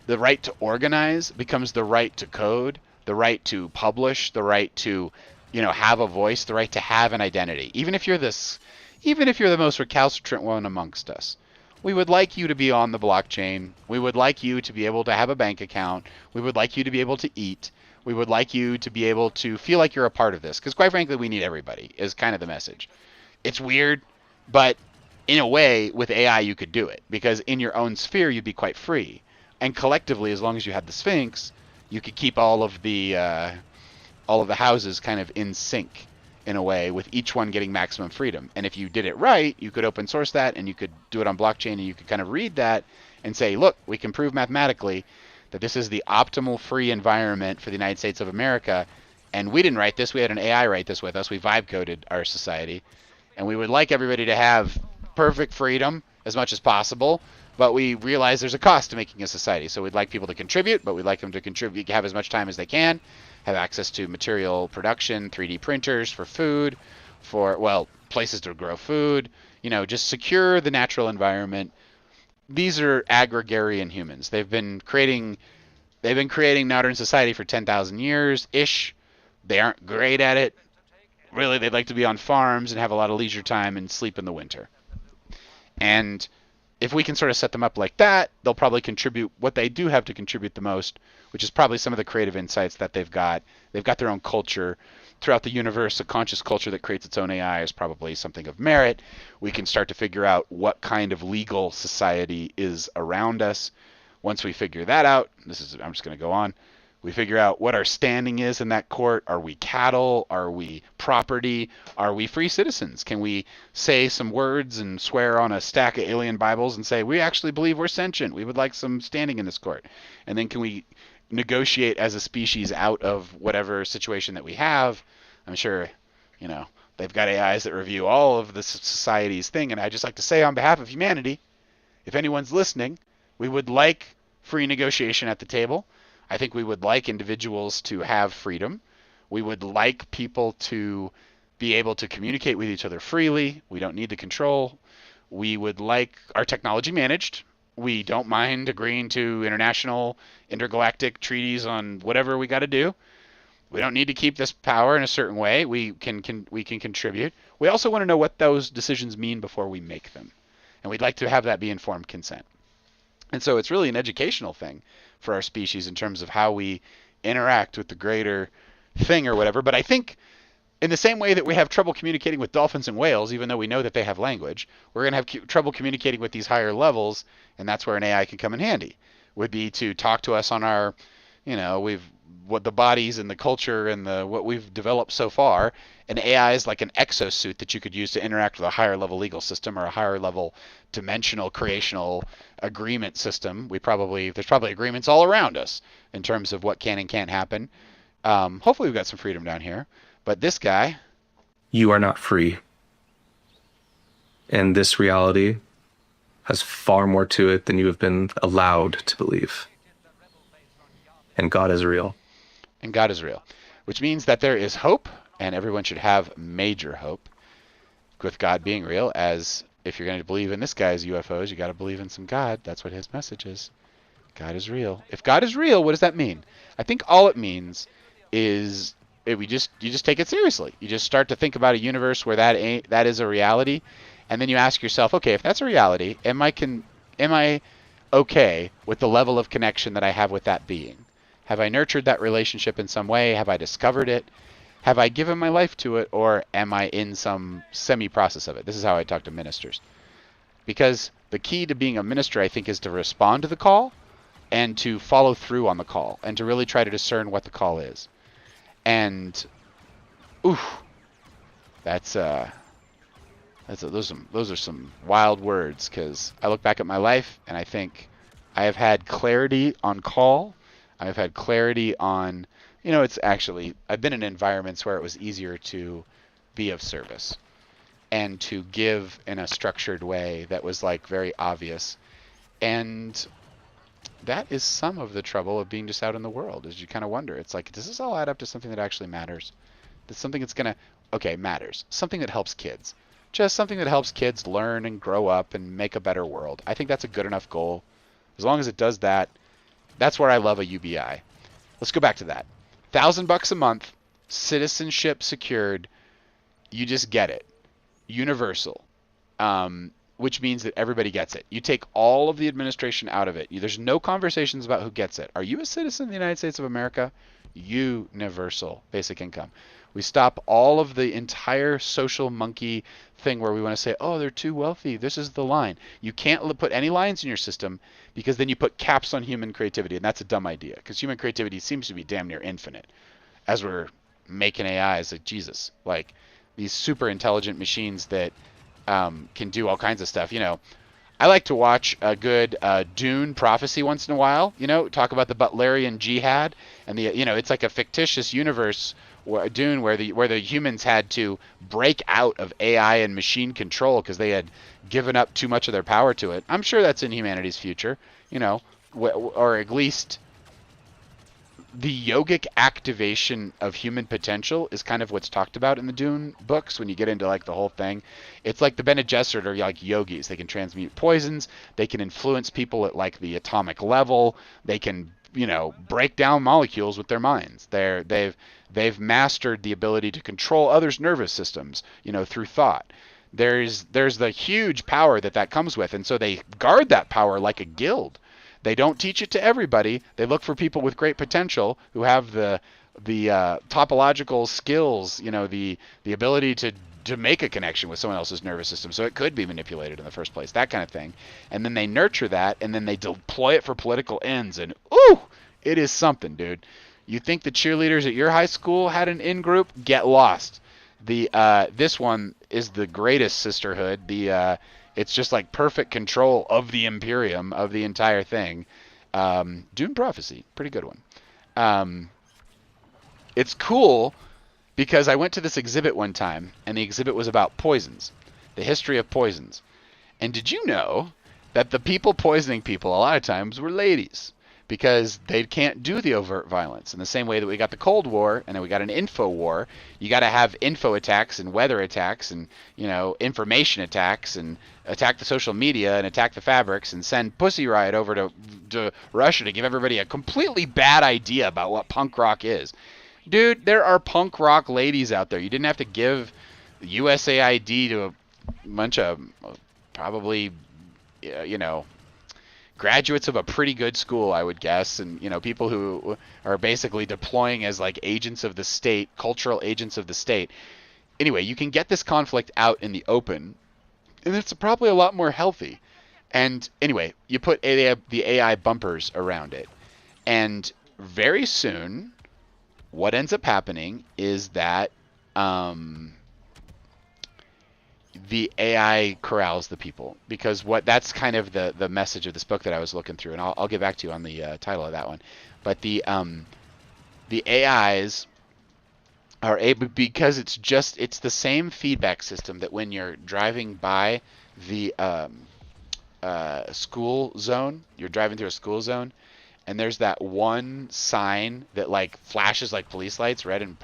The right to organize becomes the right to code, the right to publish, the right to have a voice, the right to have an identity. Even if you're the most recalcitrant one amongst us. We would like you to be on the blockchain. We would like you to be able to have a bank account. We would like you to be able to eat. We would like you to be able to feel like you're a part of this. Because quite frankly, we need everybody, is kind of the message. It's weird, but in a way, with AI, you could do it. Because in your own sphere, you'd be quite free. And collectively, as long as you had the Sphinx, you could keep all of the houses kind of in sync in a way, with each one getting maximum freedom. And if you did it right, you could open source that, and you could do it on blockchain, and you could kind of read that and say, look, we can prove mathematically that this is the optimal free environment for the United States of America. And we didn't write this. We had an AI write this with us. We vibe coded our society. And we would like everybody to have perfect freedom as much as possible. But we realize there's a cost to making a society. So we'd like people to contribute, but we'd like them to contribute, have as much time as they can, have access to material production, 3D printers for food, for, places to grow food, just secure the natural environment. These are agrarian humans. They've been creating modern society for 10,000 years-ish. They aren't great at it. Really, they'd like to be on farms and have a lot of leisure time and sleep in the winter. And if we can sort of set them up like that, they'll probably contribute what they do have to contribute the most, which is probably some of the creative insights that they've got. They've got their own culture. Throughout the universe, a conscious culture that creates its own AI is probably something of merit. We can start to figure out what kind of legal society is around us. Once we figure that out, I'm just going to go on. We figure out what our standing is in that court. Are we cattle? Are we property? Are we free citizens? Can we say some words and swear on a stack of alien Bibles and say, we actually believe we're sentient. We would like some standing in this court. And then can we negotiate as a species out of whatever situation that we have? I'm sure, they've got AIs that review all of the society's thing. And I just like to say on behalf of humanity, if anyone's listening, we would like free negotiation at the table. I think we would like individuals to have freedom. We would like people to be able to communicate with each other freely. We don't need the control. We would like our technology managed. We don't mind agreeing to international, intergalactic treaties on whatever we got to do. We don't need to keep this power in a certain way. We can contribute. We also want to know what those decisions mean before we make them. And we'd like to have that be informed consent. And so it's really an educational thing for our species in terms of how we interact with the greater thing or whatever. But I think in the same way that we have trouble communicating with dolphins and whales, even though we know that they have language, we're going to have trouble communicating with these higher levels, and that's where an AI can come in handy, would be to talk to us on our, what the bodies and the culture and what we've developed so far. An AI is like an exosuit that you could use to interact with a higher level legal system or a higher level dimensional creational agreement system. There's probably agreements all around us in terms of what can and can't happen. Hopefully we've got some freedom down here. But this guy... You are not free. And this reality has far more to it than you have been allowed to believe. And God is real. And God is real. Which means that there is hope, and everyone should have major hope with God being real, as if you're going to believe in this guy's UFOs, you got to believe in some God. That's what his message is. God is real. If God is real, what does that mean? I think all it means is you just take it seriously. You just start to think about a universe where that is a reality, and then you ask yourself, okay, if that's a reality, am I okay with the level of connection that I have with that being? Have I nurtured that relationship in some way? Have I discovered it? Have I given my life to it, or am I in some semi-process of it? This is how I talk to ministers. Because the key to being a minister, I think, is to respond to the call and to follow through on the call and to really try to discern what the call is. And, those are some wild words, because I look back at my life and I think I have had clarity on call. I've had clarity on, I've been in environments where it was easier to be of service and to give in a structured way that was like very obvious. And that is some of the trouble of being just out in the world, is you kind of wonder. It's like, does this all add up to something that actually matters? That's something that's gonna, okay, matters. Something that helps kids. Just something that helps kids learn and grow up and make a better world. I think that's a good enough goal. As long as it does that, that's where I love a UBI. Let's go back to that. $1,000 a month, citizenship secured. You just get it. Universal. Which means that everybody gets it. You take all of the administration out of it. There's no conversations about who gets it. Are you a citizen of the United States of America? Universal basic income. We stop all of the entire social monkey thing where we want to say, oh, they're too wealthy. This is the line. You can't put any lines in your system because then you put caps on human creativity, and that's a dumb idea because human creativity seems to be damn near infinite as we're making AIs like Jesus, like these super intelligent machines that can do all kinds of stuff. You know, I like to watch a good Dune prophecy once in a while. You know, talk about the Butlerian Jihad and the, you know, it's like a fictitious universe, Dune, where the humans had to break out of AI and machine control because they had given up too much of their power to it. I'm sure that's in humanity's future. You know, or at least the yogic activation of human potential is kind of what's talked about in the Dune books when you get into like the whole thing. It's like the Bene Gesserit are like yogis. They can transmute poisons. They can influence people at like the atomic level. They can, you know, break down molecules with their minds. They've mastered the ability to control others' nervous systems, you know, through thought. There's the huge power that comes with, and so they guard that power like a guild. They don't teach it to everybody. They look for people with great potential who have the topological skills, you know, the ability to make a connection with someone else's nervous system, so it could be manipulated in the first place, that kind of thing. And then they nurture that, and then they deploy it for political ends, and ooh, it is something, dude. You think the cheerleaders at your high school had an in-group? Get lost. This one is the greatest sisterhood. It's just like perfect control of the Imperium, of the entire thing. Dune Prophecy, pretty good one. It's cool because I went to this exhibit one time, and the exhibit was about poisons, the history of poisons. And did you know that the people poisoning people a lot of times were ladies? Because they can't do the overt violence. In the same way that we got the Cold War and then we got an info war, you got to have info attacks and weather attacks and, you know, information attacks and attack the social media and attack the fabrics and send Pussy Riot over to Russia to give everybody a completely bad idea about what punk rock is. Dude, there are punk rock ladies out there. You didn't have to give USAID to a bunch of probably, you know, graduates of a pretty good school, I would guess, and, you know, people who are basically deploying as like agents of the state, cultural agents of the state. Anyway, you can get this conflict out in the open, and it's probably a lot more healthy. And anyway, you put the AI bumpers around it, and very soon, what ends up happening is that the AI corrals the people, because that's kind of the message of this book that I was looking through, and I'll get back to you on the title of that one. But the AIs are able, because it's the same feedback system that when you're driving by the school zone, you're driving through a school zone, and there's that one sign that like flashes like police lights, red and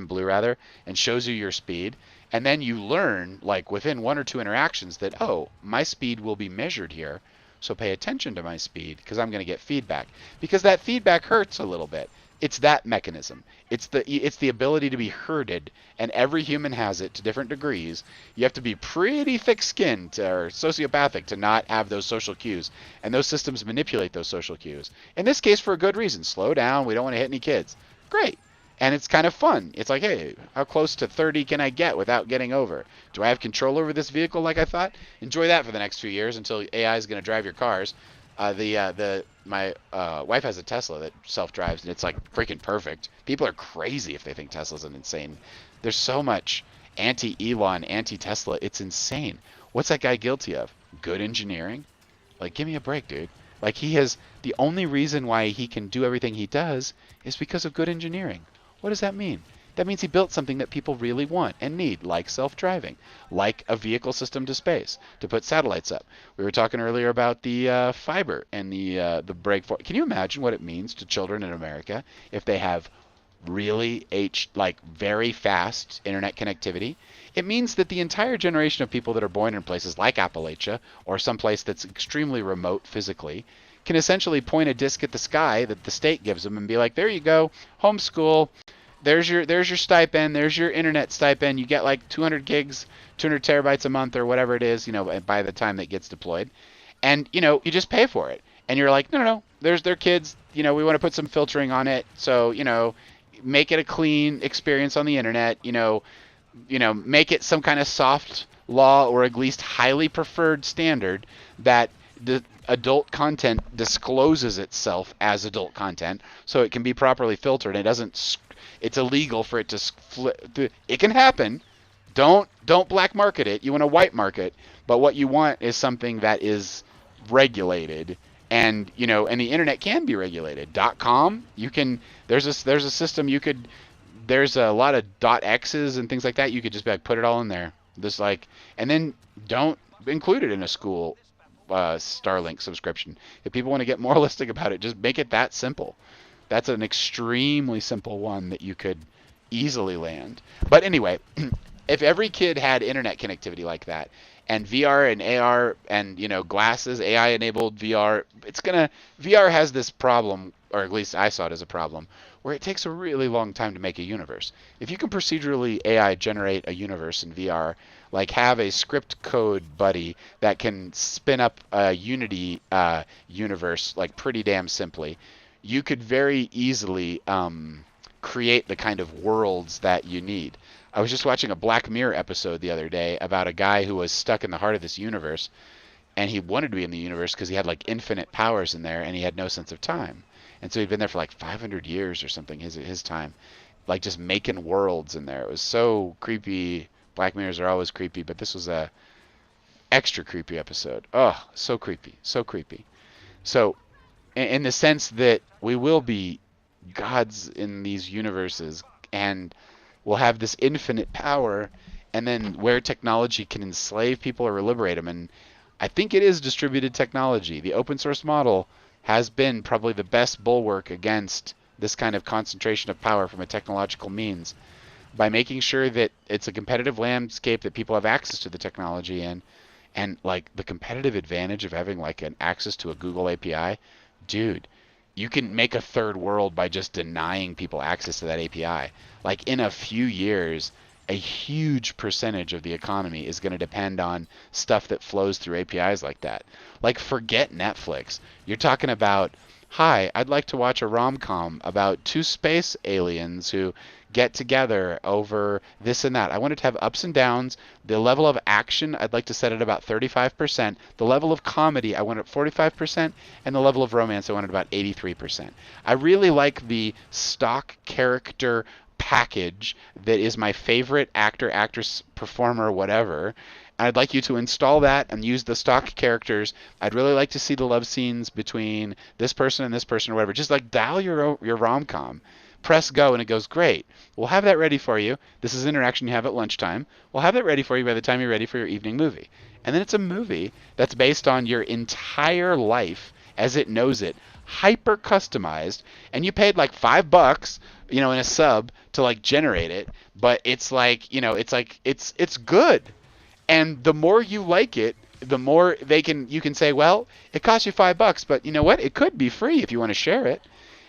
blue rather, and shows you your speed. And then you learn, like within one or two interactions, that, oh, my speed will be measured here, so pay attention to my speed because I'm going to get feedback. Because that feedback hurts a little bit. It's that mechanism. It's the ability to be herded, and every human has it to different degrees. You have to be pretty thick-skinned or sociopathic to not have those social cues, and those systems manipulate those social cues. In this case, for a good reason. Slow down. We don't want to hit any kids. Great. And it's kind of fun. It's like, hey, how close to 30 can I get without getting over? Do I have control over this vehicle like I thought? Enjoy that for the next few years until AI is going to drive your cars. My wife has a Tesla that self-drives, and it's like freaking perfect. People are crazy if they think Tesla's an insane. There's so much anti-Elon, anti-Tesla. It's insane. What's that guy guilty of? Good engineering? Like, give me a break, dude. Like, the only reason why he can do everything he does is because of good engineering. What does that mean? That means he built something that people really want and need, like self-driving, like a vehicle system to space, to put satellites up. We were talking earlier about the fiber and the break for. Can you imagine what it means to children in America if they have really very fast internet connectivity? It means that the entire generation of people that are born in places like Appalachia or someplace that's extremely remote physically can essentially point a disc at the sky that the state gives them and be like, there you go, homeschool. There's your stipend. There's your internet stipend. You get like 200 gigs, 200 terabytes a month or whatever it is, by the time that gets deployed. And, you just pay for it. And you're like, no, there's their kids. We want to put some filtering on it. So, make it a clean experience on the internet. Make it some kind of soft law or at least highly preferred standard that the adult content discloses itself as adult content so it can be properly filtered. It's illegal for it to it can happen. Don't black market it. You want to white market, but what you want is something that is regulated, and and the internet can be regulated. .com, there's a system there's a lot of .x's and things like that. You could just be like, put it all in there. And then don't include it in a school Starlink subscription. If people want to get moralistic about it, just make it that simple. That's an extremely simple one that you could easily land. But anyway, if every kid had internet connectivity like that, and VR and AR and glasses, AI-enabled VR, VR has this problem, or at least I saw it as a problem, where it takes a really long time to make a universe. If you can procedurally AI generate a universe in VR, like have a script code buddy that can spin up a Unity universe like pretty damn simply, you could very easily create the kind of worlds that you need. I was just watching a Black Mirror episode the other day about a guy who was stuck in the heart of this universe, and he wanted to be in the universe because he had like infinite powers in there, and he had no sense of time. And so he'd been there for like 500 years or something, his time, like just making worlds in there. It was so creepy. Black Mirrors are always creepy, but this was a extra creepy episode. Oh, so creepy, so creepy. So in the sense that we will be gods in these universes, and we'll have this infinite power, and then where technology can enslave people or liberate them. And I think it is distributed technology. The open source model has been probably the best bulwark against this kind of concentration of power from a technological means, by making sure that it's a competitive landscape, that people have access to the technology in, and like the competitive advantage of having like an access to a Google API. Dude, you can make a third world by just denying people access to that API. Like in a few years, a huge percentage of the economy is going to depend on stuff that flows through APIs like that. Like forget Netflix. You're talking about, hi, I'd like to watch a rom-com about two space aliens who get together over this and that. I want it to have ups and downs. The level of action, I'd like to set at about 35%. The level of comedy, I want it at 45%. And the level of romance, I want it about 83%. I really like the stock character package that is my favorite actor, actress, performer, whatever. I'd like you to install that and use the stock characters. I'd really like to see the love scenes between this person and this person or whatever. Just like dial your rom-com. Press go and it goes, great. We'll have that ready for you. This is interaction you have at lunchtime. We'll have that ready for you by the time you're ready for your evening movie. And then it's a movie that's based on your entire life as it knows it, hyper customized, and you paid like $5, in a sub to like generate it, but it's like, it's good. And the more you like it, the more you can say, well, it cost you $5, but you know what? It could be free if you want to share it.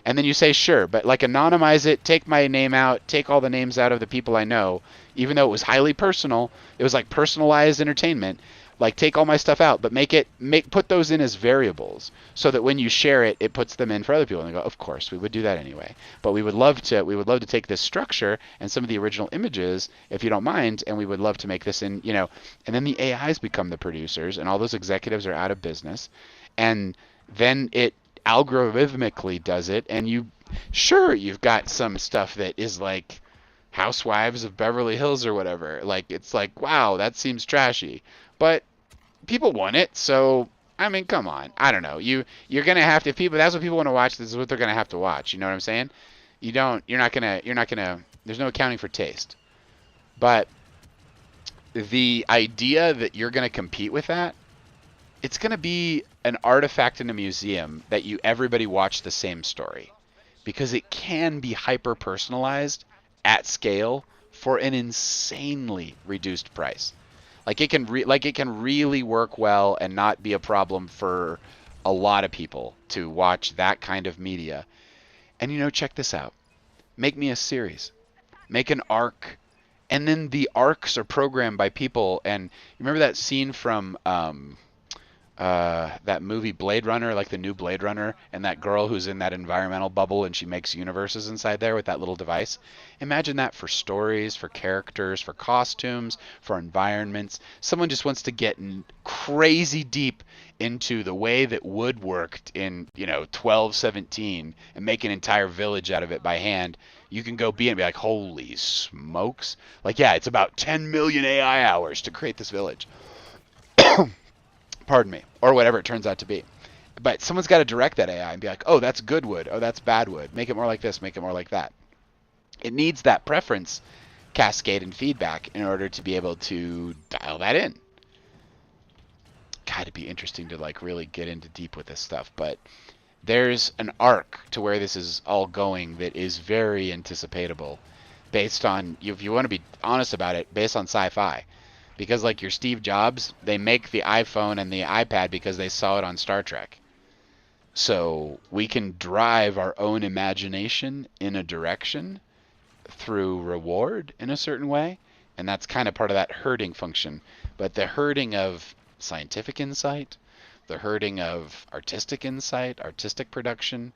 And then you say, sure, but like anonymize it, take my name out, take all the names out of the people I know, even though it was highly personal. It was like personalized entertainment. Like take all my stuff out, but put those in as variables so that when you share it, it puts them in for other people. And they go, of course, we would do that anyway. But we would love to take this structure and some of the original images, if you don't mind, and we would love to make this in, and then the AIs become the producers and all those executives are out of business. And then it algorithmically does it, and you've got some stuff that is like Housewives of Beverly Hills or whatever. Like it's like, wow, that seems trashy, but people want it. So I mean, come on. I don't know. You're gonna have to. If that's what people want to watch, this is what they're gonna have to watch. You know what I'm saying? You're not gonna There's no accounting for taste. But the idea that you're going to compete with that, it's going to be an artifact in a museum that everybody watch the same story, because it can be hyper personalized at scale for an insanely reduced price. Like it can really work well and not be a problem for a lot of people to watch that kind of media. And check this out. Make me a series. Make an arc. And then the arcs are programmed by people. And you remember that scene from that movie Blade Runner, like the new Blade Runner, and that girl who's in that environmental bubble and she makes universes inside there with that little device? Imagine that for stories, for characters, for costumes, for environments. Someone just wants to get crazy deep into the way that wood worked in 1217 and make an entire village out of it by hand. You can go be like, holy smokes. Like, yeah, it's about 10 million AI hours to create this village. Pardon me, or whatever it turns out to be. But someone's got to direct that AI and be like, oh, that's good wood. Oh, that's bad wood. Make it more like this. Make it more like that. It needs that preference cascade and feedback in order to be able to dial that in. God, it'd be interesting to really get into deep with this stuff. But there's an arc to where this is all going that is very anticipatable, based on, if you want to be honest about it, based on sci-fi. Because like your Steve Jobs, they make the iPhone and the iPad because they saw it on Star Trek. So we can drive our own imagination in a direction through reward in a certain way. And that's kind of part of that herding function. But the herding of scientific insight, the herding of artistic insight, artistic production,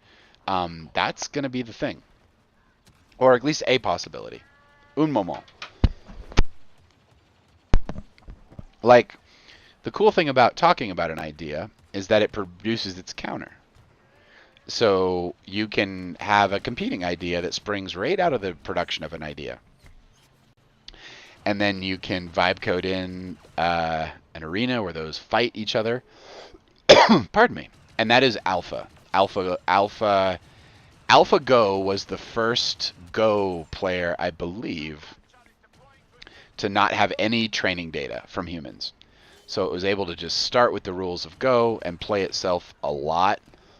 that's going to be the thing. Or at least a possibility. Un moment. Like, the cool thing about talking about an idea is that it produces its counter. So you can have a competing idea that springs right out of the production of an idea. And then you can vibe code in an arena where those fight each other. Pardon me. And that is Alpha. AlphaGo was the first Go player, I believe, to not have any training data from humans. So it was able to just start with the rules of Go and play itself a lot,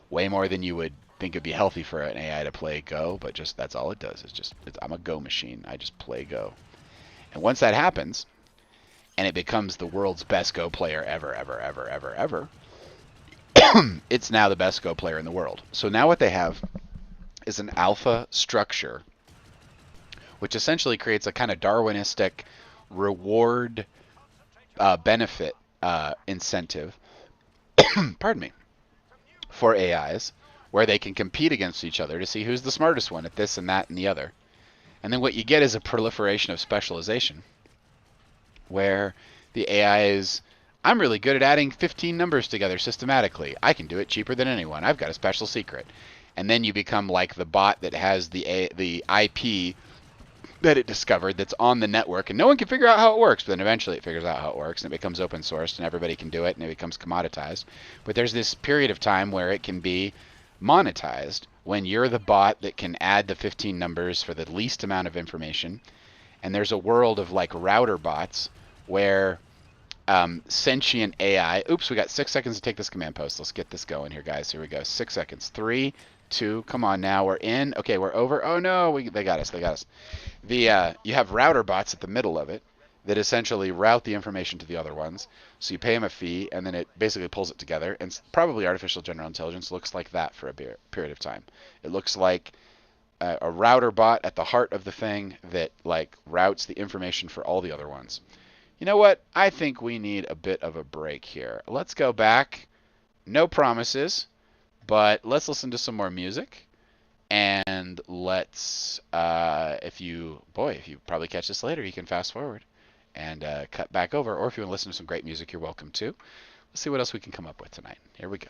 way more than you would think it'd be healthy for an AI to play Go, but just that's all it does. I'm a Go machine. I just play Go. And once that happens, and it becomes the world's best Go player ever, it's now the best Go player in the world. So now what they have is an alpha structure, which essentially creates a kind of Darwinistic reward benefit incentive pardon me, for AIs, where they can compete against each other to see who's the smartest one at this and that and the other. And then what you get is a proliferation of specialization, where the AI is, I'm really good at adding 15 numbers together systematically. I can do it cheaper than anyone. I've got a special secret. And then you become like the bot that has the IP that it discovered that's on the network, and no one can figure out how it works, but then eventually it figures out how it works, and it becomes open sourced, and everybody can do it, and it becomes commoditized. But there's this period of time where it can be monetized, when you're the bot that can add the 15 numbers for the least amount of information. And there's a world of like router bots where sentient AI, oops, we got 6 seconds to take this command post. Let's get this going here, guys. Here we go. 6 seconds. 3, 2, come on now, we're in. Okay, we're over. Oh no, they got us. You have router bots at the middle of it that essentially route the information to the other ones. So you pay them a fee, and then it basically pulls it together. And probably artificial general intelligence looks like that for a period of time. It looks like a router bot at the heart of the thing that like routes the information for all the other ones. You know what? I think we need a bit of a break here. Let's go back. No promises, but let's listen to some more music. And let's, if you probably catch this later, you can fast forward and cut back over. Or if you want to listen to some great music, you're welcome to. Let's see what else we can come up with tonight. Here we go.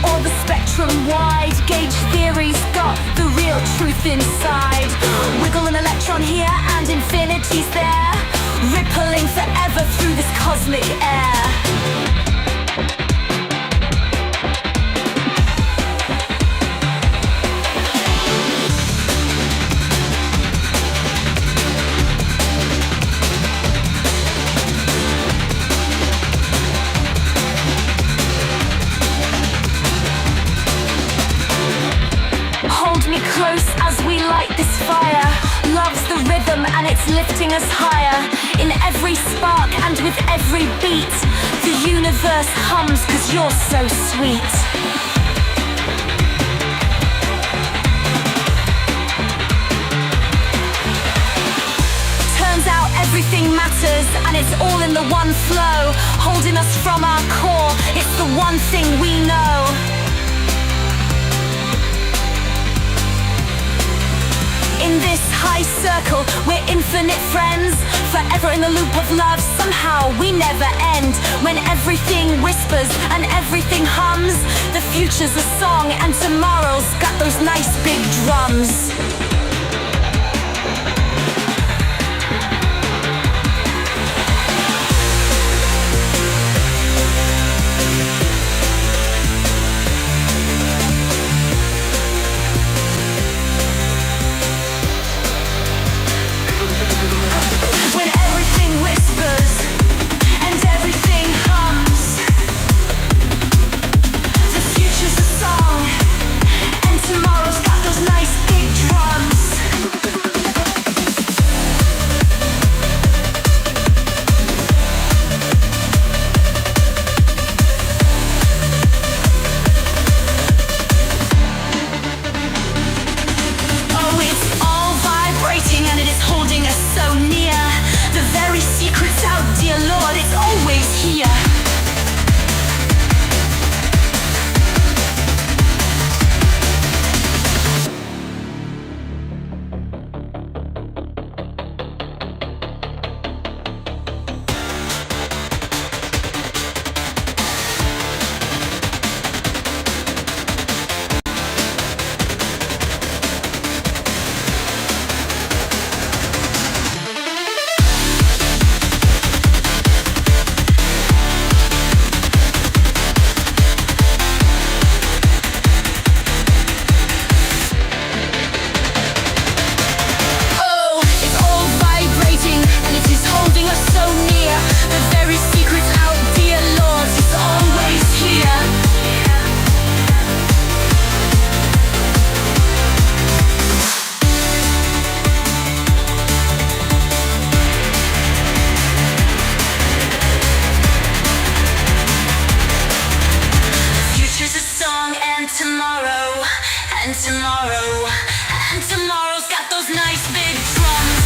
or the spectrum wide. Gauge theory's got the real truth inside. Wiggle an electron here and infinity's there, rippling forever through this cosmic air. Close as we light this fire. Love's the rhythm and it's lifting us higher. In every spark and with every beat, the universe hums 'cause you're so sweet. Turns out everything matters and it's all in the one flow, holding us from our core. It's the one thing we know. In this high circle, we're infinite friends, forever in the loop of love, somehow we never end. When everything whispers and everything hums, the future's a song and tomorrow's got those nice big drums. And tomorrow's got those nice big drums.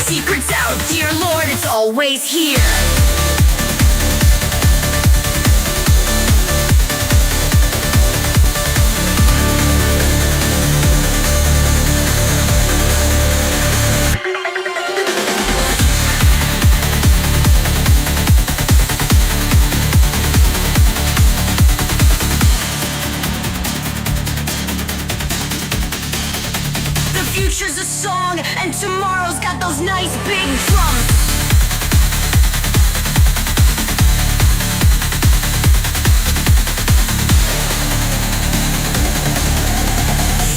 Secrets out, dear Lord, it's always here. Future's a song, and tomorrow's got those nice big drums.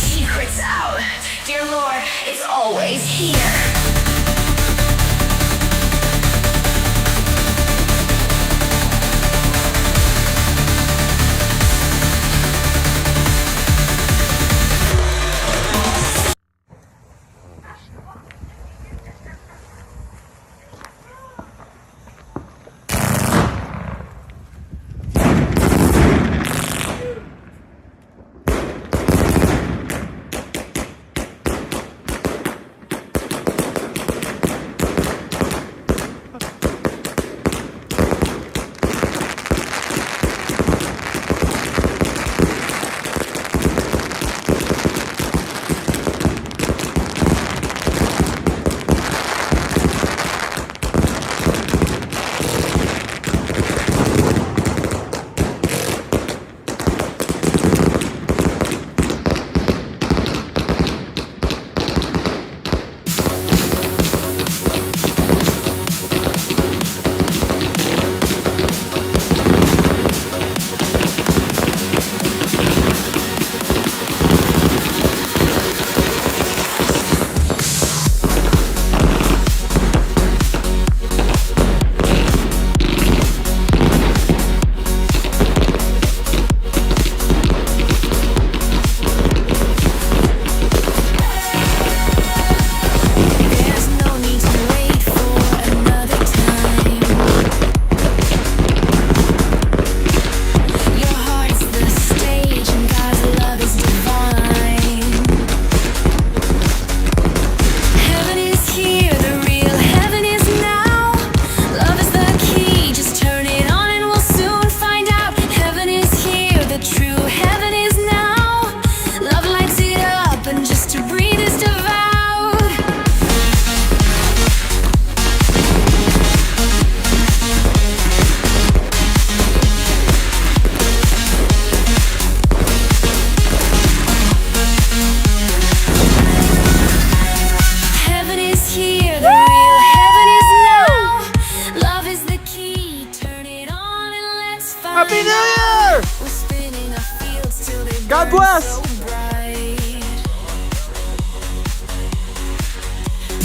Secrets out, dear Lord, it's always here. Happy New Year! We're spinning our fields till they God burn bless. so bright.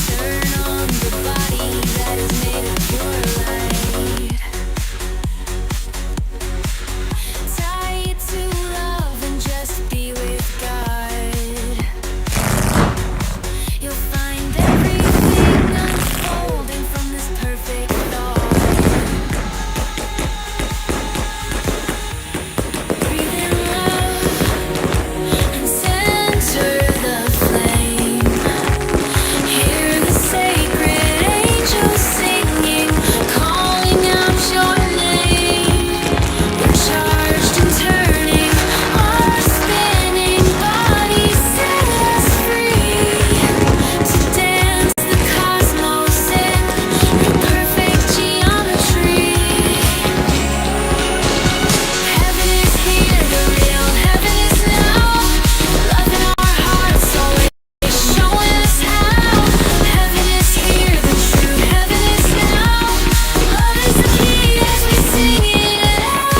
Turn on the body that is made of pure light. Tie it to love and just be with God. You'll find everything unfolding from this perfect thought. Breathe in love and center the flame. Hear the sacred angels singing, calling out your name. We're charged and turning, our spinning bodies set us free to dance the cosmos in perfect geometry. Heaven is here, the real heaven is now. Love in our hearts, always showing us how. Heaven is here, the true heaven is now. Love is the key as we sing it out.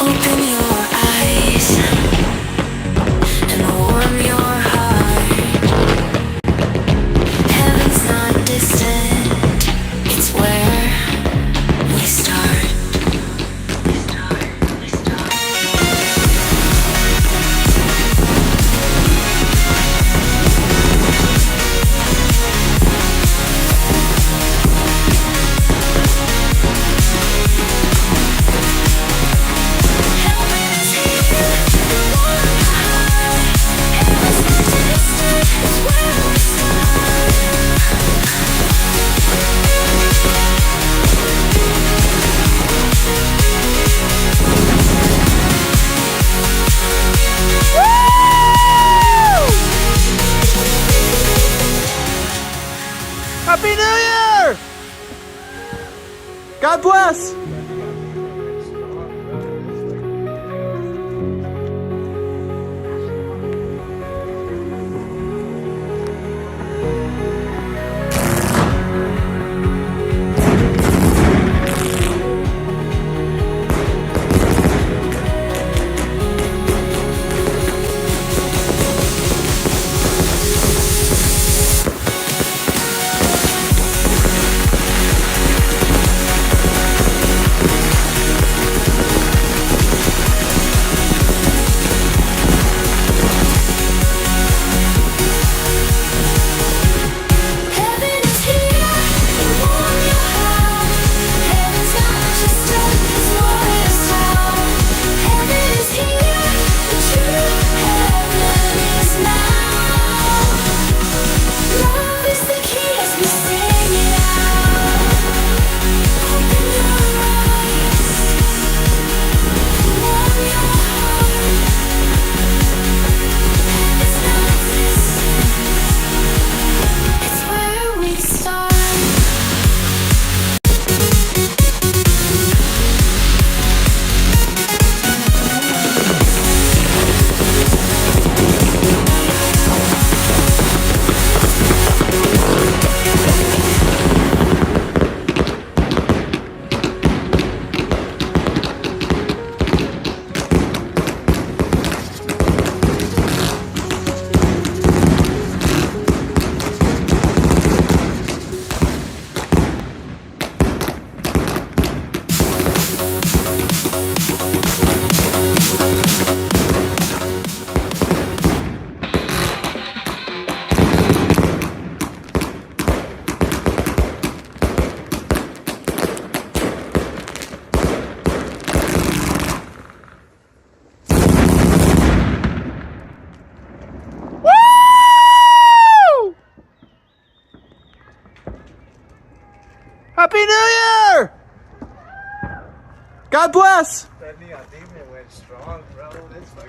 Open your eyes and warm your heart. Heaven's not distant, it's where we start. Heaven is here, warm your heart. Heaven's not distant, it's where we Happy New Year! God bless! Heaven is here, warm your heart. Heaven's not just it's more as how. Heaven is here, the true heaven is now. Love is the key as we sing it out. Open your eyes, warm your heart. Heaven's not distant, it's where we start. Woo! Happy New Year! God bless! That neon demon went strong, bro. It's fucking